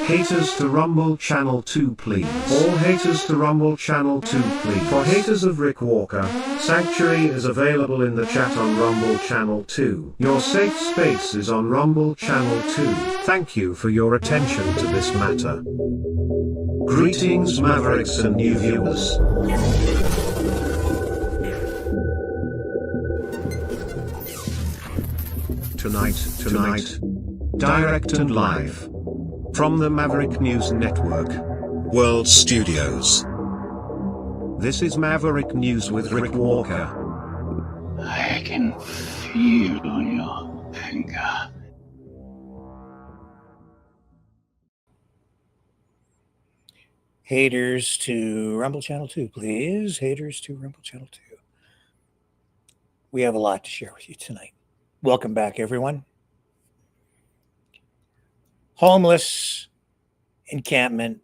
Haters to Rumble Channel 2 please. All haters to Rumble Channel 2 please. For haters of Rick Walker, Sanctuary is available in the chat on Rumble Channel 2. Your safe space is on Rumble Channel 2. Thank you for your attention to this matter. Greetings Mavericks and new viewers. Tonight, direct and live. From the Maverick News Network, World Studios. This is Maverick News with Rick Walker. I can feel your anger. Haters to Rumble Channel 2, please. Haters to Rumble Channel 2. We have a lot to share with you tonight. Welcome back, everyone. Homeless, encampment,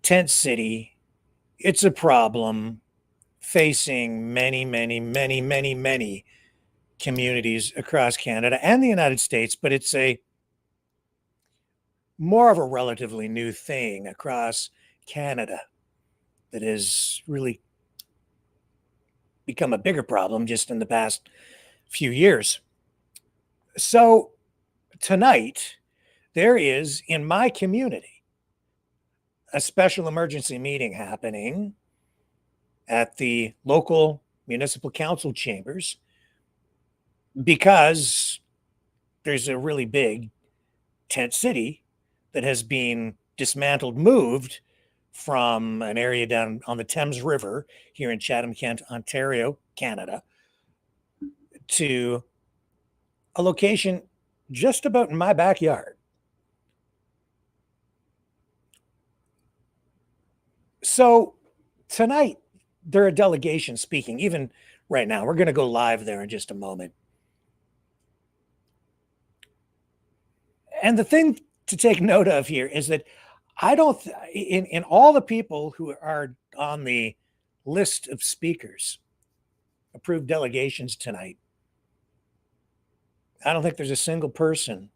tent city. It's a problem facing many communities across Canada and the United States, but it's a more of a relatively new thing across Canada that has really become a bigger problem just in the past few years. So tonight, there is, in my community, a special emergency meeting happening at the local municipal council chambers because there's a really big tent city that has been dismantled, moved from an area down on the Thames River here in Chatham-Kent, Ontario, Canada, to a location just about in my backyard. So tonight, there are delegations speaking, even right now. We're going to go live there in just a moment. And the thing to take note of here is that I don't, in all the people who are on the list of speakers, approved delegations tonight, I don't think there's a single person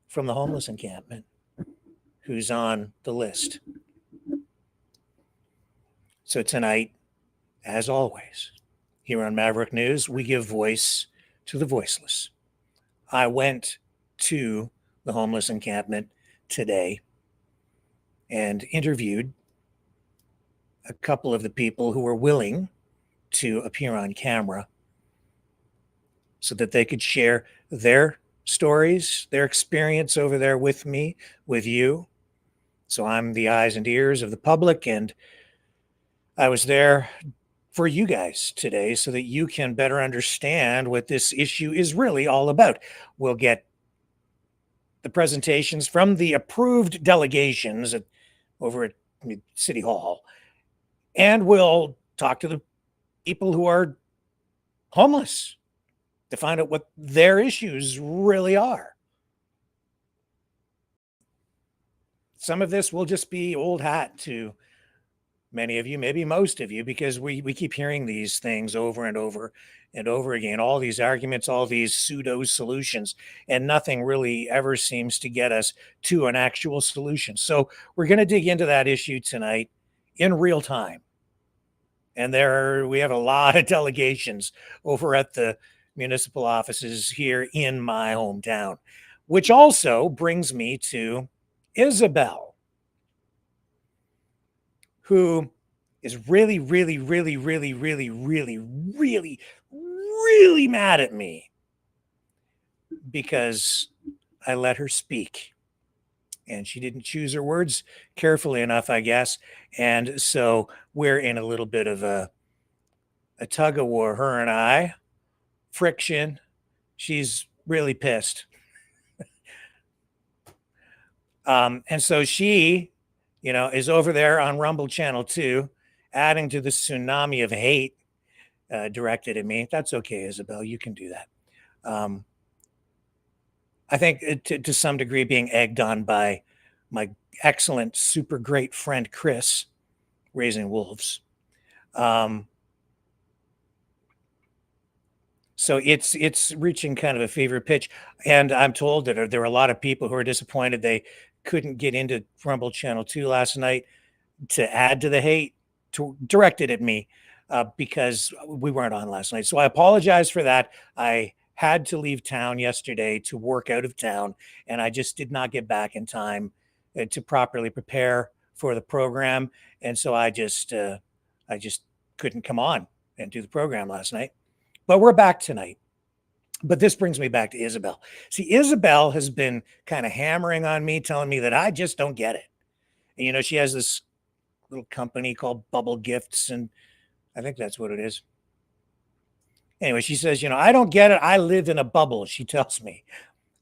from the homeless encampment who's on the list. So tonight, as always, here on Maverick News, we give voice to the voiceless. I went to the homeless encampment today and interviewed a couple of the people who were willing to appear on camera so that they could share their stories, their experience over there with me, with you. So I'm the eyes and ears of the public, and I was there for you guys today so that you can better understand what this issue is really all about. We'll get the presentations from the approved delegations over at City Hall, and we'll talk to the people who are homeless to find out what their issues really are. Some of this will just be old hat to many of you, maybe most of you, because we keep hearing these things over and over and over again, all these arguments, all these pseudo solutions, and nothing really ever seems to get us to an actual solution. So we're going to dig into that issue tonight in real time. And we have a lot of delegations over at the municipal offices here in my hometown, which also brings me to Isabel, who is really mad at me because I let her speak. And she didn't choose her words carefully enough, I guess. And so we're in a little bit of a tug of war, her and I, friction. She's really pissed. And so she, is over there on Rumble Channel 2, adding to the tsunami of hate directed at me. That's okay, Isabel. You can do that. I think to some degree being egged on by my excellent, super great friend, Chris, raising wolves. So it's reaching kind of a fever pitch. And I'm told that there were a lot of people who are disappointed they couldn't get into Rumble Channel 2 last night to add to the hate directed at me because we weren't on last night. So I apologize for that. I had to leave town yesterday to work out of town, and I just did not get back in time to properly prepare for the program. And so I just couldn't come on and do the program last night. But we're back tonight. But this brings me back to Isabel. See, Isabel has been kind of hammering on me, telling me that I just don't get it. And, you know, she has this little company called Bubble Gifts, and I think that's what it is. Anyway, she says, you know, I don't get it. I live in a bubble, she tells me.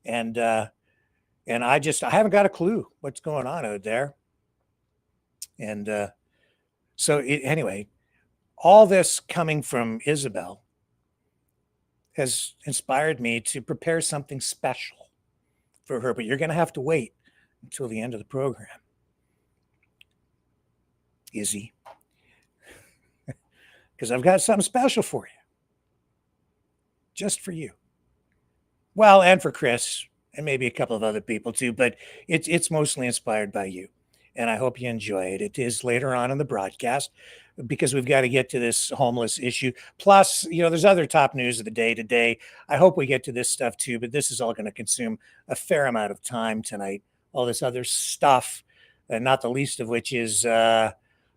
And I haven't got a clue what's going on out there. And anyway, all this coming from Isabel has inspired me to prepare something special for her, but you're going to have to wait until the end of the program. Izzy, because I've got something special for you, just for you. Well, and for Chris, and maybe a couple of other people too, but it's mostly inspired by you, and I hope you enjoy it. It is later on in the broadcast because we've got to get to this homeless issue. Plus, you know, there's other top news of the day today. I hope we get to this stuff too, but this is all going to consume a fair amount of time tonight. All this other stuff, and not the least of which is, oh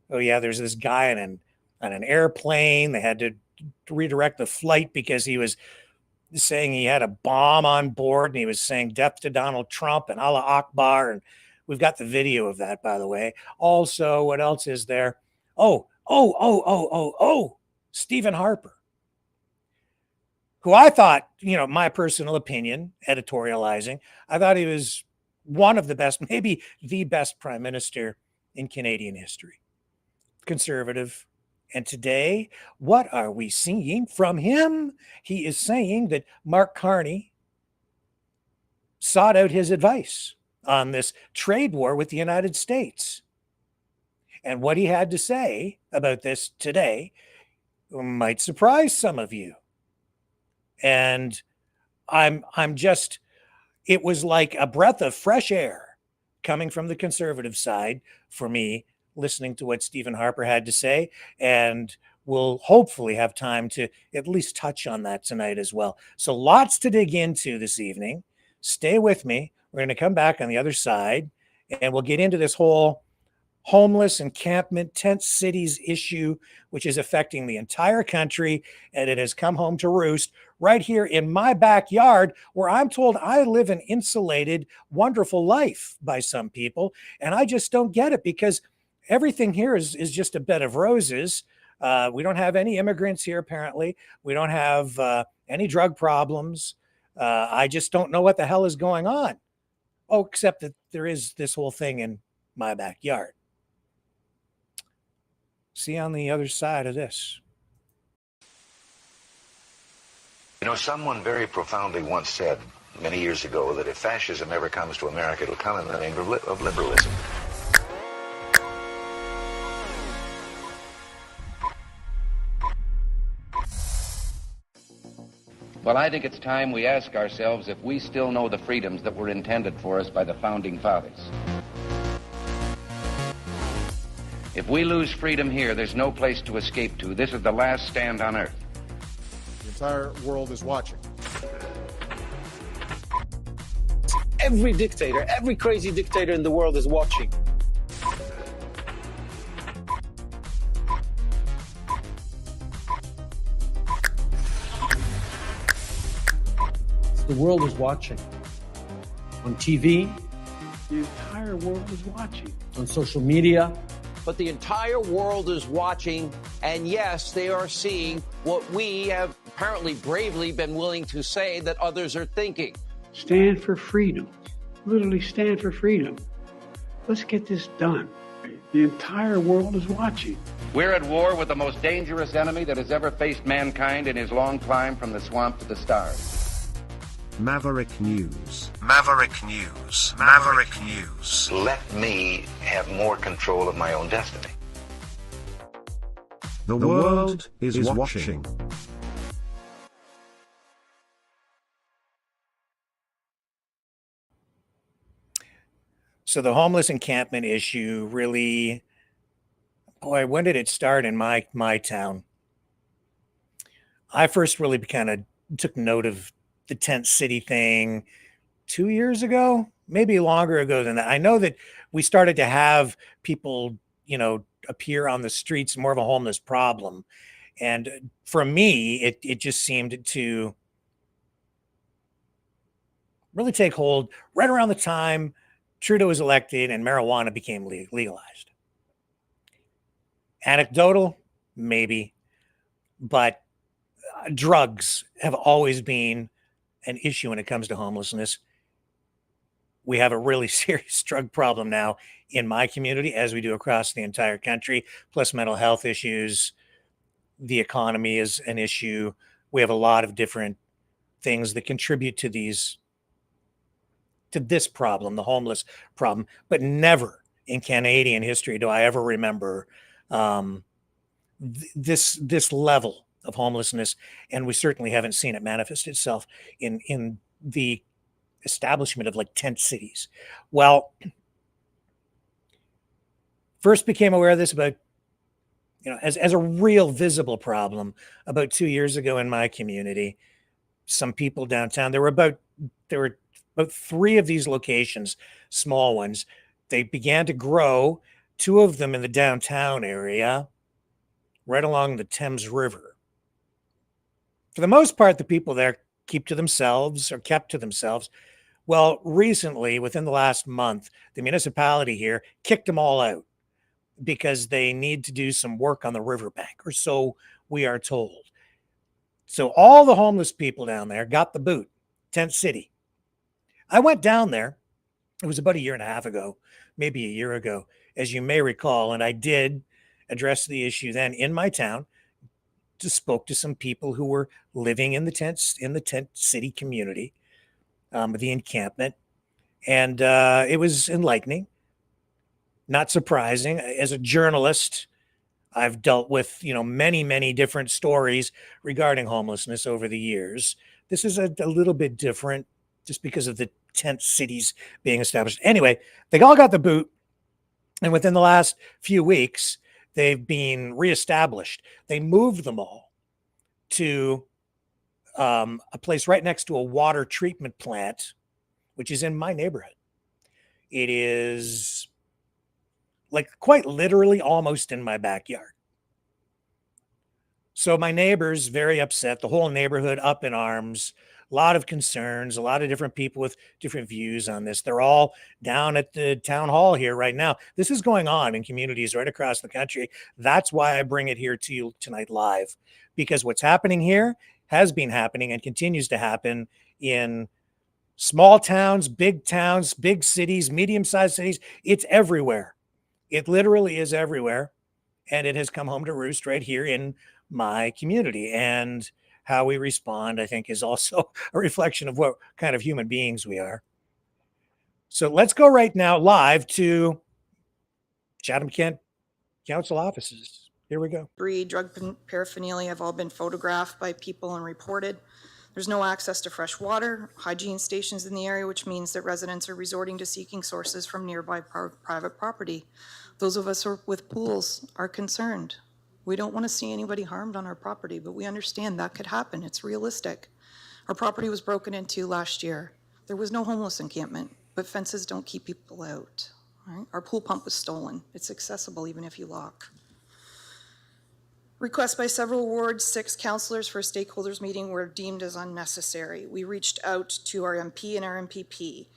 yeah, there's this guy on an airplane. They had to redirect the flight because he was saying he had a bomb on board, and he was saying death to Donald Trump and Allah Akbar. And we've got the video of that, by the way. Also, what else is there? Oh, Stephen Harper, who I thought, you know, my personal opinion, editorializing, I thought he was one of the best, maybe the best prime minister in Canadian history. Conservative. And today, what are we seeing from him? He is saying that Mark Carney sought out his advice on this trade war with the United States. And what he had to say about this today might surprise some of you. And it was like a breath of fresh air coming from the conservative side for me, listening to what Stephen Harper had to say. And we'll hopefully have time to at least touch on that tonight as well. So lots to dig into this evening. Stay with me. We're going to come back on the other side, and we'll get into this whole homeless encampment tent cities issue, which is affecting the entire country, and it has come home to roost right here in my backyard, where I'm told I live an insulated, wonderful life by some people, and I just don't get it because everything here is just a bed of roses. We don't have any immigrants here, apparently. We don't have any drug problems. I just don't know what the hell is going on. Oh, except that there is this whole thing in my backyard. See you on the other side of this. You know, someone very profoundly once said many years ago that if fascism ever comes to America, it'll come in the name of liberalism. Well, I think it's time we ask ourselves if we still know the freedoms that were intended for us by the Founding Fathers. If we lose freedom here, there's no place to escape to. This is the last stand on earth. The entire world is watching. Every dictator, every crazy dictator in the world is watching. The world is watching. On TV. The entire world is watching. On social media. But the entire world is watching, and yes, they are seeing what we have apparently bravely been willing to say that others are thinking. Stand for freedom. Literally stand for freedom. Let's get this done. The entire world is watching. We're at war with the most dangerous enemy that has ever faced mankind in his long climb from the swamp to the stars. Maverick News. Maverick News. Maverick News. Let me have more control of my own destiny. The world is watching. So the homeless encampment issue really, boy, when did it start in my town? I first really kind of took note of the tent city thing 2 years ago, maybe longer ago than that. I know that we started to have people, appear on the streets, more of a homeless problem. And for me, it just seemed to really take hold right around the time Trudeau was elected and marijuana became legalized. Anecdotal, maybe, but drugs have always been an issue when it comes to homelessness. We have a really serious drug problem now in my community, as we do across the entire country, plus mental health issues. The economy is an issue. We have a lot of different things that contribute to this problem, the homeless problem, but never in Canadian history do I ever remember this level of homelessness, and we certainly haven't seen it manifest itself in the establishment of like tent cities. Well, first became aware of this about, as a real visible problem about 2 years ago in my community. Some people downtown, there were about three of these locations, small ones. They began to grow, two of them in the downtown area, right along the Thames River. For the most part, the people there kept to themselves. Well, recently, within the last month, the municipality here kicked them all out because they need to do some work on the riverbank, or so we are told. So all the homeless people down there got the boot, tent city. I went down there. It was about a year and a half ago, maybe a year ago, as you may recall, and I did address the issue then in my town. Just spoke to some people who were living in the tent city community, the encampment, and it was enlightening. Not surprising. As a journalist, I've dealt with many different stories regarding homelessness over the years. This is a little bit different, just because of the tent cities being established. Anyway, they all got the boot, and within the last few weeks, they've been reestablished. They moved them all to a place right next to a water treatment plant, which is in my neighborhood. It is like quite literally almost in my backyard. So my neighbors very upset, the whole neighborhood up in arms, a lot of concerns, a lot of different people with different views on this. They're all down at the town hall here right now. This is going on in communities right across the country. That's why I bring it here to you tonight live, because what's happening here has been happening and continues to happen in small towns, big cities, medium-sized cities. It's everywhere. It literally is everywhere. And it has come home to roost right here in my community. And how we respond, I think, is also a reflection of what kind of human beings we are. So let's go right now live to Chatham-Kent Council offices. Here we go. Drug paraphernalia have all been photographed by people and reported. There's no access to fresh water, hygiene stations in the area, which means that residents are resorting to seeking sources from nearby private property. Those of us with pools are concerned. We don't want to see anybody harmed on our property, but we understand that could happen. It's realistic. Our property was broken into last year. There was no homeless encampment, but fences don't keep people out. Right? Our pool pump was stolen. It's accessible even if you lock. Requests by several Ward 6 councillors for a stakeholders meeting were deemed as unnecessary. We reached out to our MP and our MPP.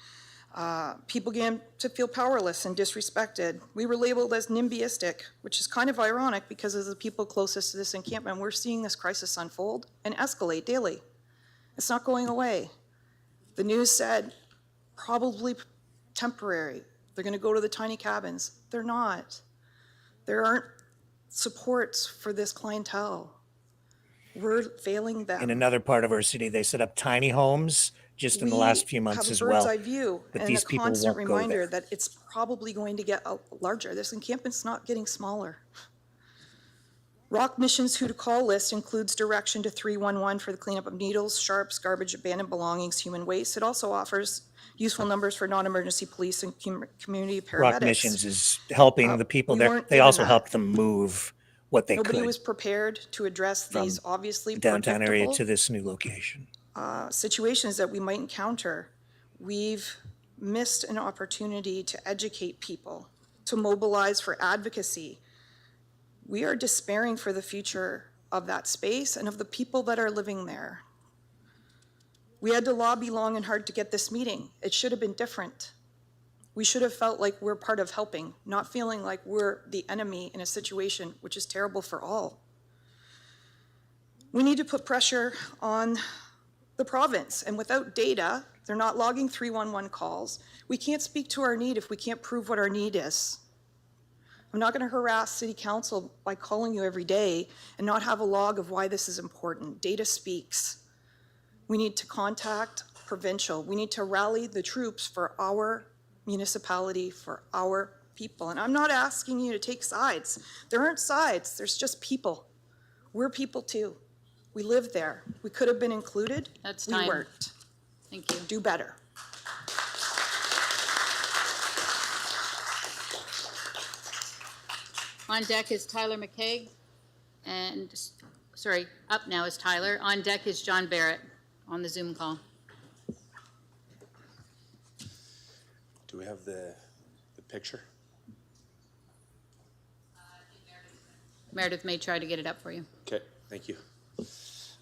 People began to feel powerless and disrespected. We were labeled as NIMBYistic, which is kind of ironic because as the people closest to this encampment, we're seeing this crisis unfold and escalate daily. It's not going away. The news said probably temporary. They're going to go to the tiny cabins. They're not. There aren't supports for this clientele. We're failing them. In another part of our city, they set up tiny homes just in the last few months as well. We have a bird's eye view but and a constant reminder that it's probably going to get larger. This encampment's not getting smaller. Rock Mission's Who to Call list includes direction to 311 for the cleanup of needles, sharps, garbage, abandoned belongings, human waste. It also offers useful numbers for non-emergency police and community paramedics. Rock Missions is helping the people there. They also helped them move what they Nobody could. was prepared to address these obviously the downtown area predictable to this new location. Situations that we might encounter. We've missed an opportunity to educate people, to mobilize for advocacy. We are despairing for the future of that space and of the people that are living there. We had to lobby long and hard to get this meeting. It should have been different. We should have felt like we're part of helping, not feeling like we're the enemy in a situation which is terrible for all. We need to put pressure on the province, and without data, they're not logging 311 calls. We can't speak to our need if we can't prove what our need is. I'm not going to harass City Council by calling you every day and not have a log of why this is important. Data speaks. We need to contact provincial. We need to rally the troops for our municipality, for our people. And I'm not asking you to take sides. There aren't sides, there's just people. We're people too. We live there. We could have been included. That's time. We weren't. Thank you. Do better. On deck is Tyler McKeag, and, sorry, up now is Tyler. On deck is John Barrett on the Zoom call. Do we have the picture? Meredith may try to get it up for you. Okay, thank you.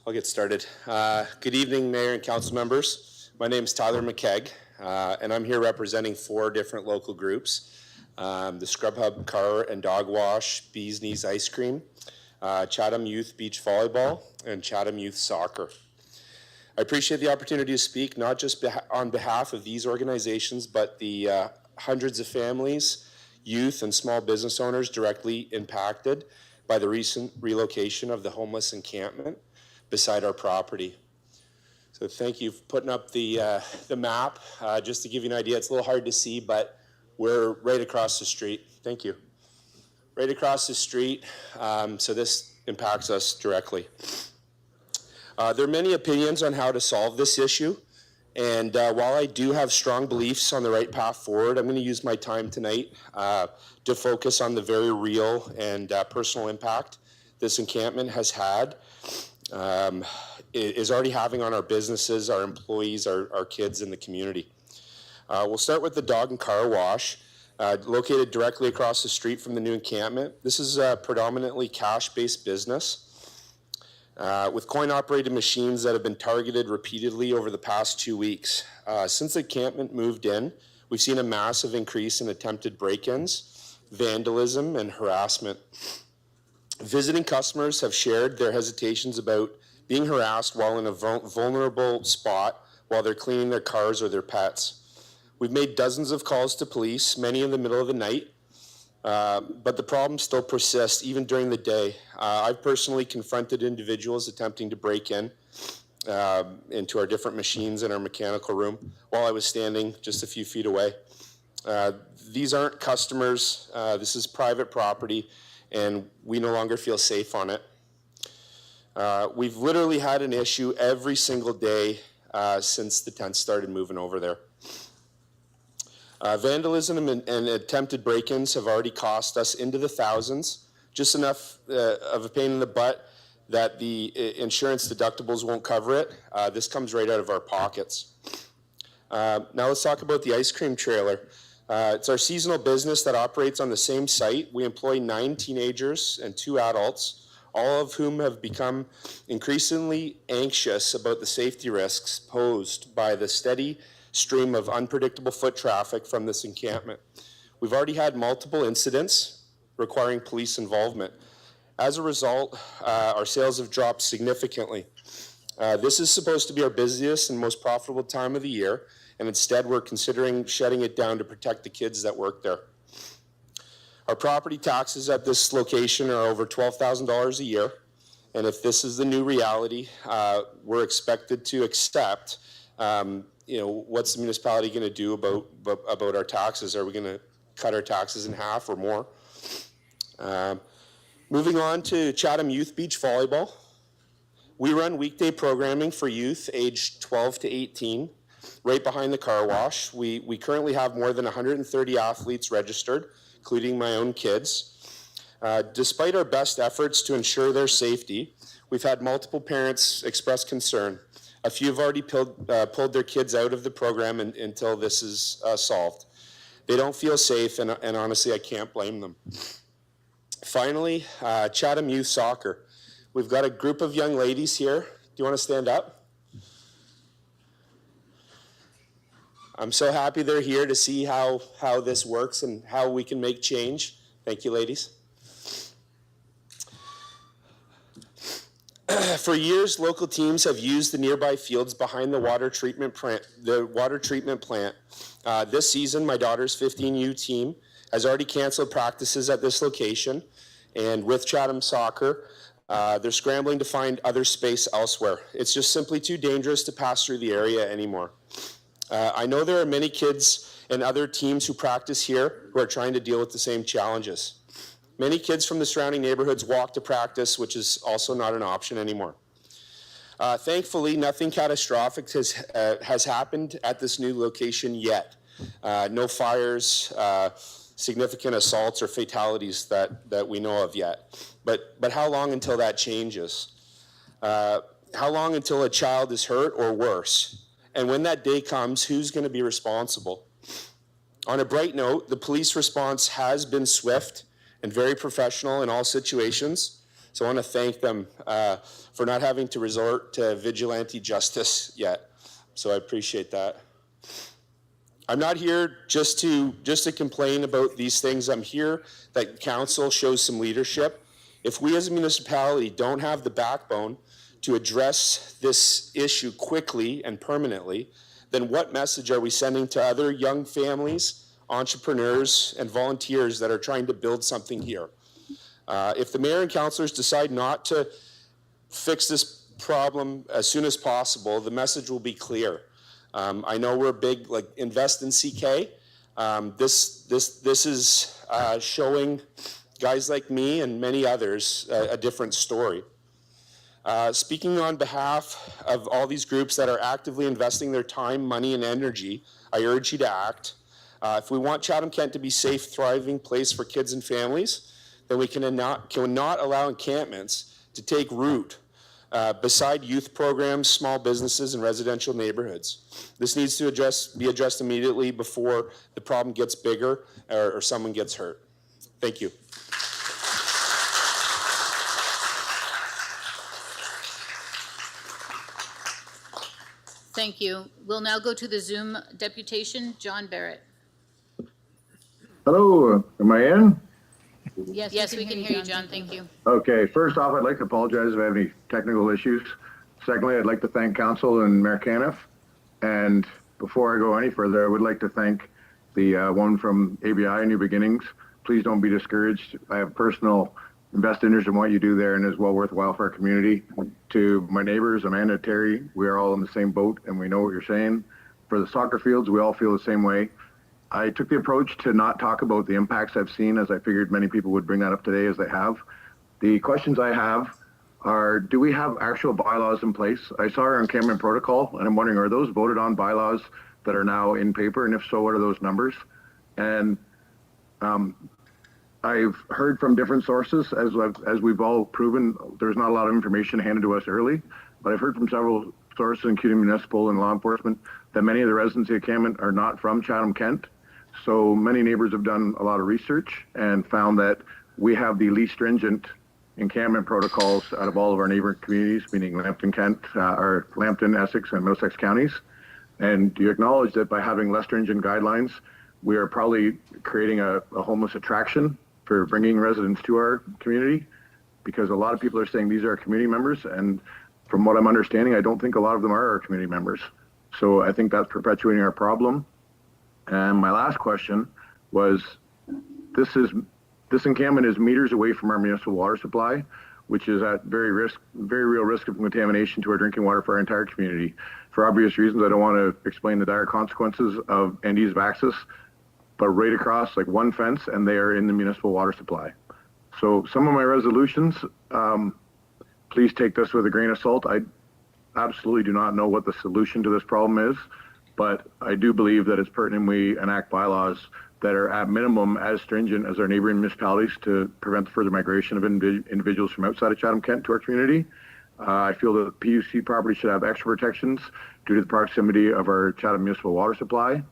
I'll get started. Good evening, Mayor and Council members. My name is Tyler McKeag, and I'm here representing 4 different local groups. The Scrub Hub Car and Dog Wash, Bees Knees Ice Cream, Chatham Youth Beach Volleyball, and Chatham Youth Soccer. I appreciate the opportunity to speak not just on behalf of these organizations, but the hundreds of families, youth, and small business owners directly impacted by the recent relocation of the homeless encampment beside our property. So thank you for putting up the map. Just to give you an idea, it's a little hard to see, but we're right across the street. Thank you. Right across the street, so this impacts us directly. There are many opinions on how to solve this issue, and while I do have strong beliefs on the right path forward, I'm going to use my time tonight to focus on the very real and personal impact this encampment has had, is already having on our businesses, our employees, our kids, and the community. We'll start with the dog and car wash, located directly across the street from the new encampment. This is a predominantly cash-based business with coin-operated machines that have been targeted repeatedly over the past 2 weeks. Since the encampment moved in, we've seen a massive increase in attempted break-ins, vandalism, and harassment. Visiting customers have shared their hesitations about being harassed while in a vulnerable spot while they're cleaning their cars or their pets. We've made dozens of calls to police, many in the middle of the night, but the problem still persists even during the day. I've personally confronted individuals attempting to break in into our different machines in our mechanical room while I was standing just a few feet away. These aren't customers. This is private property, and we no longer feel safe on it. We've literally had an issue every single day since the tents started moving over there. Vandalism and attempted break-ins have already cost us into the thousands, just enough of a pain in the butt that the insurance deductibles won't cover it. This comes right out of our pockets. Now let's talk about the ice cream trailer. It's our seasonal business that operates on the same site. We employ 9 teenagers and 2 adults, all of whom have become increasingly anxious about the safety risks posed by the steady stream of unpredictable foot traffic from this encampment. We've already had multiple incidents requiring police involvement. As a result, our sales have dropped significantly. This is supposed to be our busiest and most profitable time of the year, and instead we're considering shutting it down to protect the kids that work there. Our property taxes at this location are over $12,000 a year, and if this is the new reality, we're expected to accept what's the municipality going to do about our taxes? Are we going to cut our taxes in half or more? Moving on to Chatham Youth Beach Volleyball. We run weekday programming for youth aged 12 to 18, right behind the car wash. We currently have more than 130 athletes registered, including my own kids. Despite our best efforts to ensure their safety, we've had multiple parents express concern. A few have already pulled their kids out of the program until this is solved. They don't feel safe, and honestly, I can't blame them. Finally, Chatham Youth Soccer. We've got a group of young ladies here. Do you want to stand up? I'm so happy they're here to see how this works and how we can make change. Thank you, ladies. For years, local teams have used the nearby fields behind the water treatment plant. This season, my daughter's 15U team has already canceled practices at this location, and with Chatham Soccer, they're scrambling to find other space elsewhere. It's just simply too dangerous to pass through the area anymore. I know there are many kids and other teams who practice here who are trying to deal with the same challenges. Many kids from the surrounding neighborhoods walk to practice, which is also not an option anymore. Thankfully, nothing catastrophic has happened at this new location yet. No fires, significant assaults or fatalities that we know of yet. But how long until that changes? How long until a child is hurt or worse? And when that day comes, who's going to be responsible? On a bright note, the police response has been swift and very professional in all situations. So I want to thank them for not having to resort to vigilante justice yet. So I appreciate that. I'm not here just to complain about these things. I'm here that council shows some leadership. If we as a municipality don't have the backbone to address this issue quickly and permanently, then what message are we sending to other young families, entrepreneurs, and volunteers that are trying to build something here? If the mayor and councillors decide not to fix this problem as soon as possible, the message will be clear. I know we're big, like, invest in CK. This is showing guys like me and many others a different story. Speaking on behalf of all these groups that are actively investing their time, money, and energy, I urge you to act. If we want Chatham-Kent to be a safe, thriving place for kids and families, then we cannot allow encampments to take root beside youth programs, small businesses, and residential neighborhoods. This needs to be addressed immediately before the problem gets bigger or someone gets hurt. Thank you. Thank you. We'll now go to the Zoom deputation, John Barrett. Hello, am I in? Yes, we can hear you, John. Thank you. Okay, first off, I'd like to apologize if I have any technical issues. Secondly, I'd like to thank Council and Mayor Caniff. And before I go any further, I would like to thank the one from ABI, New Beginnings. Please don't be discouraged. I have personal invested interest in what you do there, and it's well worthwhile for our community. To my neighbors, Amanda, Terry, we are all in the same boat, and we know what you're saying. For the soccer fields, we all feel the same way. I took the approach to not talk about the impacts I've seen, as I figured many people would bring that up today, as they have. The questions I have are, do we have actual bylaws in place? I saw our encampment protocol, and I'm wondering, are those voted on bylaws that are now in paper? And if so, what are those numbers? And I've heard from different sources, as we've all proven, there's not a lot of information handed to us early, but I've heard from several sources, including municipal and law enforcement, that many of the residents of Encampment are not from Chatham-Kent. So many neighbors have done a lot of research and found that we have the least stringent encampment protocols out of all of our neighboring communities, meaning Lambton, Essex, and Middlesex counties. And do you acknowledge that by having less stringent guidelines, we are probably creating a homeless attraction for bringing residents to our community? Because a lot of people are saying these are our community members, and from what I'm understanding, I don't think a lot of them are our community members. So I think that's perpetuating our problem. And my last question was, this encampment is meters away from our municipal water supply, which is at very real risk of contamination to our drinking water for our entire community. For obvious reasons, I don't want to explain the dire consequences of ease of access, but right across, like one fence, and they are in the municipal water supply. So some of my resolutions, please take this with a grain of salt. I absolutely do not know what the solution to this problem is, but I do believe that it's pertinent we enact bylaws that are at minimum as stringent as our neighboring municipalities to prevent the further migration of individuals from outside of Chatham-Kent to our community. I feel that PUC property should have extra protections due to the proximity of our Chatham municipal water supply.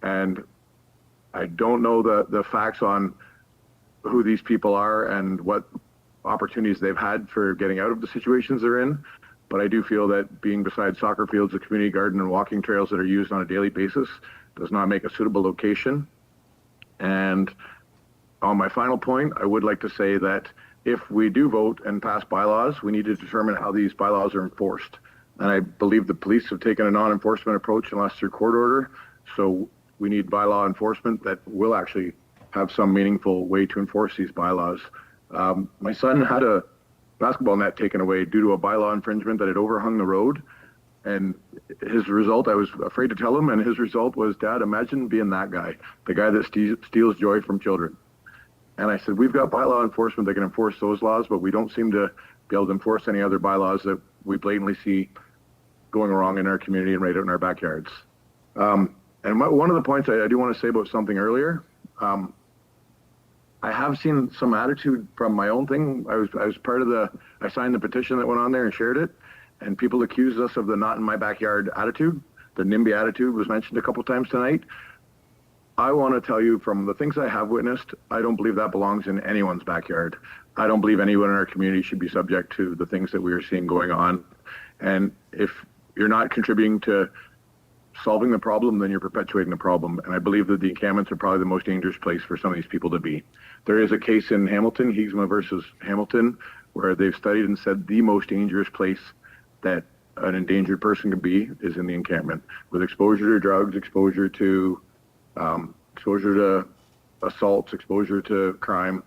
And I don't know the facts on who these people are and what opportunities they've had for getting out of the situations they're in. But I do feel that being beside soccer fields, a community garden, and walking trails that are used on a daily basis does not make a suitable location. And on my final point, I would like to say that if we do vote and pass bylaws, we need to determine how these bylaws are enforced. And I believe the police have taken a non-enforcement approach unless through court order. So we need bylaw enforcement that will actually have some meaningful way to enforce these bylaws. My son had a basketball net taken away due to a bylaw infringement that had overhung the road. And his result, I was afraid to tell him, and his result was, Dad, imagine being that guy, the guy that steals joy from children. And I said, we've got bylaw enforcement that can enforce those laws, but we don't seem to be able to enforce any other bylaws that we blatantly see going wrong in our community and right out in our backyards. And one of the points I do want to say about something earlier, I have seen some attitude from my own thing. I was part of I signed the petition that went on there and shared it. And people accused us of the not in my backyard attitude. The NIMBY attitude was mentioned a couple times tonight. I want to tell you from the things I have witnessed, I don't believe that belongs in anyone's backyard. I don't believe anyone in our community should be subject to the things that we are seeing going on. And if you're not contributing to solving the problem, then you're perpetuating the problem. And I believe that the encampments are probably the most dangerous place for some of these people to be. There is a case in Hamilton, Higsma versus Hamilton, where they've studied and said the most dangerous place that an endangered person could be is in the encampment, with exposure to drugs, exposure to assaults, exposure to crime.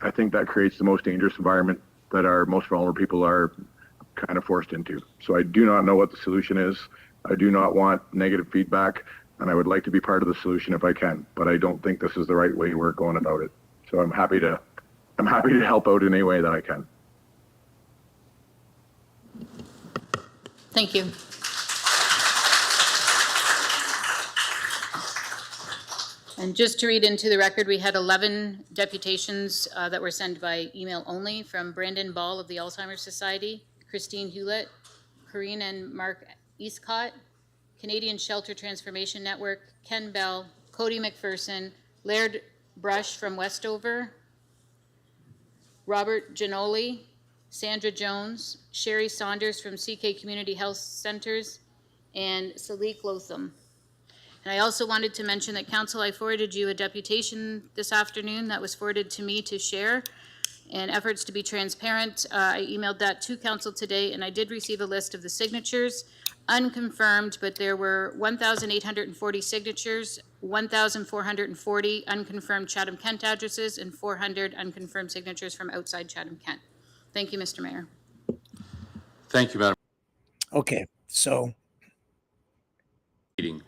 I think that creates the most dangerous environment that our most vulnerable people are kind of forced into. So I do not know what the solution is. I do not want negative feedback, and I would like to be part of the solution if I can, but I don't think this is the right way we're going about it. So I'm happy to help out in any way that I can. Thank you. And just to read into the record, we had 11 deputations that were sent by email only from Brandon Ball of the Alzheimer's Society, Christine Hewlett, Corinne and Mark Eastcott, Canadian Shelter Transformation Network, Ken Bell, Cody McPherson, Laird Brush from Westover, Robert Giannoli, Sandra Jones, Sherry Saunders from CK Community Health Centers, and Salik Lotham. And I also wanted to mention that Council, I forwarded you a deputation this afternoon that was forwarded to me to share, and efforts to be transparent. I emailed that to Council today, and I did receive a list of the signatures, unconfirmed, but there were 1,840 signatures, 1,440 unconfirmed Chatham-Kent addresses, and 400 unconfirmed signatures from outside Chatham-Kent. Thank you, Mr. Mayor. Thank you, Madam. Okay, so.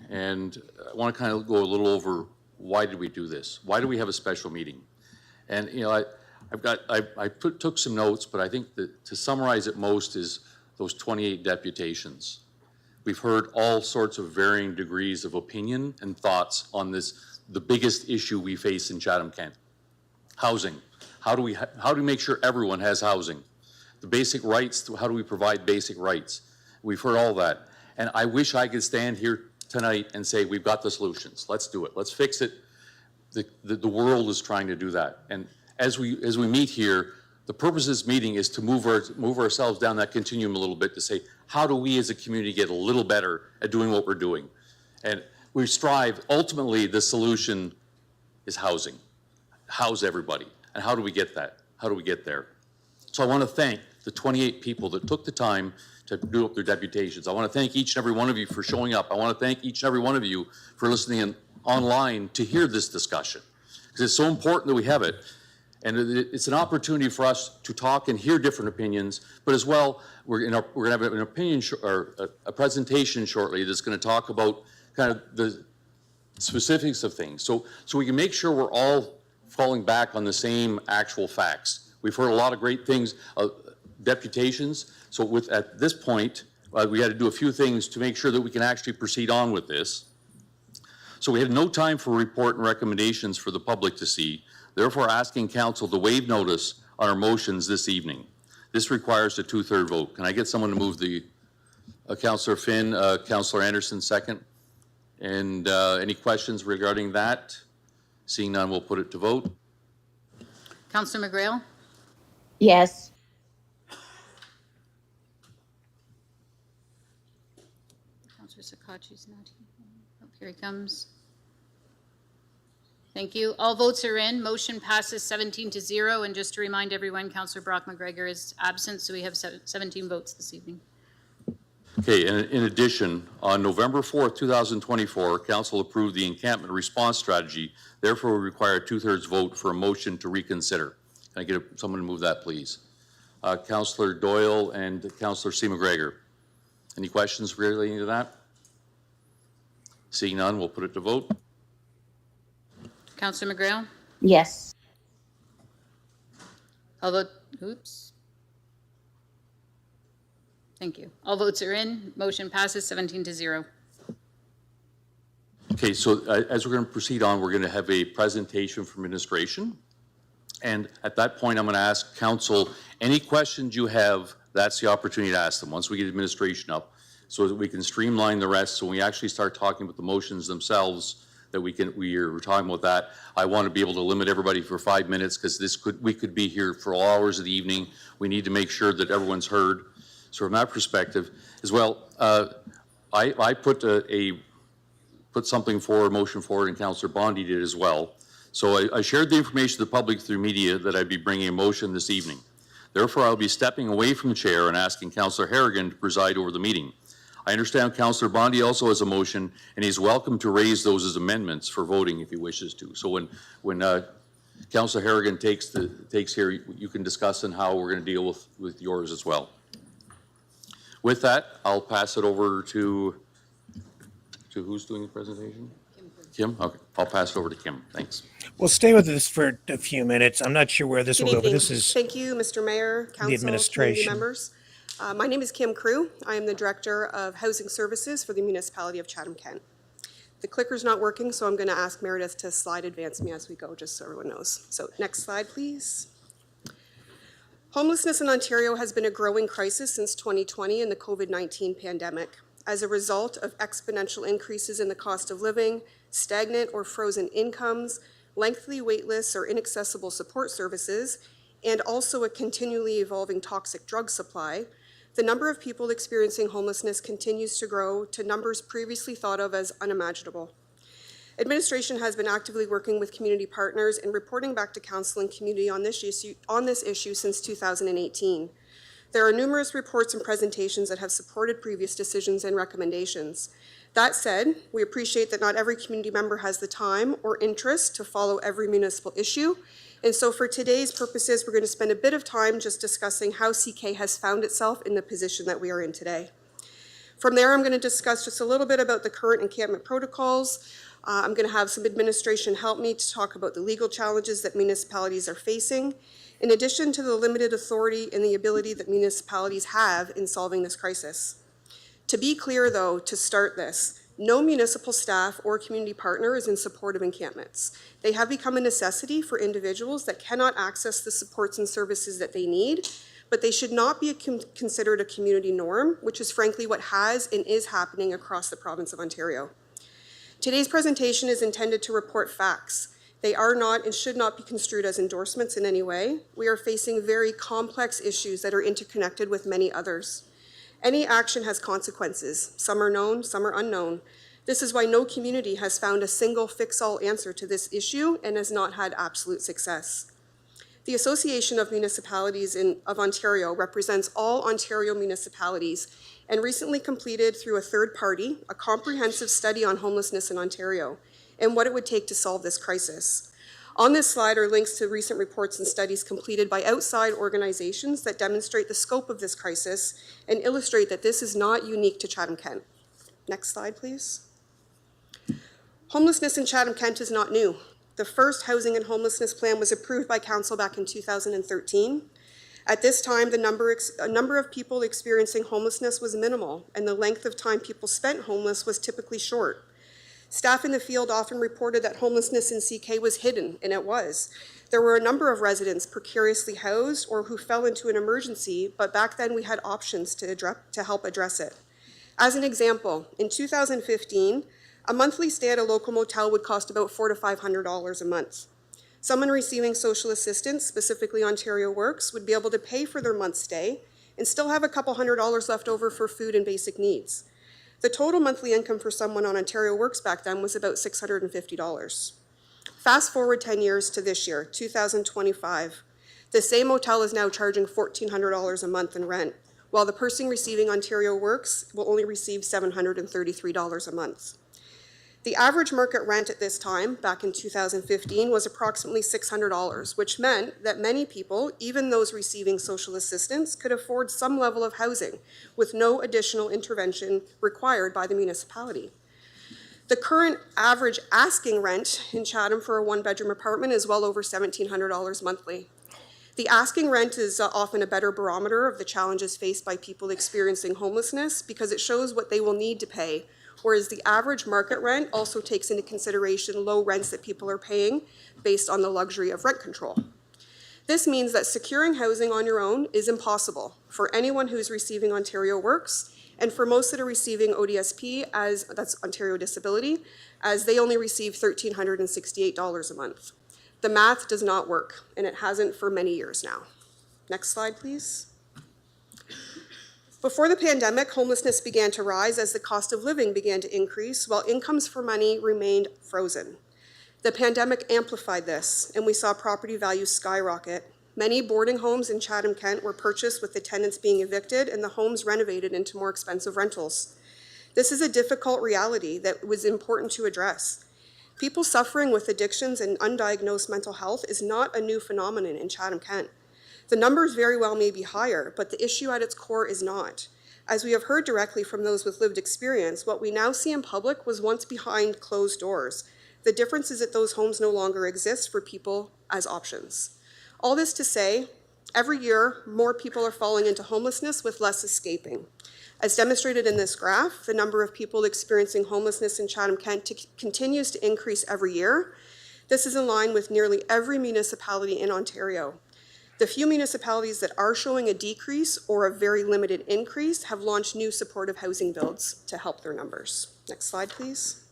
And I want to kind of go a little over why did we do this? Why do we have a special meeting? And, you know, I took some notes, but I think that to summarize it most is those 28 deputations. We've heard all sorts of varying degrees of opinion and thoughts on this, the biggest issue we face in Chatham-Kent, housing. How do we make sure everyone has housing? The basic rights, how do we provide basic rights? We've heard all that. And I wish I could stand here tonight and say, we've got the solutions. Let's do it. Let's fix it. The world is trying to do that. And as we meet here, the purpose of this meeting is to move ourselves down that continuum a little bit to say, how do we as a community get a little better at doing what we're doing? And we strive, ultimately, the solution is housing. House everybody. And how do we get that? How do we get there? So I want to thank the 28 people that took the time to do up their deputations. I want to thank each and every one of you for showing up. I want to thank each and every one of you for listening in online to hear this discussion, because it's so important that we have it. And it's an opportunity for us to talk and hear different opinions, but as well, we're going to have an opinion or a presentation shortly that's going to talk about kind of the specifics of things. So we can make sure we're all falling back on the same actual facts. We've heard a lot of great things, deputations. So at this point, we had to do a few things to make sure that we can actually proceed on with this. So we had no time for report and recommendations for the public to see, therefore asking council to waive notice on our motions this evening. This requires a 2/3 vote. Can I get someone to move the, Councillor Finn, Councillor Anderson second? And any questions regarding that? Seeing none, we'll put it to vote. Councillor McGrail? Yes. Councillor Sakachi's not here. Oh, here he comes. Thank you. All votes are in. Motion passes 17-0. And just to remind everyone, Councillor Brock McGregor is absent, so we have 17 votes this evening. Okay, and in addition, on November 4th, 2024, Council approved the encampment response strategy. Therefore, we require a 2/3 vote for a motion to reconsider. Can I get someone to move that, please? Councillor Doyle and Councillor C. McGregor. Any questions relating to that? Seeing none, we'll put it to vote. Councillor McGrail? Yes. All vote, oops. Thank you. All votes are in. Motion passes 17-0. Okay, so as we're going to proceed on, we're going to have a presentation from administration. And at that point, I'm going to ask council, any questions you have, that's the opportunity to ask them once we get administration up, so that we can streamline the rest. So when we actually start talking about the motions themselves, that we are talking about that. I want to be able to limit everybody for 5 minutes, because we could be here for all hours of the evening. We need to make sure that everyone's heard. So from that perspective as well, I put something forward, motion forward, and Councillor Bondi did as well. So I shared the information to the public through media that I'd be bringing a motion this evening. Therefore, I'll be stepping away from the chair and asking Councillor Harrigan to preside over the meeting. I understand Councillor Bondi also has a motion, and he's welcome to raise those as amendments for voting if he wishes to. So when Councillor Harrigan takes here, you can discuss and how we're going to deal with yours as well. With that, I'll pass it over to who's doing the presentation? Kim? Okay, I'll pass it over to Kim. Thanks. We'll stay with this for a few minutes. I'm not sure where this will go, but this is Thank you, Mr. Mayor, Council, community members. My name is Kim Crew. I am the Director of Housing Services for the Municipality of Chatham-Kent. The clicker's not working, so I'm going to ask Meredith to slide advance me as we go, just so everyone knows. So next slide, please. Homelessness in Ontario has been a growing crisis since 2020 in the COVID-19 pandemic. As a result of exponential increases in the cost of living, stagnant or frozen incomes, lengthy wait lists or inaccessible support services, and also a continually evolving toxic drug supply, the number of people experiencing homelessness continues to grow to numbers previously thought of as unimaginable. Administration has been actively working with community partners and reporting back to council and community on this issue since 2018. There are numerous reports and presentations that have supported previous decisions and recommendations. That said, we appreciate that not every community member has the time or interest to follow every municipal issue. And so for today's purposes, we're going to spend a bit of time just discussing how CK has found itself in the position that we are in today. From there, I'm going to discuss just a little bit about the current encampment protocols. I'm going to have some administration help me to talk about the legal challenges that municipalities are facing, in addition to the limited authority and the ability that municipalities have in solving this crisis. To be clear, though, to start this, no municipal staff or community partner is in support of encampments. They have become a necessity for individuals that cannot access the supports and services that they need, but they should not be considered a community norm, which is frankly what has and is happening across the province of Ontario. Today's presentation is intended to report facts. They are not and should not be construed as endorsements in any way. We are facing very complex issues that are interconnected with many others. Any action has consequences. Some are known, some are unknown. This is why no community has found a single fix-all answer to this issue and has not had absolute success. The Association of Municipalities of Ontario represents all Ontario municipalities and recently completed, through a third party, a comprehensive study on homelessness in Ontario and what it would take to solve this crisis. On this slide are links to recent reports and studies completed by outside organizations that demonstrate the scope of this crisis and illustrate that this is not unique to Chatham-Kent. Next slide, please. Homelessness in Chatham-Kent is not new. The first housing and homelessness plan was approved by council back in 2013. At this time, the number of people experiencing homelessness was minimal, and the length of time people spent homeless was typically short. Staff in the field often reported that homelessness in CK was hidden, and it was. There were a number of residents precariously housed or who fell into an emergency, but back then we had options to help address it. As an example, in 2015, a monthly stay at a local motel would cost about $400 to $500 a month. Someone receiving social assistance, specifically Ontario Works, would be able to pay for their month's stay and still have a couple $100 left over for food and basic needs. The total monthly income for someone on Ontario Works back then was about $650. Fast forward 10 years to this year, 2025. The same motel is now charging $1,400 a month in rent, while the person receiving Ontario Works will only receive $733 a month. The average market rent at this time, back in 2015, was approximately $600, which meant that many people, even those receiving social assistance, could afford some level of housing with no additional intervention required by the municipality. The current average asking rent in Chatham for a one-bedroom apartment is well over $1,700 monthly. The asking rent is often a better barometer of the challenges faced by people experiencing homelessness because it shows what they will need to pay, whereas the average market rent also takes into consideration low rents that people are paying based on the luxury of rent control. This means that securing housing on your own is impossible for anyone who's receiving Ontario Works and for most that are receiving ODSP, that's Ontario Disability, as they only receive $1,368 a month. The math does not work, and it hasn't for many years now. Next slide, please. Before the pandemic, homelessness began to rise as the cost of living began to increase, while incomes for money remained frozen. The pandemic amplified this, and we saw property values skyrocket. Many boarding homes in Chatham-Kent were purchased with the tenants being evicted and the homes renovated into more expensive rentals. This is a difficult reality that was important to address. People suffering with addictions and undiagnosed mental health is not a new phenomenon in Chatham-Kent. The numbers very well may be higher, but the issue at its core is not. As we have heard directly from those with lived experience, what we now see in public was once behind closed doors. The difference is that those homes no longer exist for people as options. All this to say, every year, more people are falling into homelessness with less escaping. As demonstrated in this graph, the number of people experiencing homelessness in Chatham-Kent continues to increase every year. This is in line with nearly every municipality in Ontario. The few municipalities that are showing a decrease or a very limited increase have launched new supportive housing builds to help their numbers. Next slide, please.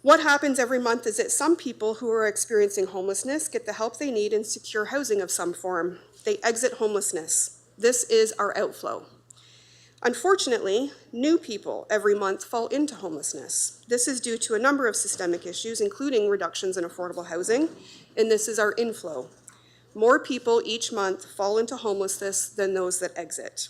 What happens every month is that some people who are experiencing homelessness get the help they need in secure housing of some form. They exit homelessness. This is our outflow. Unfortunately, new people every month fall into homelessness. This is due to a number of systemic issues, including reductions in affordable housing, and this is our inflow. More people each month fall into homelessness than those that exit.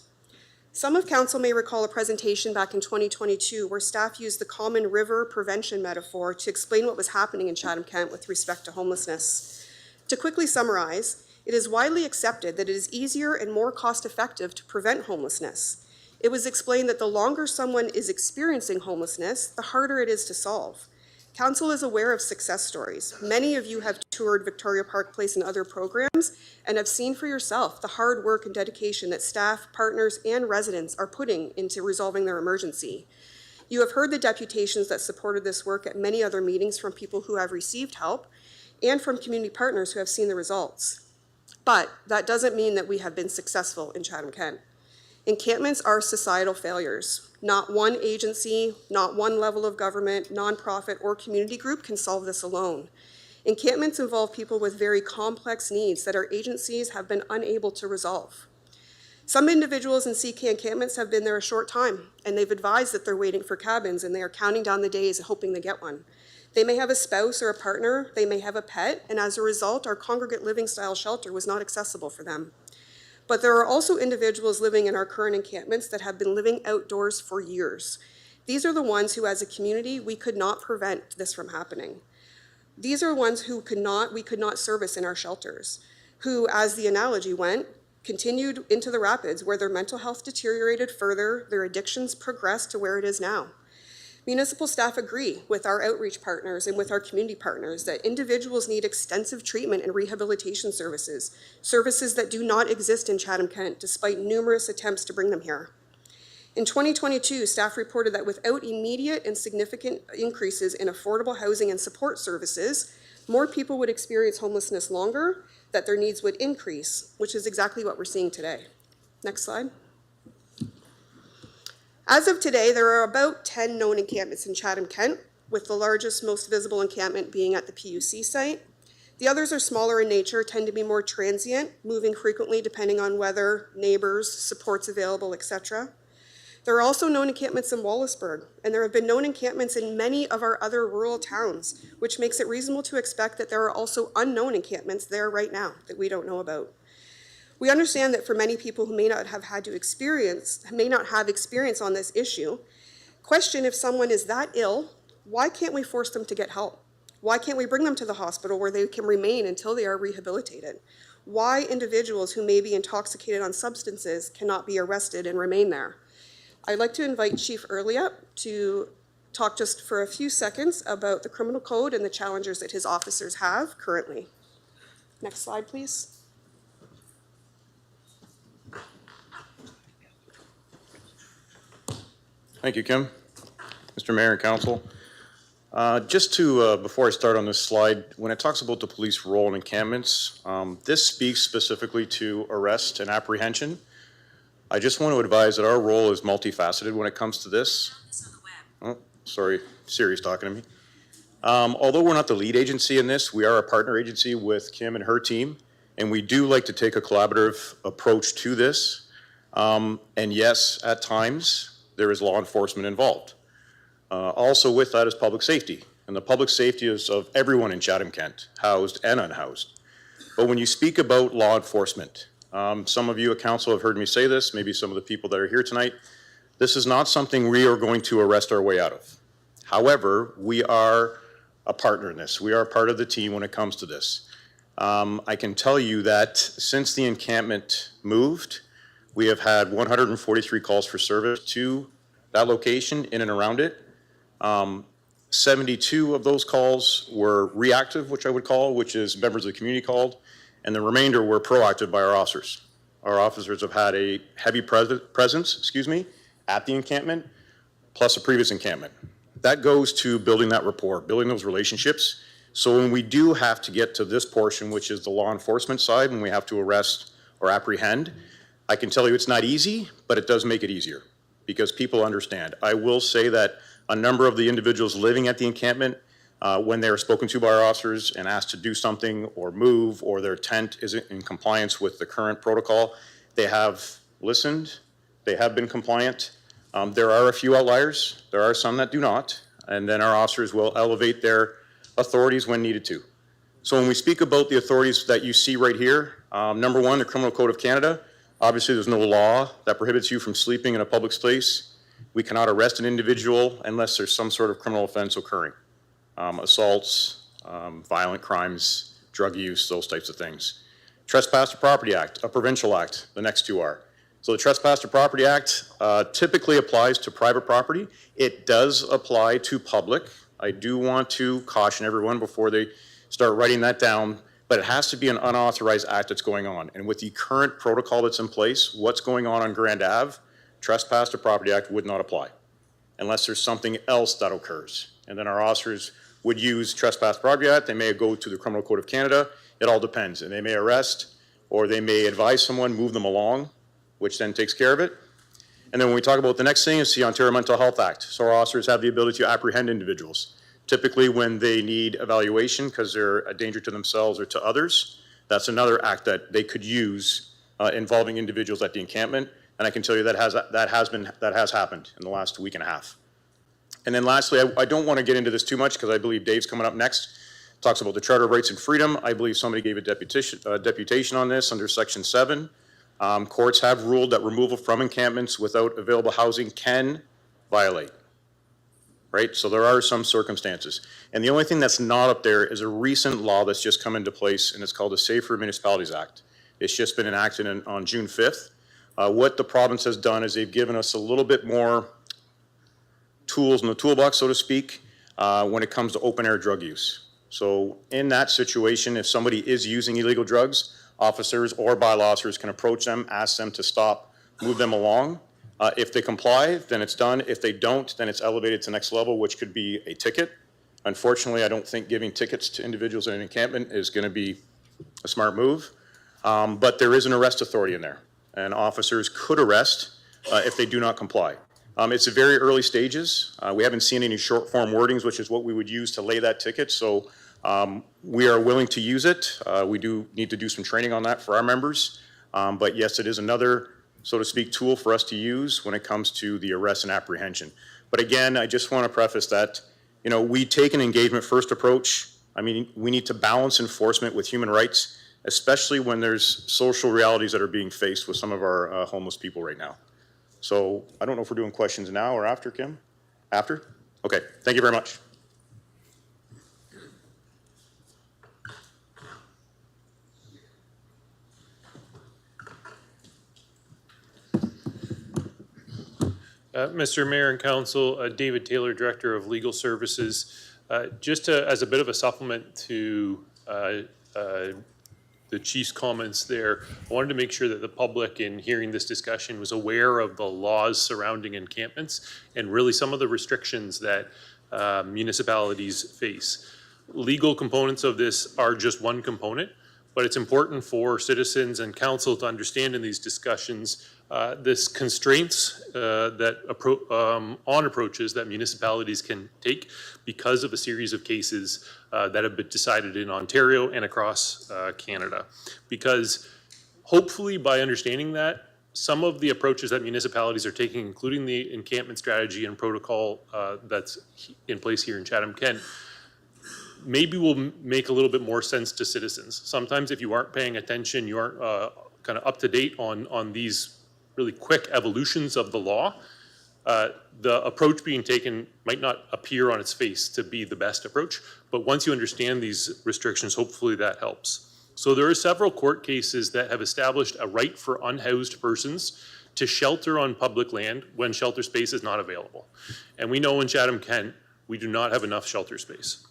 Some of council may recall a presentation back in 2022 where staff used the common river prevention metaphor to explain what was happening in Chatham-Kent with respect to homelessness. To quickly summarize, it is widely accepted that it is easier and more cost-effective to prevent homelessness. It was explained that the longer someone is experiencing homelessness, the harder it is to solve. Council is aware of success stories. Many of you have toured Victoria Park Place and other programs and have seen for yourself the hard work and dedication that staff, partners, and residents are putting into resolving their emergency. You have heard the deputations that supported this work at many other meetings from people who have received help and from community partners who have seen the results. But that doesn't mean that we have been successful in Chatham-Kent. Encampments are societal failures. Not one agency, not one level of government, nonprofit, or community group can solve this alone. Encampments involve people with very complex needs that our agencies have been unable to resolve. Some individuals in CK encampments have been there a short time, and they've advised that they're waiting for cabins and they are counting down the days hoping to get one. They may have a spouse or a partner, they may have a pet, and as a result, our congregate living style shelter was not accessible for them. But there are also individuals living in our current encampments that have been living outdoors for years. These are the ones who, as a community, we could not prevent this from happening. These are ones who we could not service in our shelters, who, as the analogy went, continued into the rapids where their mental health deteriorated further, their addictions progressed to where it is now. Municipal staff agree with our outreach partners and with our community partners that individuals need extensive treatment and rehabilitation services, services that do not exist in Chatham-Kent despite numerous attempts to bring them here. In 2022, staff reported that without immediate and significant increases in affordable housing and support services, more people would experience homelessness longer, that their needs would increase, which is exactly what we're seeing today. Next slide. As of today, there are about 10 known encampments in Chatham-Kent, with the largest, most visible encampment being at the PUC site. The others are smaller in nature, tend to be more transient, moving frequently depending on weather, neighbors, supports available, etc. There are also known encampments in Wallaceburg, and there have been known encampments in many of our other rural towns, which makes it reasonable to expect that there are also unknown encampments there right now that we don't know about. We understand that for many people who may not have experience on this issue, question if someone is that ill, why can't we force them to get help? Why can't we bring them to the hospital where they can remain until they are rehabilitated? Why individuals who may be intoxicated on substances cannot be arrested and remain there? I'd like to invite Chief Early to talk just for a few seconds about the criminal code and the challenges that his officers have currently. Next slide, please. Thank you, Kim. Mr. Mayor and Council. Before I start on this slide, when it talks about the police role in encampments, this speaks specifically to arrest and apprehension. I just want to advise that our role is multifaceted when it comes to this. Oh, sorry, Siri's talking to me. Although we're not the lead agency in this, we are a partner agency with Kim and her team, and we do like to take a collaborative approach to this. And yes, at times, there is law enforcement involved. Also with that is public safety. And the public safety is of everyone in Chatham-Kent, housed and unhoused. But when you speak about law enforcement, some of you at council have heard me say this, maybe some of the people that are here tonight, this is not something we are going to arrest our way out of. However, we are a partner in this. We are part of the team when it comes to this. I can tell you that since the encampment moved, we have had 143 calls for service to that location in and around it. 72 of those calls were reactive, which I would call, which is members of the community called, and the remainder were proactive by our officers. Our officers have had a heavy presence, at the encampment, plus a previous encampment. That goes to building that rapport, building those relationships. So when we do have to get to this portion, which is the law enforcement side, when we have to arrest or apprehend, I can tell you it's not easy, but it does make it easier because people understand. I will say that a number of the individuals living at the encampment, when they are spoken to by our officers and asked to do something or move or their tent isn't in compliance with the current protocol, they have listened, they have been compliant. There are a few outliers, there are some that do not, and then our officers will elevate their authorities when needed to. So when we speak about the authorities that you see right here, number one, the Criminal Code of Canada. Obviously, there's no law that prohibits you from sleeping in a public space. We cannot arrest an individual unless there's some sort of criminal offense occurring. Assaults, violent crimes, drug use, those types of things. Trespass to Property Act, a provincial act, the next two are. So the Trespass to Property Act typically applies to private property. It does apply to public. I do want to caution everyone before they start writing that down, but it has to be an unauthorized act that's going on. And with the current protocol that's in place, what's going on Grand Ave, Trespass to Property Act would not apply unless there's something else that occurs. And then our officers would use Trespass to Property Act. They may go to the Criminal Code of Canada. It all depends. And they may arrest or they may advise someone, move them along, which then takes care of it. And then when we talk about the next thing is the Ontario Mental Health Act. So our officers have the ability to apprehend individuals. Typically when they need evaluation because they're a danger to themselves or to others, that's another act that they could use involving individuals at the encampment. And I can tell you that has happened in the last week and a half. And then lastly, I don't want to get into this too much because I believe Dave's coming up next. Talks about the Charter of Rights and Freedom. I believe somebody gave a deputation on this under Section 7. Courts have ruled that removal from encampments without available housing can violate. Right? So there are some circumstances. And the only thing that's not up there is a recent law that's just come into place, and it's called the Safer Municipalities Act. It's just been enacted on June 5th. What the province has done is they've given us a little bit more tools in the toolbox, so to speak, when it comes to open-air drug use. So in that situation, if somebody is using illegal drugs, officers or bylaw officers can approach them, ask them to stop, move them along. If they comply, then it's done. If they don't, then it's elevated to the next level, which could be a ticket. Unfortunately, I don't think giving tickets to individuals in an encampment is going to be a smart move. But there is an arrest authority in there, and officers could arrest if they do not comply. It's at very early stages. We haven't seen any short form wordings, which is what we would use to lay that ticket. So we are willing to use it. We do need to do some training on that for our members. But yes, it is another, so to speak, tool for us to use when it comes to the arrest and apprehension. But again, I just want to preface that, you know, we take an engagement first approach. I mean, we need to balance enforcement with human rights, especially when there's social realities that are being faced with some of our homeless people right now. So I don't know if we're doing questions now or after, Kim? After? Okay, thank you very much. Mr. Mayor and Council, David Taylor, Director of Legal Services. Just as a bit of a supplement to the Chief's comments there, I wanted to make sure that the public in hearing this discussion was aware of the laws surrounding encampments and really some of the restrictions that municipalities face. Legal components of this are just one component, but it's important for citizens and council to understand in these discussions this constraints on approaches that municipalities can take because of a series of cases that have been decided in Ontario and across Canada. Because hopefully by understanding that, some of the approaches that municipalities are taking, including the encampment strategy and protocol that's in place here in Chatham-Kent, maybe will make a little bit more sense to citizens. Sometimes if you aren't paying attention, you aren't kind of up to date on these really quick evolutions of the law, the approach being taken might not appear on its face to be the best approach, but once you understand these restrictions, hopefully that helps. So there are several court cases that have established a right for unhoused persons to shelter on public land when shelter space is not available. And we know in Chatham-Kent, we do not have enough shelter space.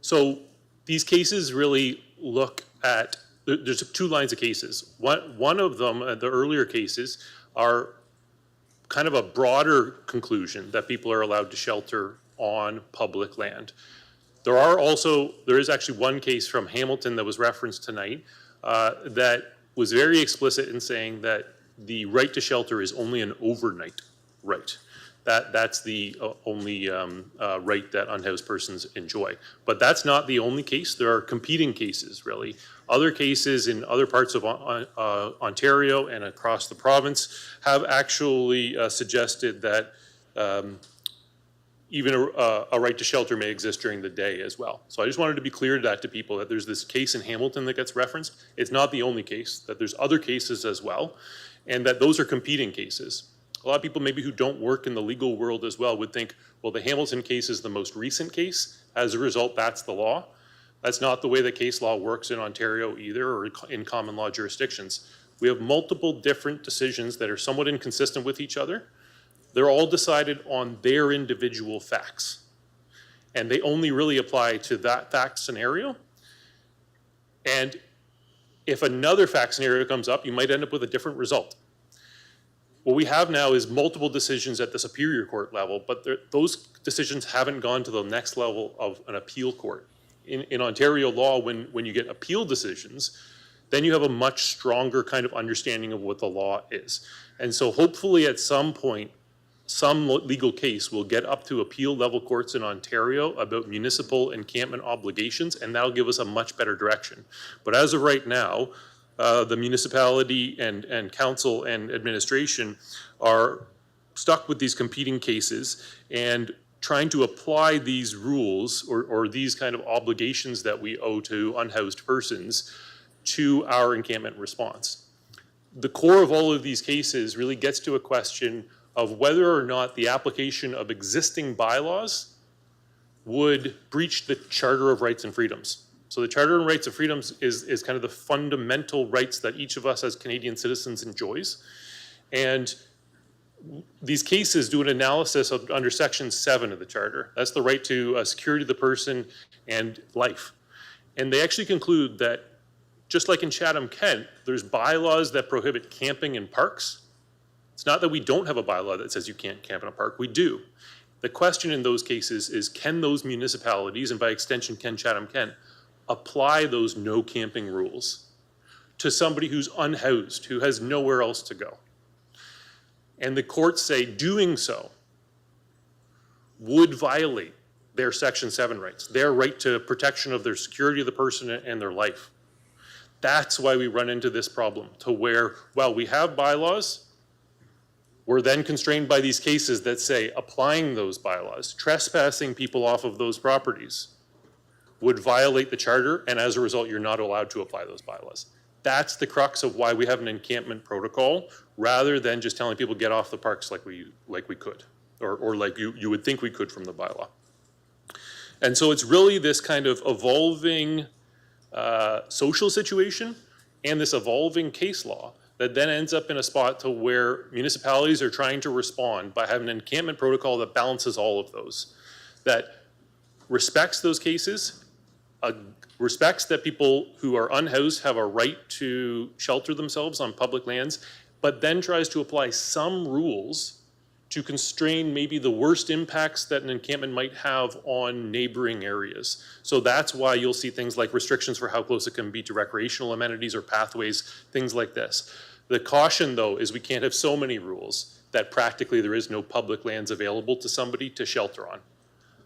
So these cases really look at, there's two lines of cases. One of them, the earlier cases, are kind of a broader conclusion that people are allowed to shelter on public land. There is actually one case from Hamilton that was referenced tonight that was very explicit in saying that the right to shelter is only an overnight right. That's the only right that unhoused persons enjoy. But that's not the only case. There are competing cases, really. Other cases in other parts of Ontario and across the province have actually suggested that even a right to shelter may exist during the day as well. So I just wanted to be clear to people that there's this case in Hamilton that gets referenced. It's not the only case, that there's other cases as well, and that those are competing cases. A lot of people maybe who don't work in the legal world as well would think, well, the Hamilton case is the most recent case. As a result, that's the law. That's not the way the case law works in Ontario either, or in common law jurisdictions. We have multiple different decisions that are somewhat inconsistent with each other. They're all decided on their individual facts. And they only really apply to that fact scenario. And if another fact scenario comes up, you might end up with a different result. What we have now is multiple decisions at the Superior Court level, but those decisions haven't gone to the next level of an appeal court. In Ontario law, when you get appeal decisions, then you have a much stronger kind of understanding of what the law is. And so hopefully at some point, some legal case will get up to appeal level courts in Ontario about municipal encampment obligations, and that'll give us a much better direction. But as of right now, the municipality and council and administration are stuck with these competing cases and trying to apply these rules or these kind of obligations that we owe to unhoused persons to our encampment response. The core of all of these cases really gets to a question of whether or not the application of existing bylaws would breach the Charter of Rights and Freedoms. So the Charter of Rights and Freedoms is kind of the fundamental rights that each of us as Canadian citizens enjoys. And these cases do an analysis of under Section 7 of the Charter. That's the right to security of the person and life. And they actually conclude that just like in Chatham-Kent, there's bylaws that prohibit camping in parks. It's not that we don't have a bylaw that says you can't camp in a park, we do. The question in those cases is, can those municipalities, and by extension can Chatham-Kent, apply those no camping rules to somebody who's unhoused, who has nowhere else to go? And the courts say doing so would violate their Section 7 rights, their right to protection of their security of the person and their life. That's why we run into this problem, to where, while we have bylaws, we're then constrained by these cases that say applying those bylaws, trespassing people off of those properties would violate the Charter, and as a result, you're not allowed to apply those bylaws. That's the crux of why we have an encampment protocol, rather than just telling people get off the parks like we could, or like you would think we could from the bylaw. And so it's really this kind of evolving social situation and this evolving case law that then ends up in a spot to where municipalities are trying to respond by having an encampment protocol that balances all of those, that respects those cases, respects that people who are unhoused have a right to shelter themselves on public lands, but then tries to apply some rules to constrain maybe the worst impacts that an encampment might have on neighboring areas. So that's why you'll see things like restrictions for how close it can be to recreational amenities or pathways, things like this. The caution, though, is we can't have so many rules that practically there is no public lands available to somebody to shelter on.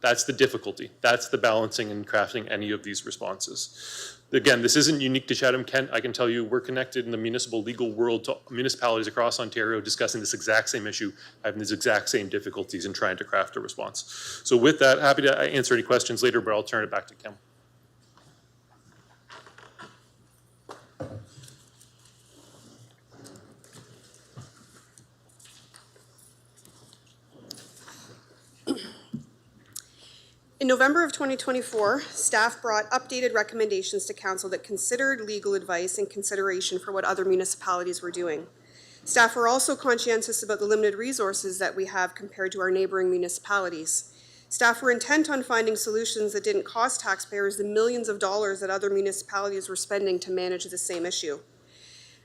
That's the difficulty. That's the balancing and crafting any of these responses. Again, this isn't unique to Chatham-Kent. I can tell you we're connected in the municipal legal world to municipalities across Ontario discussing this exact same issue, having these exact same difficulties in trying to craft a response. So with that, happy to answer any questions later, but I'll turn it back to Kim. In November of 2024, staff brought updated recommendations to Council that considered legal advice and consideration for what other municipalities were doing. Staff were also conscientious about the limited resources that we have compared to our neighbouring municipalities. Staff were intent on finding solutions that didn't cost taxpayers the millions of dollars that other municipalities were spending to manage the same issue.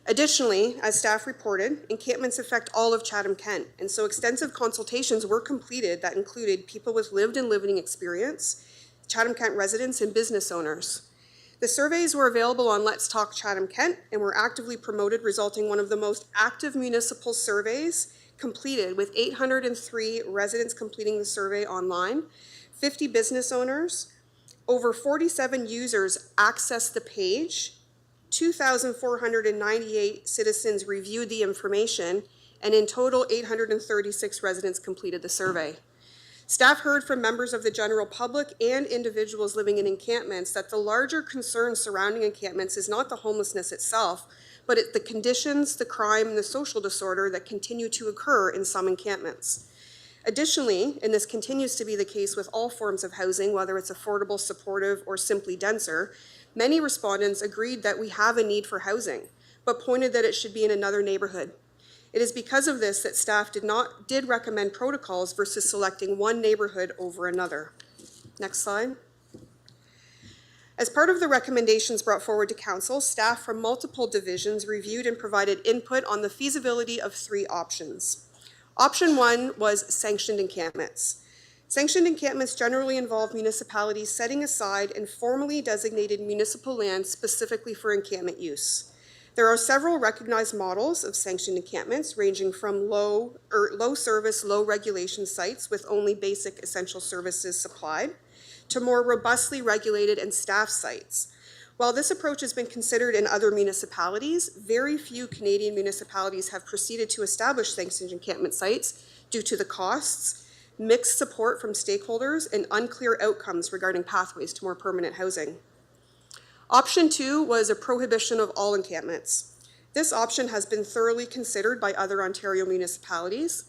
Additionally, as staff reported, encampments affect all of Chatham-Kent, and so extensive consultations were completed that included people with lived and living experience, Chatham-Kent residents, and business owners. The surveys were available on Let's Talk Chatham-Kent and were actively promoted, resulting in one of the most active municipal surveys completed, with 803 residents completing the survey online, 50 business owners, over 47 users accessed the page, 2,498 citizens reviewed the information, and in total, 836 residents completed the survey. Staff heard from members of the general public and individuals living in encampments that the larger concern surrounding encampments is not the homelessness itself, but the conditions, the crime, and the social disorder that continue to occur in some encampments. Additionally, and this continues to be the case with all forms of housing, whether it's affordable, supportive, or simply denser, many respondents agreed that we have a need for housing, but pointed that it should be in another neighborhood. It is because of this that staff did recommend protocols versus selecting one neighborhood over another. Next slide. As part of the recommendations brought forward to Council, staff from multiple divisions reviewed and provided input on the feasibility of 3 options. Option 1 was sanctioned encampments. Sanctioned encampments generally involve municipalities setting aside and formally designated municipal land specifically for encampment use. There are several recognized models of sanctioned encampments, ranging from low service, low regulation sites with only basic essential services supplied, to more robustly regulated and staffed sites. While this approach has been considered in other municipalities, very few Canadian municipalities have proceeded to establish sanctioned encampment sites due to the costs, mixed support from stakeholders, and unclear outcomes regarding pathways to more permanent housing. Option 2 was a prohibition of all encampments. This option has been thoroughly considered by other Ontario municipalities.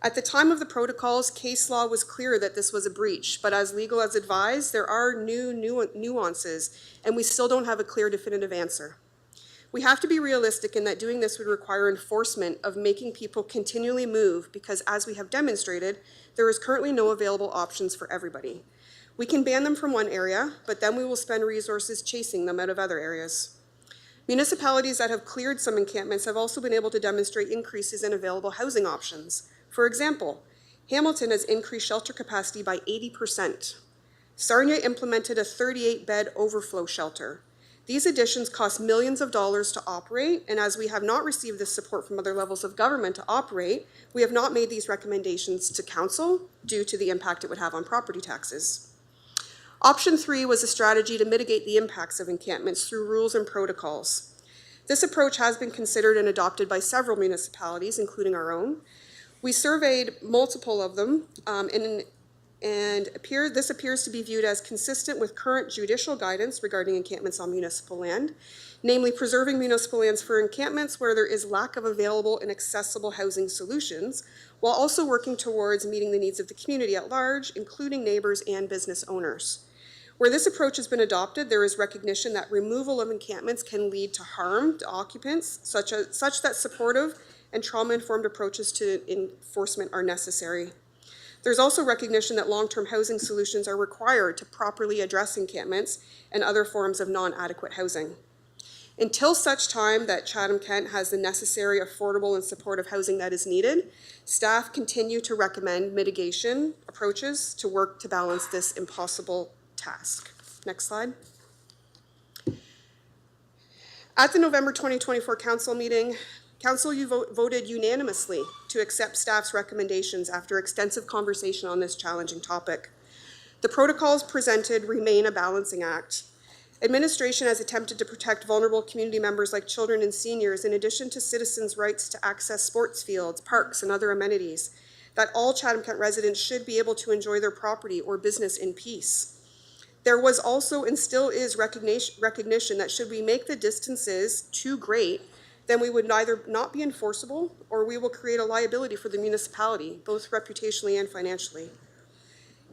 At the time of the protocols, case law was clear that this was a breach, but as legal has advised, there are new nuances, and we still don't have a clear definitive answer. We have to be realistic in that doing this would require enforcement of making people continually move because, as we have demonstrated, there is currently no available options for everybody. We can ban them from one area, but then we will spend resources chasing them out of other areas. Municipalities that have cleared some encampments have also been able to demonstrate increases in available housing options. For example, Hamilton has increased shelter capacity by 80%. Sarnia implemented a 38-bed overflow shelter. These additions cost millions of dollars to operate, and as we have not received this support from other levels of government to operate, we have not made these recommendations to council due to the impact it would have on property taxes. Option 3 was a strategy to mitigate the impacts of encampments through rules and protocols. This approach has been considered and adopted by several municipalities, including our own. We surveyed multiple of them, this appears to be viewed as consistent with current judicial guidance regarding encampments on municipal land, namely preserving municipal lands for encampments where there is lack of available and accessible housing solutions, while also working towards meeting the needs of the community at large, including neighbors and business owners. Where this approach has been adopted, there is recognition that removal of encampments can lead to harm to occupants, such that supportive and trauma-informed approaches to enforcement are necessary. There's also recognition that long-term housing solutions are required to properly address encampments and other forms of non-adequate housing. Until such time that Chatham-Kent has the necessary affordable and supportive housing that is needed, staff continue to recommend mitigation approaches to work to balance this impossible task. Next slide. At the November 2024 council meeting, Council, you voted unanimously to accept staff's recommendations after extensive conversation on this challenging topic. The protocols presented remain a balancing act. Administration has attempted to protect vulnerable community members like children and seniors, in addition to citizens' rights to access sports fields, parks, and other amenities, that all Chatham-Kent residents should be able to enjoy their property or business in peace. There was also and still is recognition that should we make the distances too great, then we would either not be enforceable or we will create a liability for the municipality, both reputationally and financially.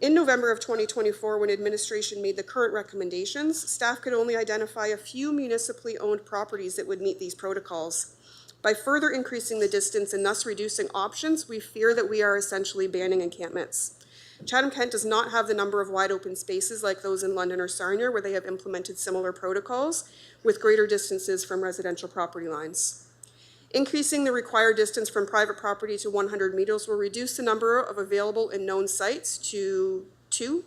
In November of 2024, when administration made the current recommendations, staff could only identify a few municipally owned properties that would meet these protocols. By further increasing the distance and thus reducing options, we fear that we are essentially banning encampments. Chatham-Kent does not have the number of wide open spaces like those in London or Sarnia, where they have implemented similar protocols with greater distances from residential property lines. Increasing the required distance from private property to 100 meters will reduce the number of available and known sites to 2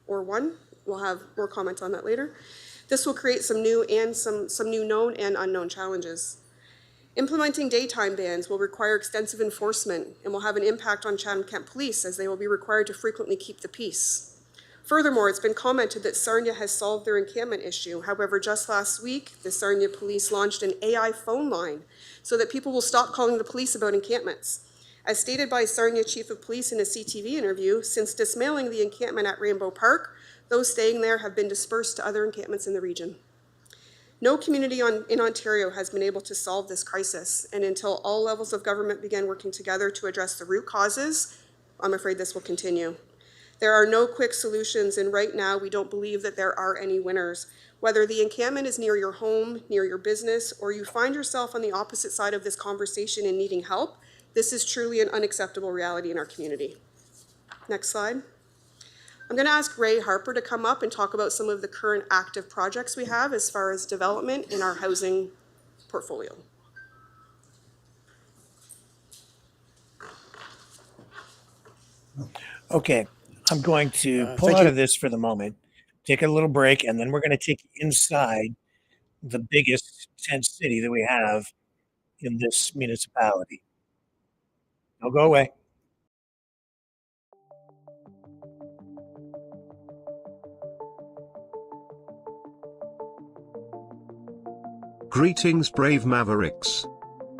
or 1. We'll have more comment on that later. This will create some new known and unknown challenges. Implementing daytime bans will require extensive enforcement and will have an impact on Chatham-Kent Police, as they will be required to frequently keep the peace. Furthermore, it's been commented that Sarnia has solved their encampment issue. However, just last week, the Sarnia Police launched an AI phone line so that people will stop calling the police about encampments. As stated by Sarnia Chief of Police in a CTV interview, since dismantling the encampment at Rainbow Park, those staying there have been dispersed to other encampments in the region. No community in Ontario has been able to solve this crisis, and until all levels of government begin working together to address the root causes, I'm afraid this will continue. There are no quick solutions, and right now we don't believe that there are any winners. Whether the encampment is near your home, near your business, or you find yourself on the opposite side of this conversation and needing help, this is truly an unacceptable reality in our community. Next slide. I'm going to ask Ray Harper to come up and talk about some of the current active projects we have as far as development in our housing portfolio. Okay, I'm going to pull out of this for the moment, take a little break, and then we're going to take you inside the biggest tent city that we have in this municipality. Don't go away. Greetings, brave Mavericks.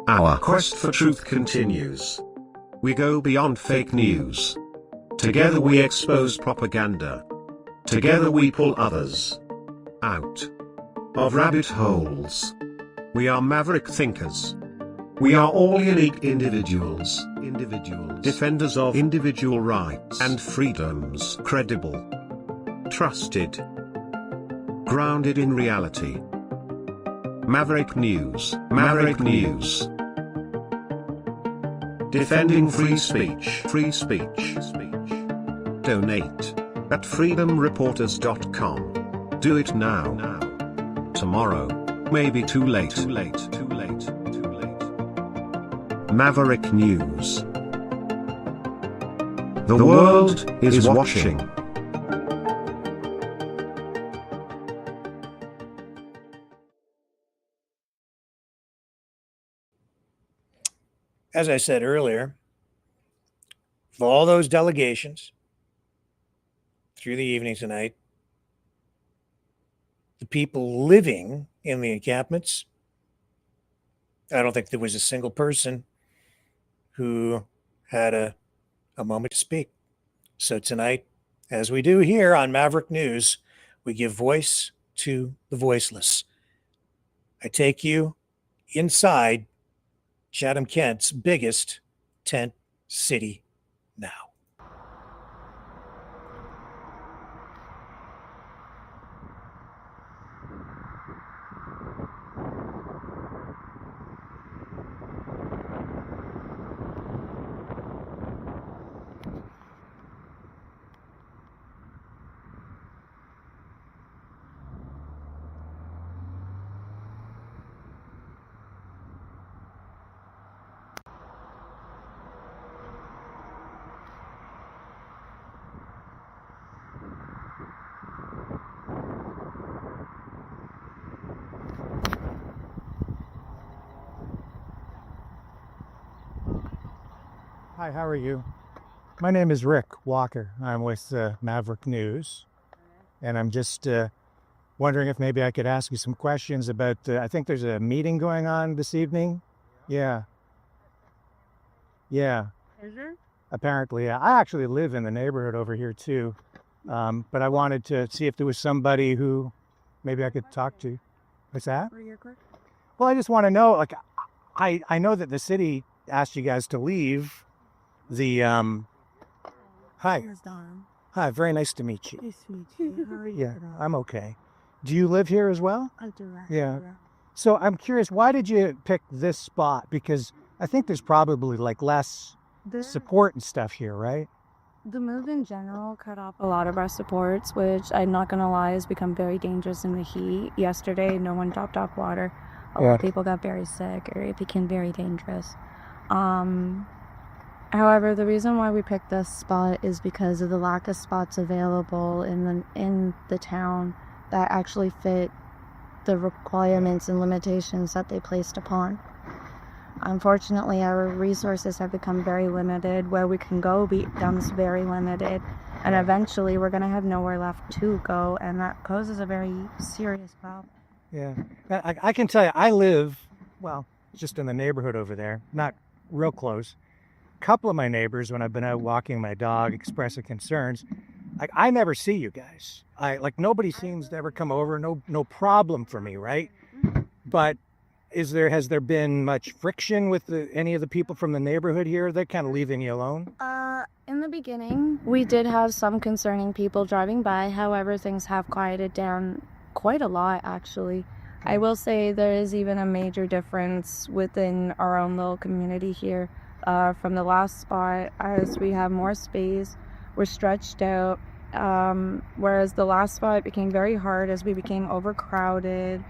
Our quest for truth continues. We go beyond fake news. Together we expose propaganda. Together we pull others out of rabbit holes. We are maverick thinkers. We are all unique individuals, defenders of individual rights and freedoms, credible, trusted, grounded in reality. Maverick News. Maverick News. Defending free speech. Free speech. Donate at freedomreporters.com. Do it now. Tomorrow may be too late. Maverick News. The world is watching. As I said earlier, for all those delegations through the evening tonight, the people living in the encampments, I don't think there was a single person who had a moment to speak. So tonight, as we do here on Maverick News, we give voice to the voiceless. I take you inside Chatham-Kent's biggest tent city now. Hi, how are you? My name is Rick Walker. I'm with Maverick News, and I'm just wondering if maybe I could ask you some questions about, I think there's a meeting going on this evening. Yeah. Is there? Apparently, yeah. I actually live in the neighborhood over here too, but I wanted to see if there was somebody who maybe I could talk to. What's that? Well, I just want to know, like, I know that the city asked you guys to leave. Hi. Hi, very nice to meet you. Nice to meet you. How are you? Yeah, I'm okay. Do you live here as well? I do. Yeah. So I'm curious, why did you pick this spot? Because I think there's probably like less support and stuff here, right? The move in general cut off a lot of our supports, which I'm not going to lie has become very dangerous in the heat. Yesterday, no one dropped off water. A lot of people got very sick, or it became very dangerous. However, the reason why we picked this spot is because of the lack of spots available in the town that actually fit the requirements and limitations that they placed upon. Unfortunately, our resources have become very limited. Where we can go becomes very limited, and eventually we're going to have nowhere left to go, and that poses a very serious problem. Yeah, I can tell you, I live, well, just in the neighborhood over there, not real close. Couple of my neighbors, when I've been out walking my dog, expressing concerns, I never see you guys. Nobody seems to ever come over. No problem for me, right? But has there been much friction with any of the people from the neighborhood here? They're kind of leaving you alone. In the beginning, we did have some concerning people driving by. However, things have quieted down quite a lot, actually. I will say there is even a major difference within our own little community here. From the last spot, as we have more space, we're stretched out, whereas the last spot became very hard as we became overcrowded.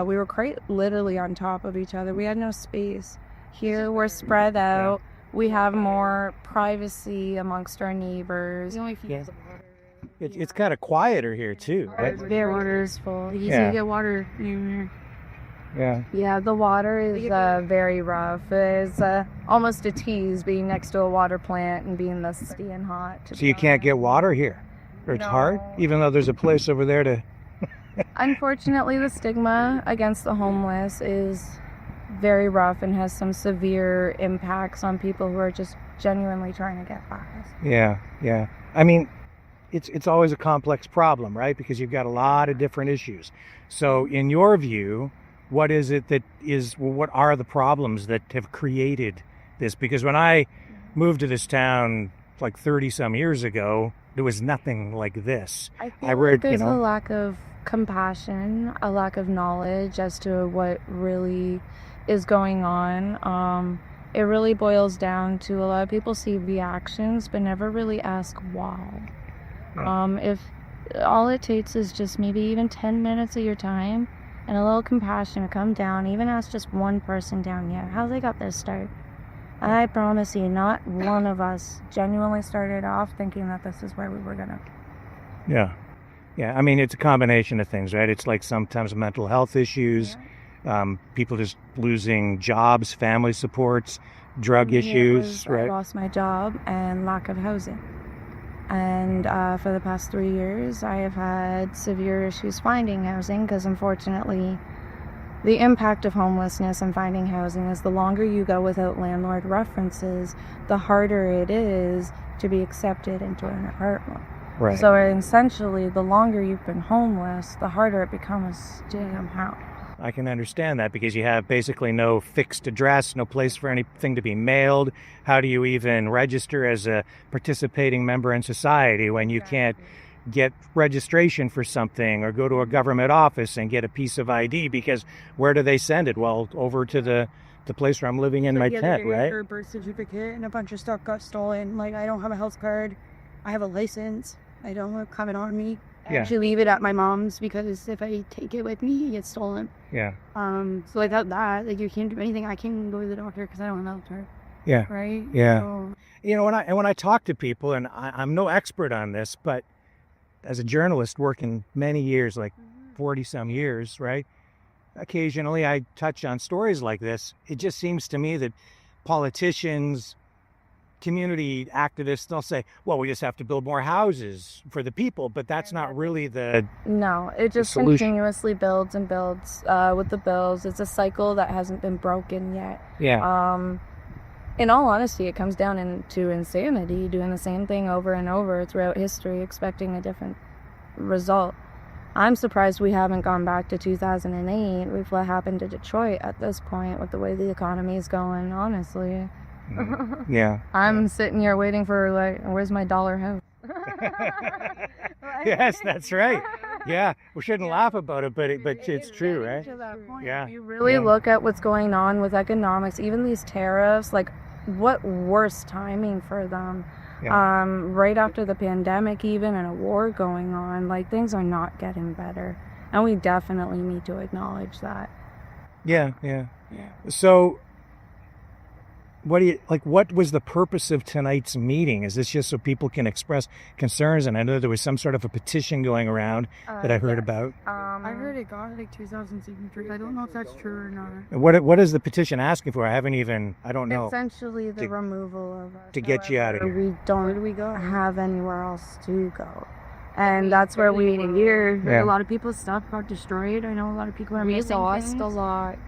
We were quite literally on top of each other. We had no space. Here we're spread out. We have more privacy amongst our neighbors. It's kind of quieter here too, right? Their water is full. You get water in here. Yeah, the water is very rough. It's almost a tease being next to a water plant and being musty and hot. So you can't get water here? Or it's hard? Even though there's a place over there to... Unfortunately, the stigma against the homeless is very rough and has some severe impacts on people who are just genuinely trying to get by. Yeah. I mean, it's always a complex problem, right? Because you've got a lot of different issues. So in your view, what is it that is, well, what are the problems that have created this? Because when I moved to this town like 30 some years ago, there was nothing like this. I feel like there's a lack of compassion, a lack of knowledge as to what really is going on. It really boils down to a lot of people see reactions but never really ask why. If all it takes is just maybe even 10 minutes of your time and a little compassion to come down, even ask just one person down here how they got their start. I promise you, not one of us genuinely started off thinking that this is where we were gonna. Yeah. Yeah. I mean, it's a combination of things, right? It's like sometimes mental health issues, people just losing jobs, family supports, drug issues, right? I lost my job and lack of housing. And for the past 3 years, I have had severe issues finding housing because unfortunately, the impact of homelessness and finding housing is the longer you go without landlord references, the harder it is to be accepted into an apartment. Right. So essentially, the longer you've been homeless, the harder it becomes to stay somehow. I can understand that because you have basically no fixed address, no place for anything to be mailed. How do you even register as a participating member in society when you can't get registration for something or go to a government office and get a piece of ID? Because where do they send it? Well, over to the place where I'm living in my tent, right? Your birth certificate and a bunch of stuff got stolen. Like, I don't have a health card. I have a license. I don't have it on me. I actually leave it at my mom's because if I take it with me, it gets stolen. Yeah. So without that, like, you can't do anything. I can't go to the doctor because I don't have a health card. Yeah. Right? Yeah. So, you know, when I talk to people, and I'm no expert on this, but as a journalist working many years, like 40 some years, right? Occasionally I touch on stories like this. It just seems to me that politicians, community activists, they'll say, well, we just have to build more houses for the people, but that's not really the No, it just solution. continuously builds and builds with the bills. It's a cycle that hasn't been broken yet. Yeah. In all honesty, it comes down into insanity, doing the same thing over and over throughout history, expecting a different result. I'm surprised we haven't gone back to 2008 with what happened to Detroit at this point with the way the economy is going, honestly. Yeah. I'm sitting here waiting for, like, where's my dollar house? Yes, that's right. Yeah, we shouldn't laugh about it, but it's true, right? Yeah. If you really look at what's going on with economics, even these tariffs, like, what worse timing for them? Right after the pandemic, even, and a war going on, like, things are not getting better, and we definitely need to acknowledge that. Yeah. So what was the purpose of tonight's meeting? Is this just so people can express concerns? And I know there was some sort of a petition going around that I heard about. I heard it got like 2,000 signatures. I don't know if that's true or not. And what is the petition asking for? I don't know. Essentially the removal of us. To get you out of here. We don't have anywhere else to go. And that's where we waited a year. Yeah. A lot of people's stuff got destroyed. I know a lot of people are We missing lost things. a lot.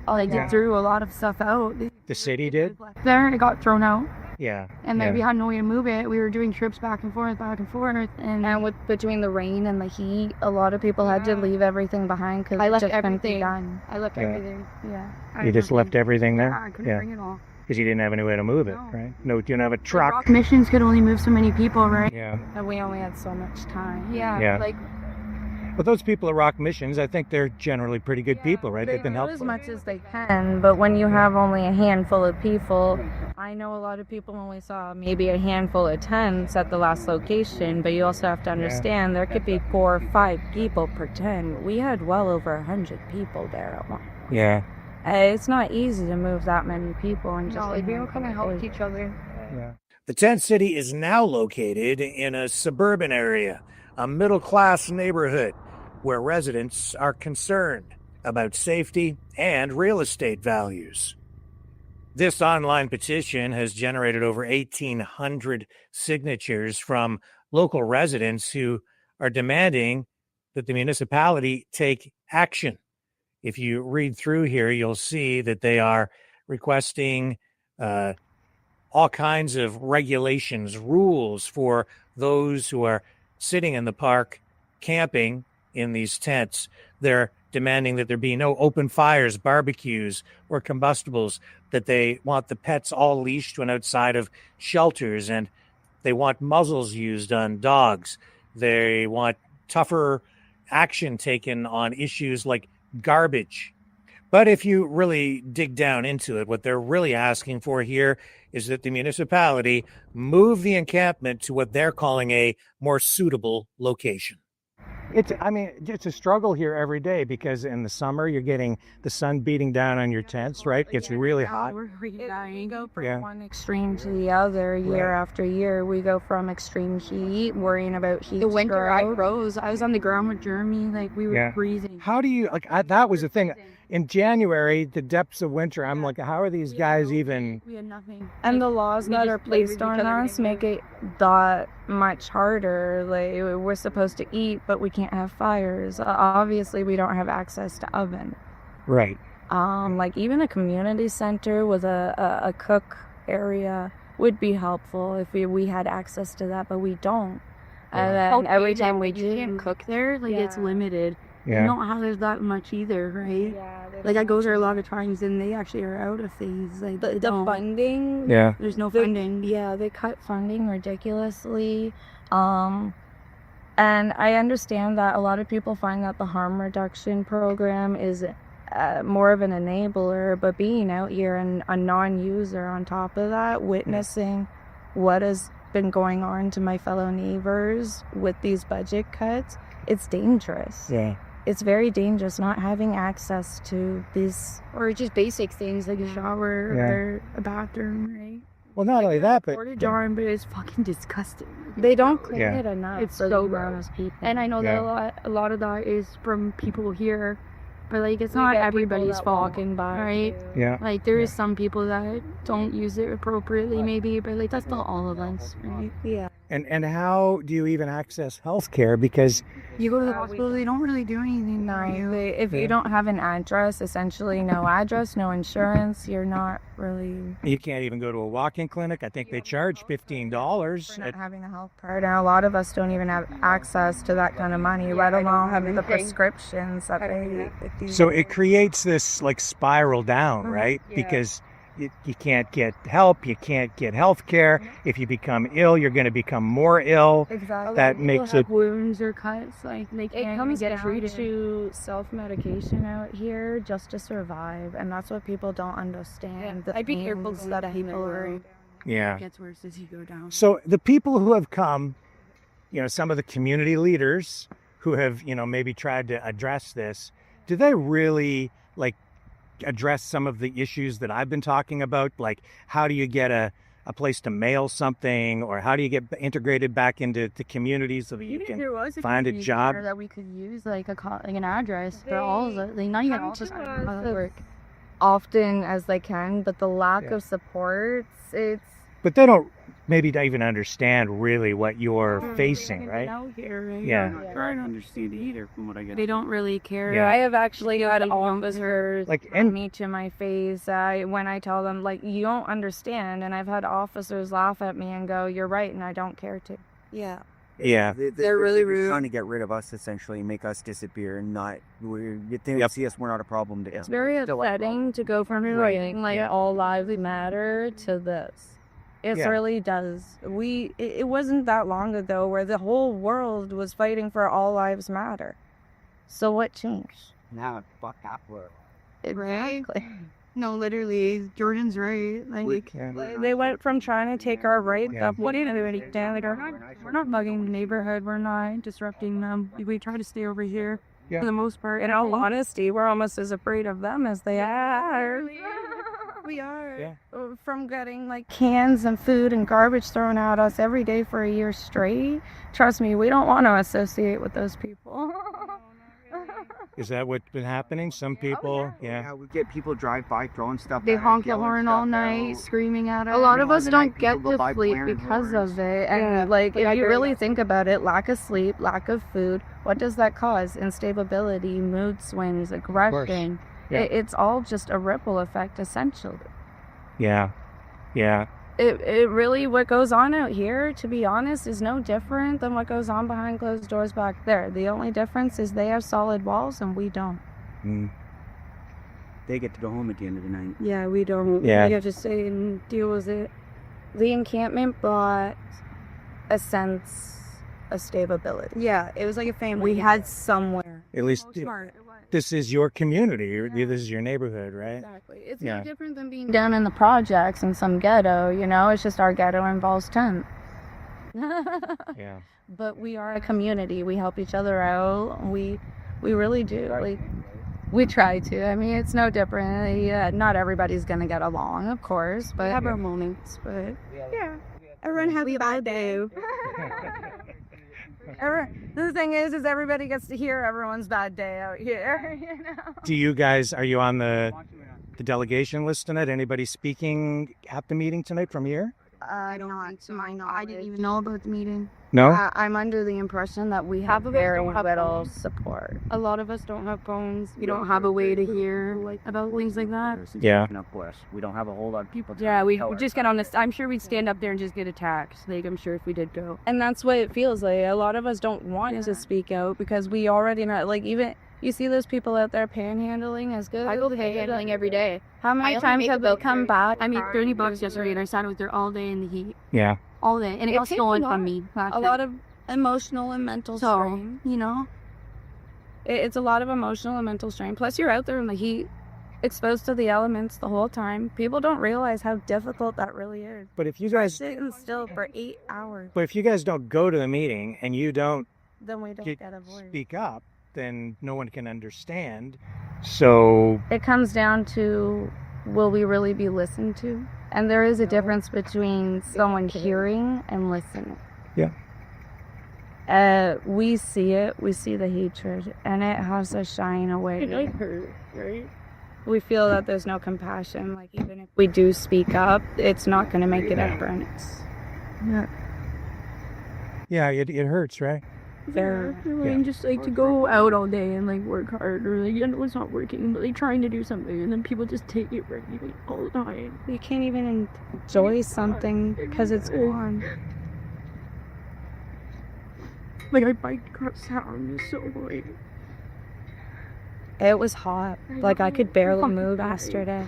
Like, they threw a lot of stuff out. The city did? There, it got thrown out. Yeah. And then we had no way to move it. We were doing trips back and forth. And with between the rain and the heat, a lot of people had to leave everything behind because I it left just couldn't be everything. done. I left everything. Yeah. You just left everything there? I couldn't bring it all. Because you didn't have any way to move it, right? No, you didn't have a truck. Rock missions could only move so many people, right? Yeah. And we only had so much time. Yeah. Like, But those people at Rock Missions, I think they're generally pretty good people, right? They've been do helpful. as much as they can, but when you have only a handful of people, I know a lot of people only saw maybe a handful of tents at the last location, but you also have to understand there could be 4 or 5 people per tent. We had well over 100 people there at once. Yeah. It's not easy to move that many people and just we all kind of helped each other. Yeah. The tent city is now located in a suburban area, a middle-class neighborhood where residents are concerned about safety and real estate values. This online petition has generated over 1,800 signatures from local residents who are demanding that the municipality take action. If you read through here, you'll see that they are requesting all kinds of regulations, rules for those who are sitting in the park camping in these tents. They're demanding that there be no open fires, barbecues, or combustibles, that they want the pets all leashed when outside of shelters, and they want muzzles used on dogs. They want tougher action taken on issues like garbage. But if you really dig down into it, what they're really asking for here is that the municipality move the encampment to what they're calling a more suitable location. It's a struggle here every day because in the summer you're getting the sun beating down on your tents, right? It's really hot. We go from one extreme to the other year after year. We go from extreme heat, worrying about heat. The winter, I froze. I was on the ground with Jeremy, like we were freezing. How do you that was the thing. In January, the depths of winter, I'm like, how are these guys even? We had nothing. And the laws that are placed on us make it that much harder. Like we're supposed to eat, but we can't have fires. Obviously, we don't have access to oven. Right. Like even a community center with a cook area would be helpful if we had access to that, but we don't. And then every time we do, you can't cook there. Like it's limited. Yeah. You don't have that much either, right? Yeah, like I go there a lot of times and they actually are out of things. Like the funding. Yeah. There's no funding. Yeah, they cut funding ridiculously. And I understand that a lot of people find that the harm reduction program is more of an enabler, but being out here and a non-user on top of that, witnessing what has been going on to my fellow neighbors with these budget cuts, it's dangerous. Yeah. It's very dangerous not having access to these, or just basic things like a shower or a bathroom, right? Well, not only that, but porta john, but it's fucking disgusting. They don't clean it enough. It's for so the gross. people. And I know that a lot of that is from people here, but like it's not everybody's fault, walking by, right? Yeah. Like there is some people that don't use it appropriately, maybe, but like that's not all of us, right? Yeah. And how do you even access health care? Because you go to the hospital, they don't really do anything. If you don't have an address, essentially no address, no insurance, you're not really. You can't even go to a walk-in clinic. I think they charge $15. For not having a health card, and a lot of us don't even have access to that kind of money, let alone having the prescriptions that they. So it creates this like spiral down, right? Yeah. Because you can't get help, you can't get health care. If you become ill, you're going to become more ill. Exactly. That makes it wounds or cuts, like they can't comes get down treated. To self-medication out here just to survive, and that's what people don't understand. I'd be careful that people are. Yeah. It gets worse as you go down. So the people who have come, some of the community leaders who have, maybe tried to address this, do they really address some of the issues that I've been talking about? Like, how do you get a place to mail something, or how do you get integrated back into the communities so that you can find a job? That we could use like an address for all of it. Like not even all the work often as they can, but the lack of support, But they don't maybe even understand really what you're facing, right? Yeah. I'm trying to understand it either from what I get. They don't really care. Yeah. I have actually had officers me to my face when I tell them, you don't understand. And I've had officers laugh at me and go, you're right, and I don't care to. Yeah. Yeah. They're really rude. Trying to get rid of us, essentially, make us disappear, and they see us, we're not a problem to them. It's very upsetting to go from all lives matter to this. It really does. It wasn't that long ago where the whole world was fighting for all lives matter. So what changed? Now it's fucked up world. Exactly. No, literally, Jordan's right. They went from trying to take our rights up. What did everybody down? We're not bugging the neighborhood. We're not disrupting them. We try to stay over here for the most part. In all honesty, we're almost as afraid of them as they are. We are. Yeah. From getting cans and food and garbage thrown at us every day for a year straight. Trust me, we don't want to associate with those people. Is that what's been happening? Some people, Yeah, we get people drive by throwing stuff. They honk the horn all night, screaming at us. A lot of us don't get to sleep because of it. And if you really think about it, lack of sleep, lack of food, what does that cause? Instability, mood swings, aggression. Yeah. It's all just a ripple effect, essentially. Yeah. It really, what goes on out here, to be honest, is no different than what goes on behind closed doors back there. The only difference is they have solid walls and we don't. They get to go home at the end of the night. Yeah, we don't. Yeah. We have to stay and deal with it. The encampment brought a sense of stability. Yeah, it was like a family. We had somewhere At least this is your community. This is your neighborhood, right? Exactly. It's no different than being down in the projects in some ghetto, you know? It's just our ghetto involves tent. Yeah. But we are a community. We help each other out. We really do. Like, we try to. I mean, it's no different. Yeah, not everybody's gonna get along, of course, but we have our moments. But yeah, everyone has a bad day. The thing is everybody gets to hear everyone's bad day out here. You know? Do you guys, are you on the delegation list tonight? Anybody speaking at the meeting tonight from here? Not to my knowledge. I didn't even know about the meeting. No? I'm under the impression that we have very little support. A lot of us don't have phones. We don't have a way to hear about things like that. Yeah. And of course, we don't have a whole lot of people. Yeah, we just get on this. I'm sure we'd stand up there and just get attacked. Like, I'm sure if we did go. And that's what it feels like. A lot of us don't want to speak out because we already know, like, even you see those people out there panhandling as good. I go panhandling every day. How many times have they come back? I made $30 yesterday and I sat out there all day in the heat. Yeah. All day. And it got stolen from me. A lot of emotional and mental strain, you know? It's a lot of emotional and mental strain. Plus, you're out there in the heat, exposed to the elements the whole time. People don't realize how difficult that really is. But if you guys sitting still for 8 hours, But if you guys don't go to the meeting and you don't then we don't get a voice. speak up, then no one can understand. So It comes down to, will we really be listened to? And there is a difference between someone hearing and listening. Yeah. We see it. We see the hatred, and it has us shying away. It hurt, right? We feel that there's no compassion. Like, even if we do speak up, it's not going to make a difference. yeah, it hurts, right? Very. And just like to go out all day and like work hard, or like, you know, it's not working, but like trying to do something, and then people just take it from you all the time. You can't even enjoy something because it's gone. Like, I biked across town, it's so annoying. It was hot. Like, I could barely move yesterday.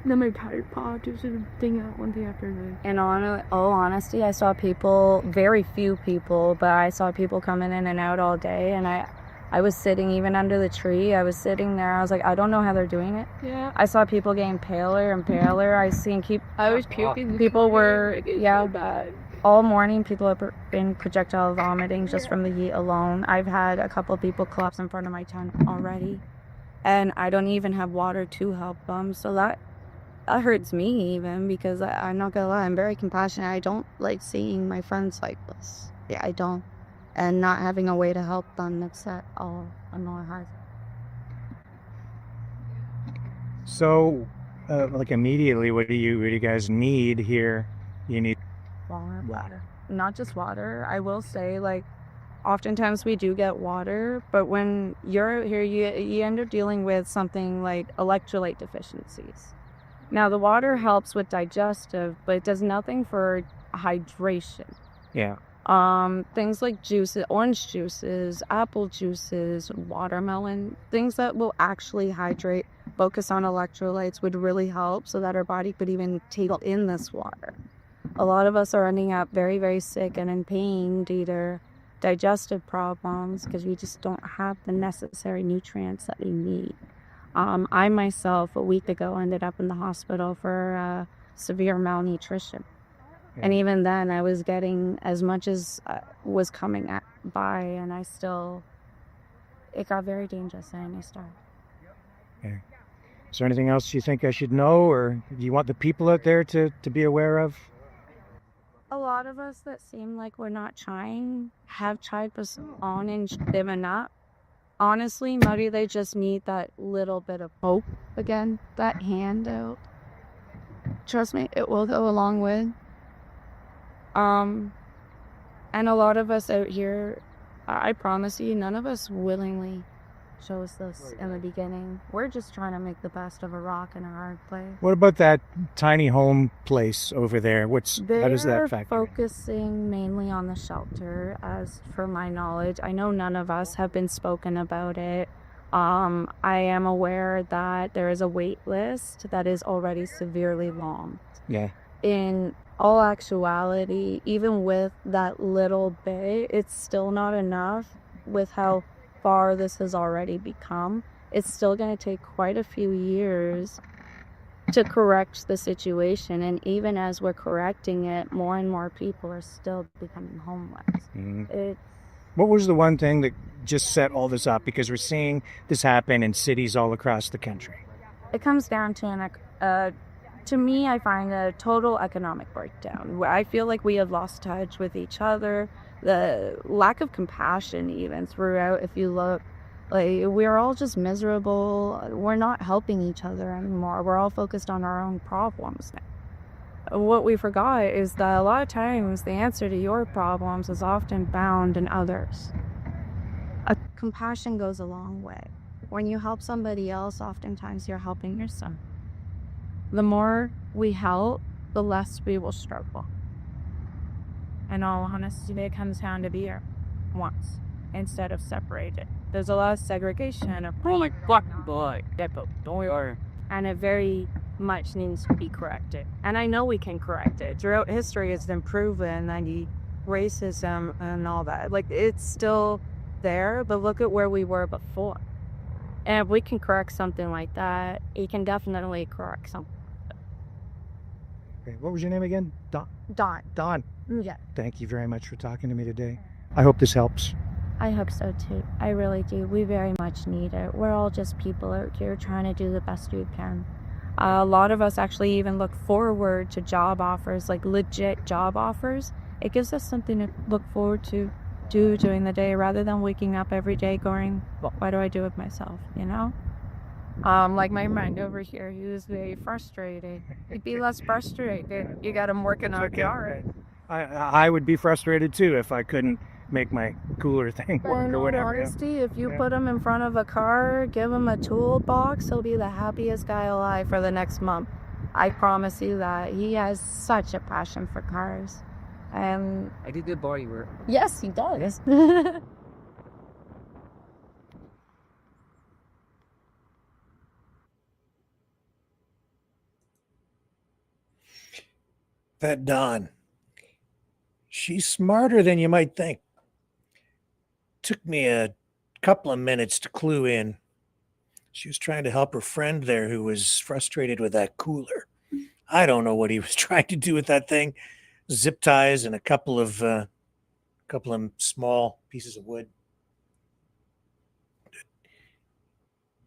Then my tire popped. It was a thing out one day after another. In all honesty, I saw people, very few people, but I saw people coming in and out all day, and I was sitting even under the tree. I was sitting there. I was like, I don't know how they're doing it. Yeah. I saw people getting paler and paler. I was puking. People were, so bad. All morning, people have been projectile vomiting just from the heat alone. I've had a couple of people collapse in front of my tent already, and I don't even have water to help them. So that hurts me even, because I'm not gonna lie, I'm very compassionate. I don't like seeing my friends like this. Yeah, I don't. And not having a way to help them, that's that all annoying hard. So, like immediately, what do you guys need here? You need Water. Not just water. I will say, like, oftentimes we do get water, but when you're out here, you end up dealing with something like electrolyte deficiencies. Now, the water helps with digestive, but it does nothing for hydration. Yeah. Things like juices, orange juices, apple juices, watermelon, things that will actually hydrate, focus on electrolytes would really help so that our body could even take in this water. A lot of us are ending up very, very sick and in pain due to digestive problems because we just don't have the necessary nutrients that we need. I myself, a week ago, ended up in the hospital for severe malnutrition. Yeah. And even then, I was getting as much as was coming by, and it got very dangerous and I starved. Yeah. Is there anything else you think I should know, or do you want the people out there to be aware of? A lot of us that seem like we're not trying have tried us on and given up. Honestly, maybe they just need that little bit of hope again, that handout. Trust me, it will go a long way. And a lot of us out here, I promise you, none of us willingly chose this in the beginning. We're just trying to make the best of a rock in a hard place. What about that tiny home place over there? How does that factor? They're focusing mainly on the shelter, as for my knowledge. I know none of us have been spoken about it. I am aware that there is a wait list that is already severely long. Yeah. In all actuality, even with that little bit, it's still not enough with how far this has already become, it's still going to take quite a few years to correct the situation. And even as we're correcting it, more and more people are still becoming homeless. What was the one thing that just set all this up? Because we're seeing this happen in cities all across the country. It comes down to to me, I find a total economic breakdown, where I feel like we have lost touch with each other, the lack of compassion even throughout. If you look, like, we're all just miserable. We're not helping each other anymore. We're all focused on our own problems now. What we forgot is that a lot of times the answer to your problems is often found in others. Compassion goes a long way. When you help somebody else, oftentimes you're helping yourself. The more we help, the less we will struggle. In all honesty, it comes down to be here once instead of separated. There's a lot of segregation of and it very much needs to be corrected. And I know we can correct it. Throughout history, it's been proven that racism and all that, like, it's still there, but look at where we were before. And if we can correct something like that, it can definitely correct something. Okay, what was your name again? Dawn. Dawn. Yeah. Thank you very much for talking to me today. I hope this helps. I hope so too. I really do. We very much need it. We're all just people out here trying to do the best we can. A lot of us actually even look forward to job offers, like legit job offers. It gives us something to look forward to do during the day, rather than waking up every day going, well, why do I do it myself, you know? Like my friend over here, he was very frustrated. He'd be less frustrated. You got him working on a car. I would be frustrated too if I couldn't make my cooler thing work or whatever. Honesty, if you put him in front of a car, give him a toolbox, he'll be the happiest guy alive for the next month. I promise you that. He has such a passion for cars. And I did the body work. yes, he does. That Dawn, she's smarter than you might think. Took me a couple of minutes to clue in. She was trying to help her friend there who was frustrated with that cooler. I don't know what he was trying to do with that thing. Zip ties and a couple of small pieces of wood.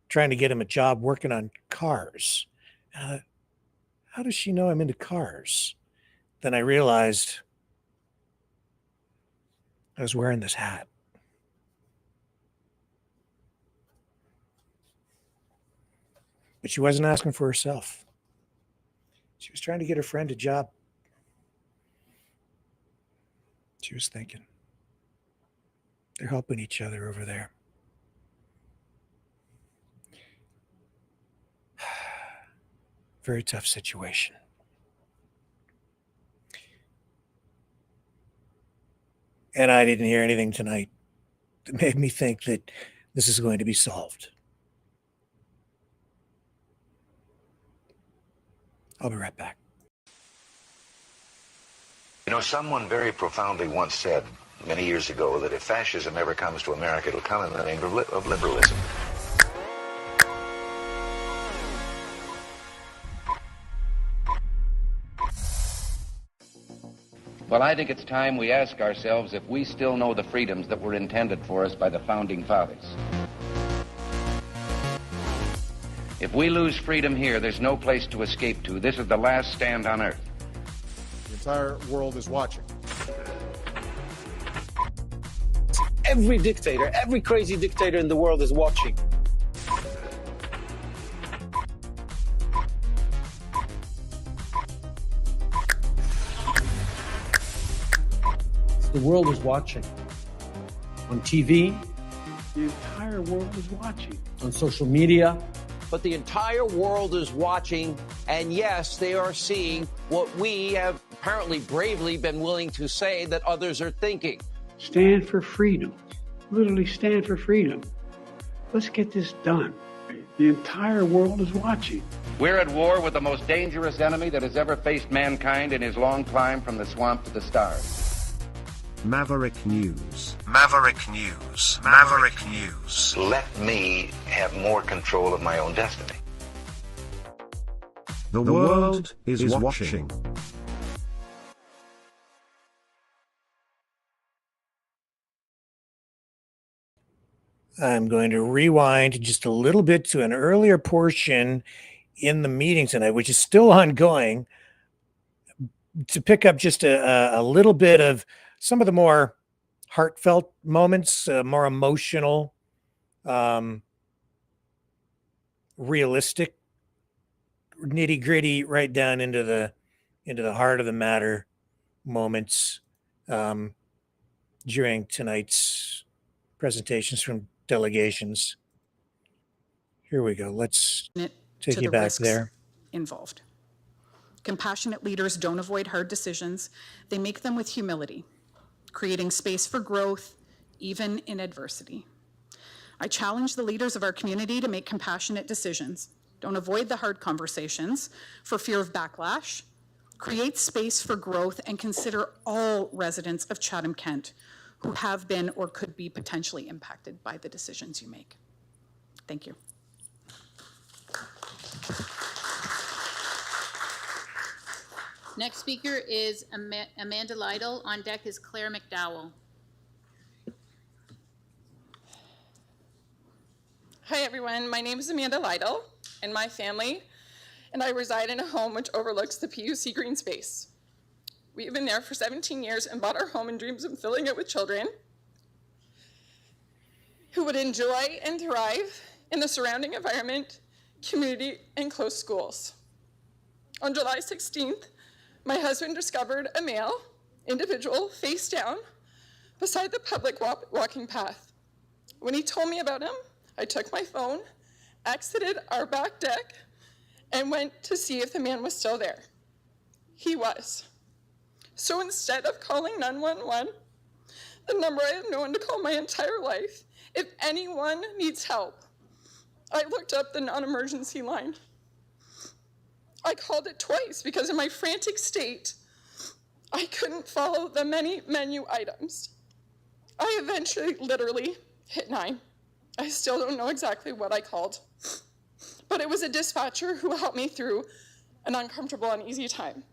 Trying to get him a job working on cars. How does she know I'm into cars? Then I realized I was wearing this hat. But she wasn't asking for herself. She was trying to get her friend a job. She was thinking, they're helping each other over there. Very tough situation. And I didn't hear anything tonight that made me think that this is going to be solved. I'll be right back. You know, someone very profoundly once said many years ago that if fascism ever comes to America, it'll come in the name of liberalism. Well, I think it's time we ask ourselves if we still know the freedoms that were intended for us by the Founding Fathers. If we lose freedom here, there's no place to escape to. This is the last stand on earth. The entire world is watching. Every dictator, every crazy dictator in the world is watching. The world is watching. On TV. The entire world is watching. On social media. But the entire world is watching, and yes, they are seeing what we have apparently bravely been willing to say that others are thinking. Stand for freedom. Literally stand for freedom. Let's get this done. The entire world is watching. We're at war with the most dangerous enemy that has ever faced mankind in his long climb from the swamp to the stars. Maverick News. Maverick News. Maverick News. Let me have more control of my own destiny. The world is watching. I'm going to rewind just a little bit to an earlier portion in the meeting tonight, which is still ongoing, to pick up just a little bit of some of the more heartfelt moments, more emotional, realistic, nitty gritty, right down into the heart of the matter moments during tonight's presentations from delegations. Here we go. Let's take you back there. Involved. Compassionate leaders don't avoid hard decisions. They make them with humility, creating space for growth, even in adversity. I challenge the leaders of our community to make compassionate decisions. Don't avoid the hard conversations for fear of backlash. Create space for growth and consider all residents of Chatham-Kent who have been or could be potentially impacted by the decisions you make. Thank you. Next speaker is Amanda Lytle. On deck is Claire McDowell. Hi everyone, my name is Amanda Lytle and my family and I reside in a home which overlooks the PUC green space. We have been there for 17 years and bought our home in dreams of filling it with children who would enjoy and thrive in the surrounding environment, community, and close schools. On July 16th, my husband discovered a male individual face down beside the public walking path. When he told me about him, I took my phone, exited our back deck, and went to see if the man was still there. He was. So instead of calling 911, the number I have known to call my entire life, if anyone needs help, I looked up the non-emergency line. I called it twice because in my frantic state, I couldn't follow the many menu items. I eventually literally hit 9. I still don't know exactly what I called, but it was a dispatcher who helped me through an uncomfortable, uneasy time.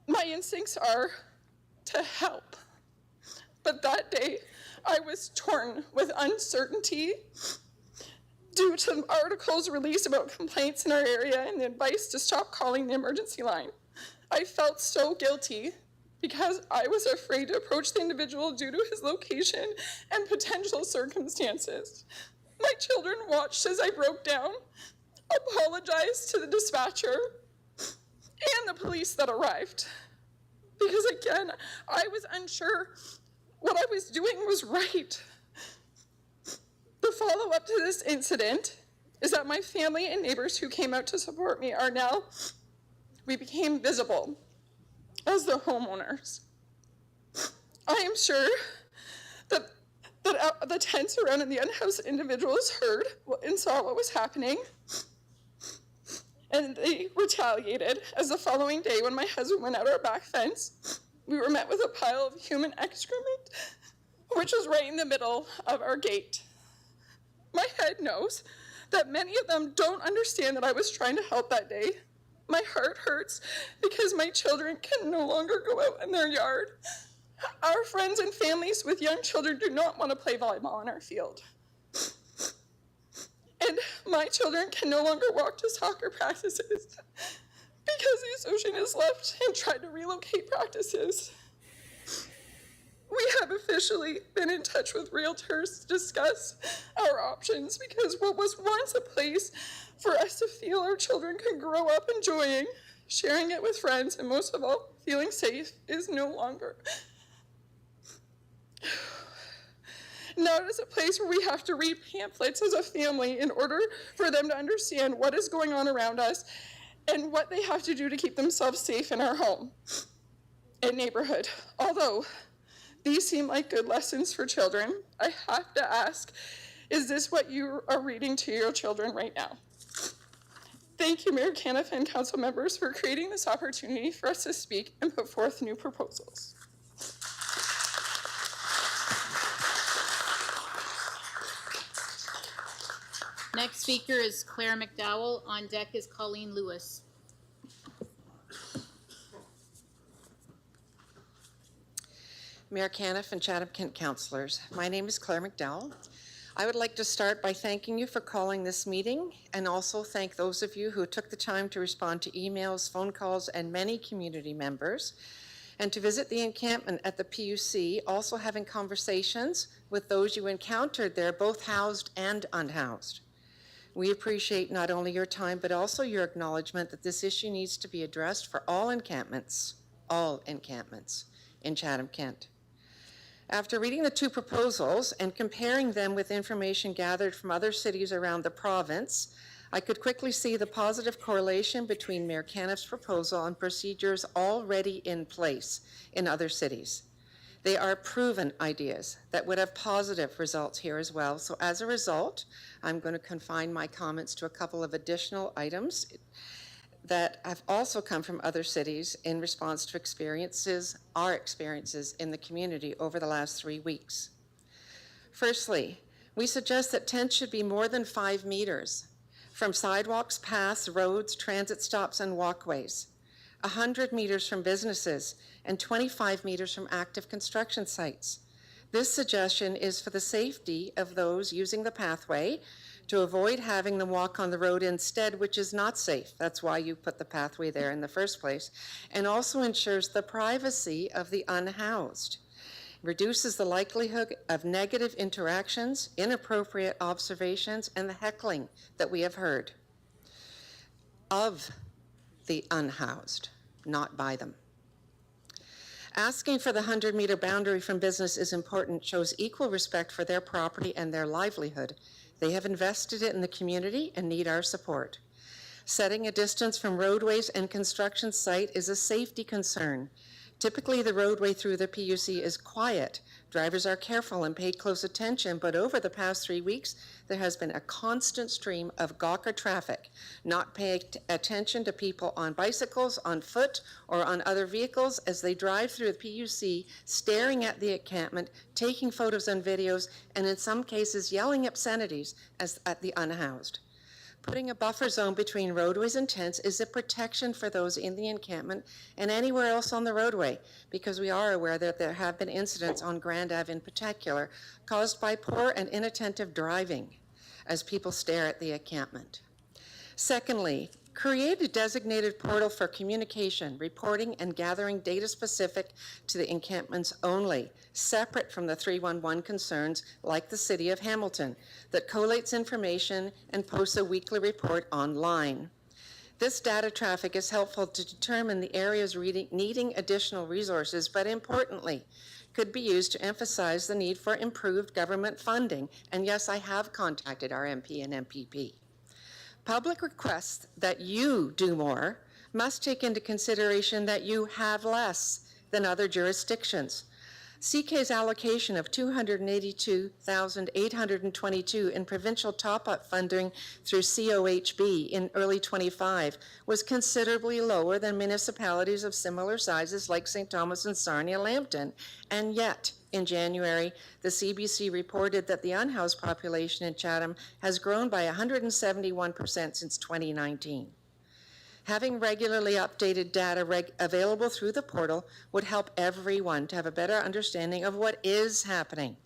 My instincts are to help, but that day I was torn with uncertainty due to articles released about complaints in our area and the advice to stop calling the emergency line. I felt so guilty because I was afraid to approach the individual due to his location and potential circumstances. My children watched as I broke down, apologized to the dispatcher and the police that arrived. Because again, I was unsure what I was doing was right. The follow-up to this incident is that my family and neighbors who came out to support me we became visible as the homeowners. I am sure that the tents surrounding the unhoused individuals heard and saw what was happening, and they retaliated, as the following day when my husband went out our back fence, we were met with a pile of human excrement, which was right in the middle of our gate. My head knows that many of them don't understand that I was trying to help that day. My heart hurts because my children can no longer go out in their yard. Our friends and families with young children do not want to play volleyball on our field. And my children can no longer walk to soccer practices because the association has left and tried to relocate practices. We have officially been in touch with realtors to discuss our options because what was once a place for us to feel our children could grow up enjoying, sharing it with friends, and most of all, feeling safe is no longer. Now it is a place where we have to read pamphlets as a family in order for them to understand what is going on around us and what they have to do to keep themselves safe in our home and neighborhood. Although these seem like good lessons for children, I have to ask, is this what you are reading to your children right now? Thank you, Mayor Caniff and council members, for creating this opportunity for us to speak and put forth new proposals. speaker is Claire McDowell. On deck is Colleen Lewis. Mayor Caniff and Chatham-Kent councillors, my name is Claire McDowell. I would like to start by thanking you for calling this meeting and also thank those of you who took the time to respond to emails, phone calls, and many community members, and to visit the encampment at the PUC, also having conversations with those you encountered there, both housed and unhoused. We appreciate not only your time, but also your acknowledgement that this issue needs to be addressed for all encampments in Chatham-Kent. After reading the two proposals and comparing them with information gathered from other cities around the province, I could quickly see the positive correlation between Mayor Caniff's proposal and procedures already in place in other cities. They are proven ideas that would have positive results here as well. So as a result, I'm going to confine my comments to a couple of additional items that have also come from other cities in response to our experiences in the community over the last 3 weeks. Firstly, we suggest that tents should be more than 5 meters from sidewalks, paths, roads, transit stops, and walkways, 100 meters from businesses, and 25 meters from active construction sites. This suggestion is for the safety of those using the pathway, to avoid having them walk on the road instead, which is not safe. That's why you put the pathway there in the first place, and also ensures the privacy of the unhoused. Reduces the likelihood of negative interactions, inappropriate observations, and the heckling that we have heard of the unhoused, not by them. Asking for the 100-meter boundary from business is important, shows equal respect for their property and their livelihood. They have invested it in the community and need our support. Setting a distance from roadways and construction site is a safety concern. Typically, the roadway through the PUC is quiet. Drivers are careful and pay close attention, but over the past 3 weeks, there has been a constant stream of gawker traffic, not paying attention to people on bicycles, on foot, or on other vehicles as they drive through the PUC, staring at the encampment, taking photos and videos, and in some cases yelling obscenities at the unhoused. Putting a buffer zone between roadways and tents is a protection for those in the encampment and anywhere else on the roadway, because we are aware that there have been incidents on Grand Ave in particular caused by poor and inattentive driving as people stare at the encampment. Secondly, create a designated portal for communication, reporting, and gathering data specific to the encampments only, separate from the 311 concerns like the City of Hamilton, that collates information and posts a weekly report online. This data traffic is helpful to determine the areas needing additional resources, but importantly, could be used to emphasize the need for improved government funding. And yes, I have contacted our MP and MPP. Public requests that you do more must take into consideration that you have less than other jurisdictions. CK's allocation of $282,822 in provincial top-up funding through COHB in early 25 was considerably lower than municipalities of similar sizes like St. Thomas and Sarnia-Lambton, and yet, in January, the CBC reported that the unhoused population in Chatham has grown by 171% since 2019. Having regularly updated data available through the portal would help everyone to have a better understanding of what is happening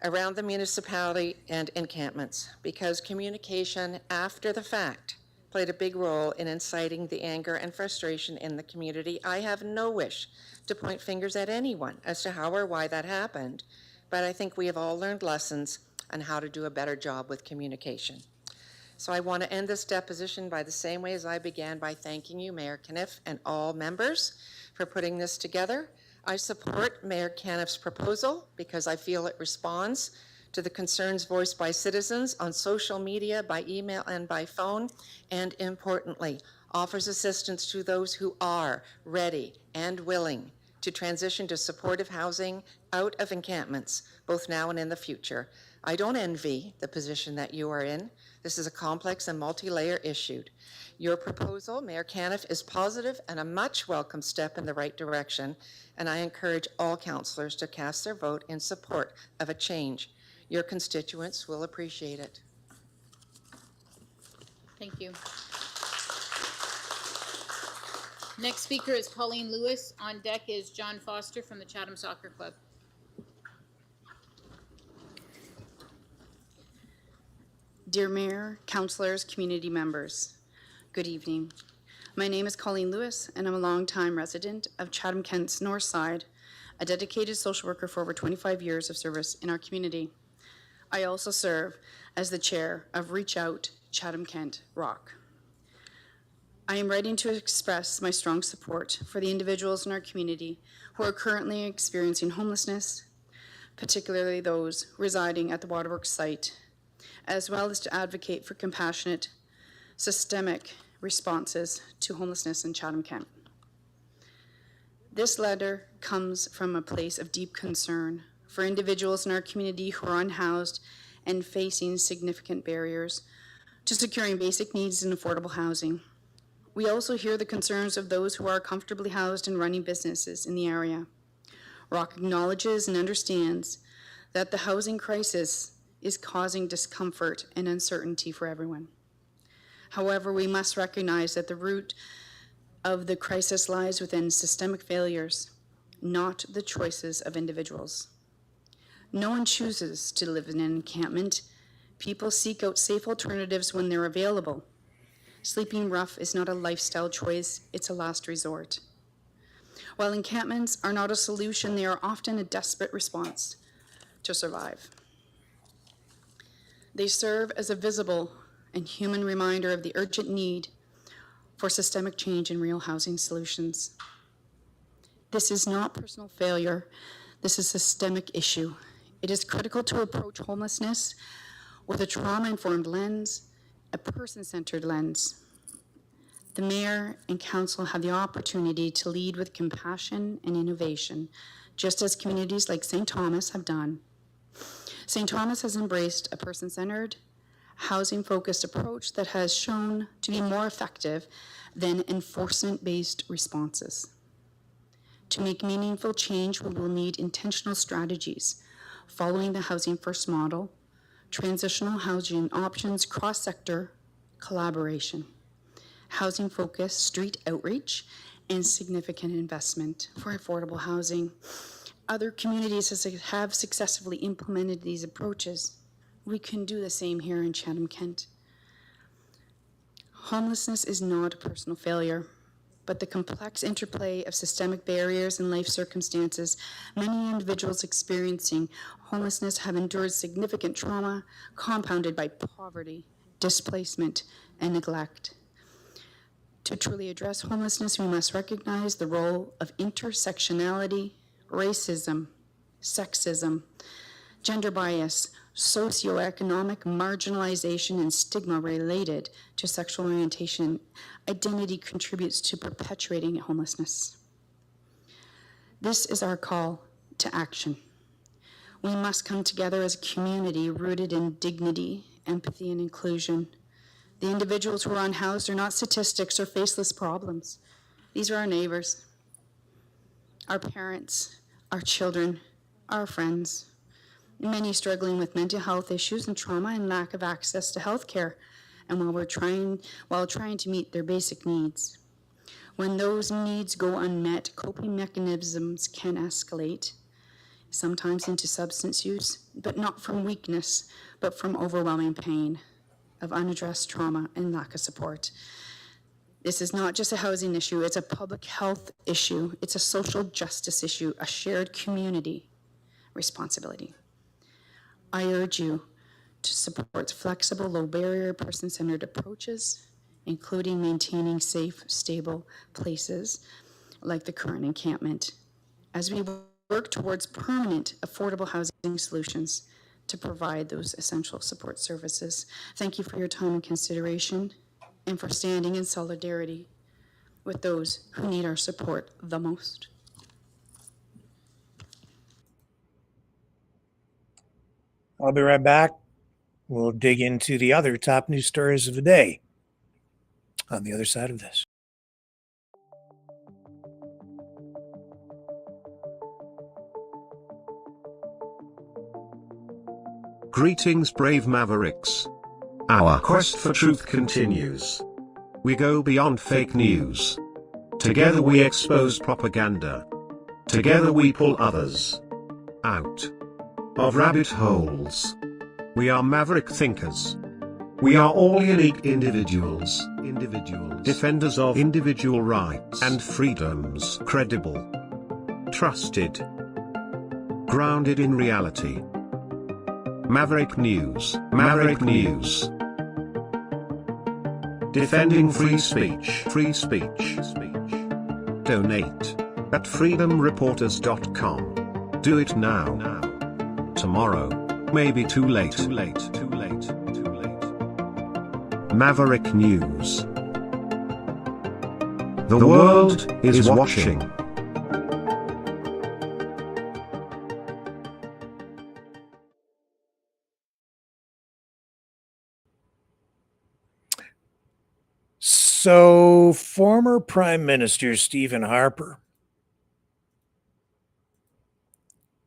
around the municipality and encampments, because communication after the fact played a big role in inciting the anger and frustration in the community. I have no wish to point fingers at anyone as to how or why that happened, but I think we have all learned lessons on how to do a better job with communication. So I want to end this deposition by the same way as I began, by thanking you, Mayor Caniff, and all members for putting this together. I support Mayor Caniff's proposal because I feel it responds to the concerns voiced by citizens on social media, by email, and by phone, and importantly, offers assistance to those who are ready and willing to transition to supportive housing out of encampments, both now and in the future. I don't envy the position that you are in. This is a complex and multi-layer issue. Your proposal, Mayor Caniff, is positive and a much welcome step in the right direction, and I encourage all councillors to cast their vote in support of a change. Your constituents will appreciate it. Thank you. Next speaker is Colleen Lewis. On deck is John Foster from the Chatham Soccer Club. Dear Mayor, councillors, community members, good evening. My name is Colleen Lewis, and I'm a longtime resident of Chatham-Kent's North Side, a dedicated social worker for over 25 years of service in our community. I also serve as the chair of Reach Out Chatham-Kent Rock. I am writing to express my strong support for the individuals in our community who are currently experiencing homelessness, particularly those residing at the Waterworks site, as well as to advocate for compassionate, systemic responses to homelessness in Chatham-Kent. This letter comes from a place of deep concern for individuals in our community who are unhoused and facing significant barriers to securing basic needs and affordable housing. We also hear the concerns of those who are comfortably housed and running businesses in the area. Rock acknowledges and understands that the housing crisis is causing discomfort and uncertainty for everyone. However, we must recognize that the root of the crisis lies within systemic failures, not the choices of individuals. No one chooses to live in an encampment. People seek out safe alternatives when they're available. Sleeping rough is not a lifestyle choice, it's a last resort. While encampments are not a solution, they are often a desperate response to survive. They serve as a visible and human reminder of the urgent need for systemic change and real housing solutions. This is not personal failure, this is a systemic issue. It is critical to approach homelessness with a trauma-informed lens, a person-centered lens. The Mayor and Council have the opportunity to lead with compassion and innovation, just as communities like St. Thomas have done. St. Thomas has embraced a person-centered, housing-focused approach that has shown to be more effective than enforcement-based responses. To make meaningful change, we will need intentional strategies, following the Housing First model, transitional housing options, cross-sector collaboration, housing-focused street outreach, and significant investment for affordable housing. Other communities have successfully implemented these approaches. We can do the same here in Chatham-Kent. Homelessness is not a personal failure, but the complex interplay of systemic barriers and life circumstances. Many individuals experiencing homelessness have endured significant trauma compounded by poverty, displacement, and neglect. To truly address homelessness, we must recognize the role of intersectionality, racism, sexism, gender bias, socioeconomic marginalization, and stigma related to sexual orientation. Identity contributes to perpetuating homelessness. This is our call to action. We must come together as a community rooted in dignity, empathy, and inclusion. The individuals who are unhoused are not statistics or faceless problems. These are our neighbors, our parents, our children, our friends, many struggling with mental health issues and trauma and lack of access to health care, and while trying to meet their basic needs. When those needs go unmet, coping mechanisms can escalate, sometimes into substance use, but not from weakness, but from overwhelming pain of unaddressed trauma and lack of support. This is not just a housing issue, it's a public health issue, it's a social justice issue, a shared community responsibility. I urge you to support flexible, low-barrier, person-centered approaches, including maintaining safe, stable places like the current encampment, as we work towards permanent, affordable housing solutions to provide those essential support services. Thank you for your time and consideration, and for standing in solidarity with those who need our support the most. I'll be right back. We'll dig into the other top news stories of the day on the other side of this. Greetings, brave Mavericks. Our quest for truth continues. We go beyond fake news. Together we expose propaganda. Together we pull others out of rabbit holes. We are maverick thinkers. We are all unique individuals, defenders of individual rights and freedoms, credible, trusted, grounded in reality. Maverick News, Maverick News. Defending free speech, free speech. Donate at freedomreporters.com. Do it now. Tomorrow may be too late. Maverick News. The world is watching. So, former Prime Minister Stephen Harper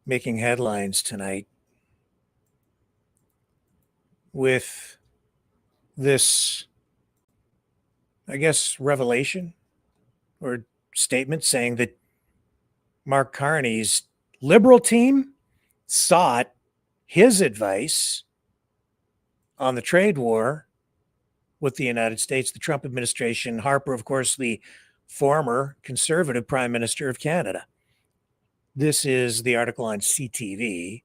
making headlines tonight with this, I guess, revelation or statement saying that Mark Carney's Liberal team sought his advice on the trade war with the United States, the Trump administration. Harper, of course, the former Conservative Prime Minister of Canada. This is the article on CTV,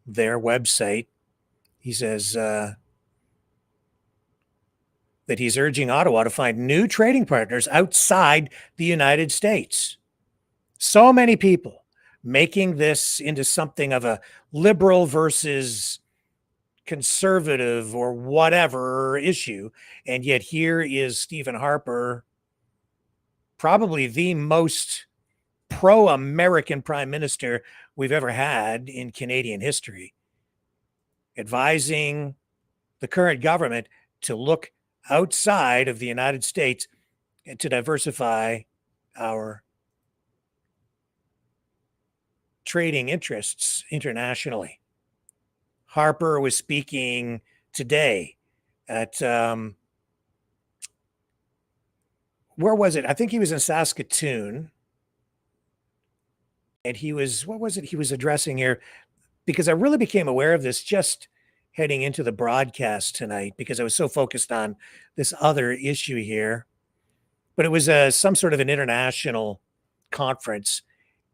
their website. He says that he's urging Ottawa to find new trading partners outside the United States. So many people making this into something of a liberal versus conservative or whatever issue. And yet here is Stephen Harper, probably the most pro-American prime minister we've ever had in Canadian history, advising the current government to look outside of the United States and to diversify our trading interests internationally. Harper was speaking today at, where was it? I think he was in Saskatoon. And he was, what was it he was addressing here? Because I really became aware of this just heading into the broadcast tonight because I was so focused on this other issue here. But it was some sort of an international conference.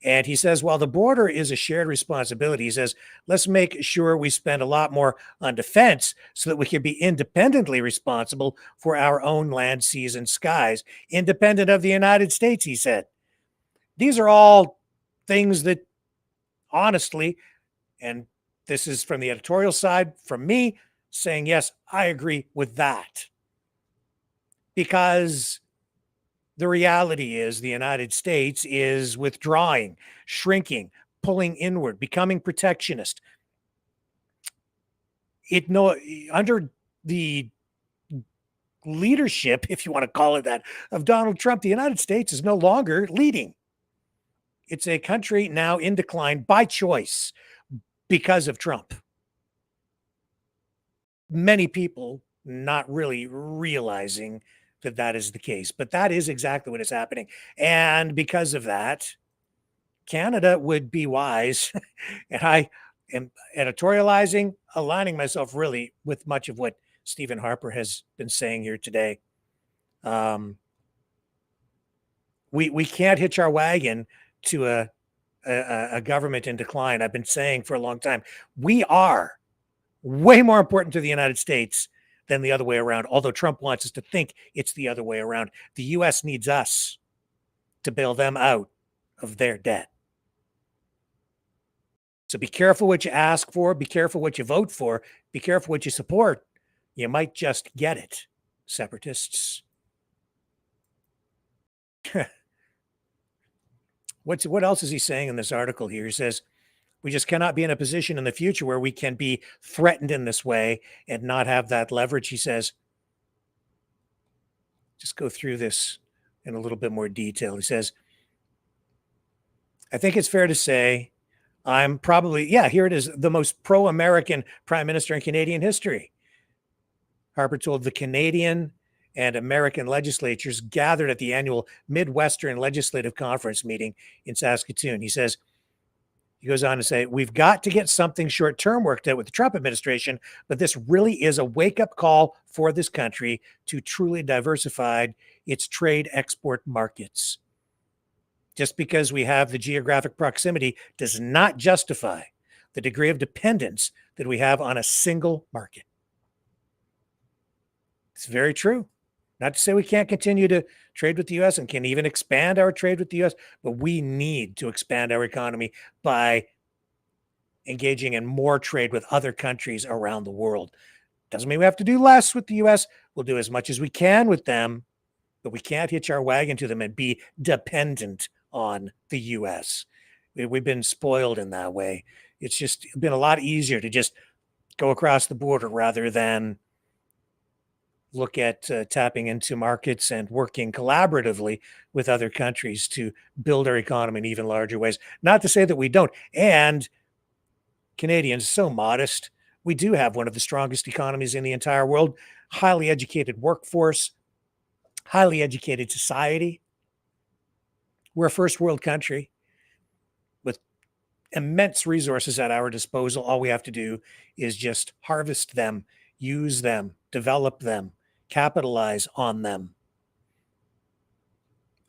And he says, while the border is a shared responsibility, he says, let's make sure we spend a lot more on defense so that we can be independently responsible for our own land, seas, and skies, independent of the United States, he said. These are all things that, honestly, and this is from the editorial side, from me, saying, yes, I agree with that. Because the reality is the United States is withdrawing, shrinking, pulling inward, becoming protectionist. Under the leadership, if you want to call it that, of Donald Trump, the United States is no longer leading. It's a country now in decline by choice because of Trump. Many people not really realizing that is the case, but that is exactly what is happening. And because of that, Canada would be wise, and I am editorializing, aligning myself really with much of what Stephen Harper has been saying here today. We can't hitch our wagon to a government in decline. I've been saying for a long time, we are way more important to the United States than the other way around, although Trump wants us to think it's the other way around. The U.S. needs us to bail them out of their debt. So be careful what you ask for, be careful what you vote for, be careful what you support. You might just get it, separatists. What else is he saying in this article here? He says, we just cannot be in a position in the future where we can be threatened in this way and not have that leverage. He says, just go through this in a little bit more detail. He says, I think it's fair to say I'm probably, here it is, the most pro-American prime minister in Canadian history. Harper told the Canadian and American legislatures gathered at the annual Midwestern Legislative Conference meeting in Saskatoon. He goes on to say, we've got to get something short-term worked out with the Trump administration, but this really is a wake-up call for this country to truly diversify its trade export markets. Just because we have the geographic proximity does not justify the degree of dependence that we have on a single market. It's very true. Not to say we can't continue to trade with the U.S. and can even expand our trade with the U.S., but we need to expand our economy by engaging in more trade with other countries around the world. Doesn't mean we have to do less with the U.S. We'll do as much as we can with them, but we can't hitch our wagon to them and be dependent on the U.S. We've been spoiled in that way. It's just been a lot easier to just go across the border rather than look at tapping into markets and working collaboratively with other countries to build our economy in even larger ways. Not to say that we don't. And Canadians, so modest. We do have one of the strongest economies in the entire world, highly educated workforce, highly educated society. We're a first world country with immense resources at our disposal. All we have to do is just harvest them, use them, develop them, capitalize on them.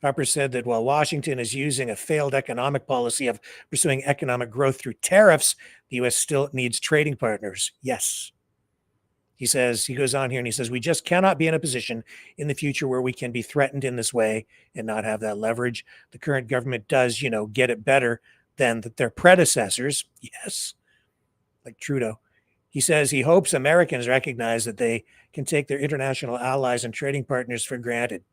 Harper said that while Washington is using a failed economic policy of pursuing economic growth through tariffs, the U.S. still needs trading partners. Yes. He goes on here and he says, we just cannot be in a position in the future where we can be threatened in this way and not have that leverage. The current government does, get it better than their predecessors. Yes. Like Trudeau. He says he hopes Americans recognize that they can take their international allies and trading partners for granted.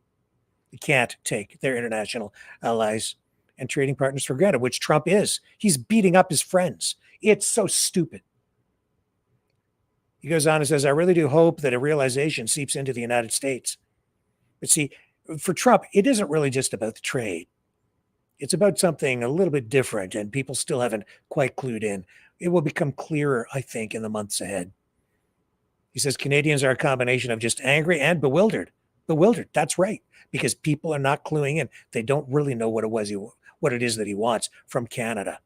They can't take their international allies and trading partners for granted, which Trump is. He's beating up his friends. It's so stupid. He goes on and says, I really do hope that a realization seeps into the United States. But see, for Trump, it isn't really just about the trade. It's about something a little bit different, and people still haven't quite clued in. It will become clearer, I think, in the months ahead. He says Canadians are a combination of just angry and bewildered. Bewildered, that's right, because people are not cluing in. They don't really know what it is that he wants from Canada.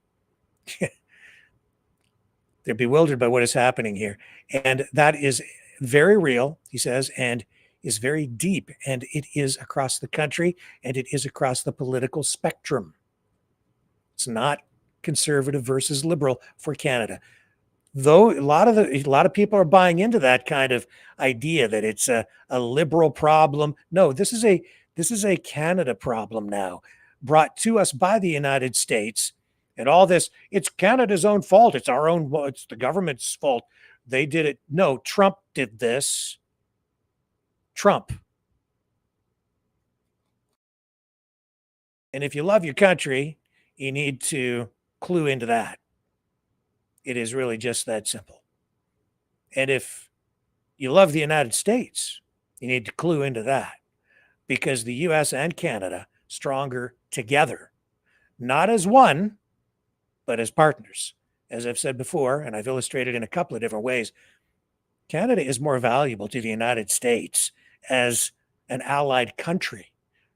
They're bewildered by what is happening here. And that is very real, he says, and is very deep. And it is across the country, and it is across the political spectrum. It's not conservative versus liberal for Canada. Though a lot of people are buying into that kind of idea that it's a liberal problem. No, this is a Canada problem now, brought to us by the United States. And all this, it's Canada's own fault. It's the government's fault. They did it. No, Trump did this. Trump. And if you love your country, you need to clue into that. It is really just that simple. And if you love the United States, you need to clue into that, because the U.S. and Canada stronger together, not as one, but as partners. As I've said before, and I've illustrated in a couple of different ways, Canada is more valuable to the United States as an allied country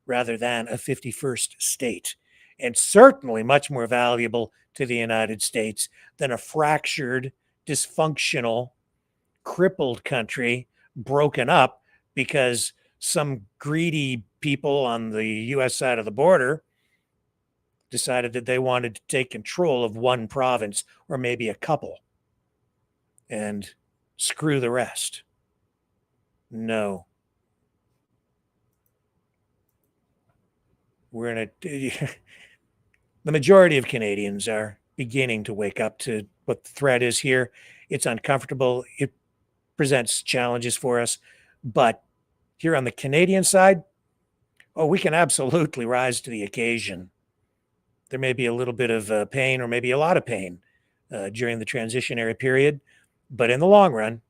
rather than a 51st state, and certainly much more valuable to the United States than a fractured, dysfunctional, crippled country broken up because some greedy people on the U.S. side of the border decided that they wanted to take control of one province or maybe a couple and screw the rest. No. The majority of Canadians are beginning to wake up to what the threat is here. It's uncomfortable. It presents challenges for us. But here on the Canadian side, we can absolutely rise to the occasion. There may be a little bit of pain or maybe a lot of pain during the transitionary period. But in the long run,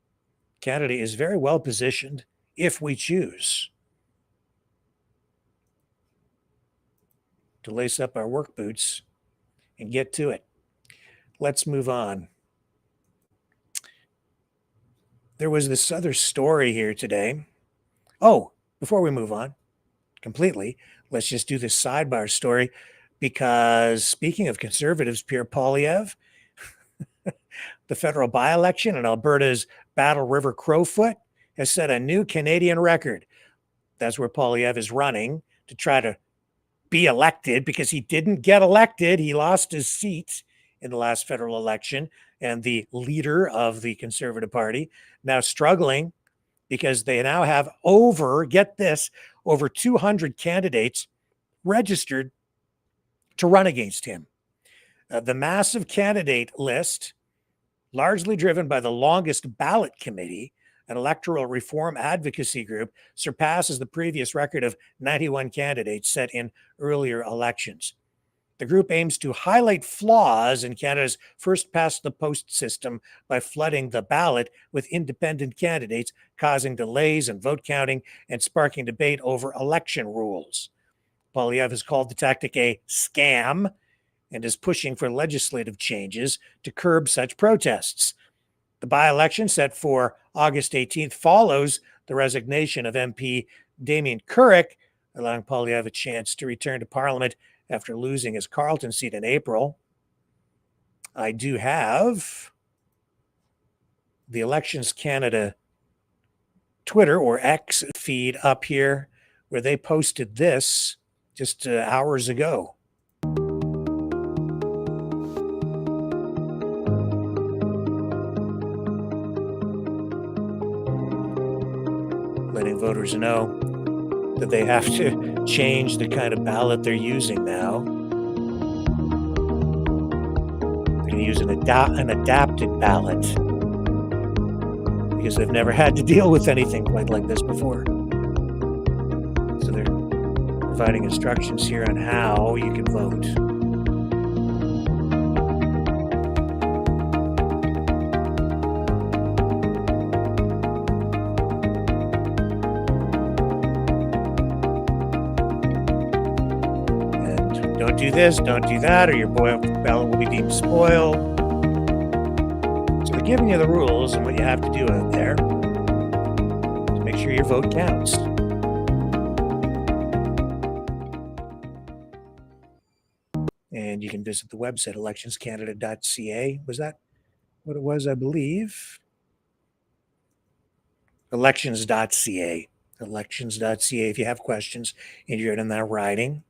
Canada is very well positioned if we choose to lace up our work boots and get to it. Let's move on. there was this other story here today. Oh, before we move on completely, let's just do this sidebar story, because speaking of conservatives, Pierre Poilievre, the federal by-election in Alberta's Battle River Crowfoot has set a new Canadian record. That's where Poilievre is running to try to be elected, because he didn't get elected. He lost his seat in the last federal election, and the leader of the Conservative Party now struggling because they now have get this, over 200 candidates registered to run against him. The massive candidate list, largely driven by the longest ballot committee, an electoral reform advocacy group, surpasses the previous record of 91 candidates set in earlier elections. The group aims to highlight flaws in Canada's first-past-the-post system by flooding the ballot with independent candidates, causing delays in vote counting and sparking debate over election rules. Poilievre has called the tactic a scam and is pushing for legislative changes to curb such protests. The by-election, set for August 18th, follows the resignation of MP Damien Couric, allowing Poilievre a chance to return to Parliament after losing his Carleton seat in April. I do have the Elections Canada Twitter or X feed up here, where they posted this just hours ago. Letting voters know that they have to change the kind of ballot they're using now. They're going to use an adapted ballot, because they've never had to deal with anything quite like this before. So they're providing instructions here on how you can vote. Don't do this, don't do that, or your ballot will be deemed spoiled. So they're giving you the rules and what you have to do out there to make sure your vote counts. And you can visit the website, electionscanada.ca. Was that what it was, I believe? Elections.ca. Elections.ca if you have questions and you're in that riding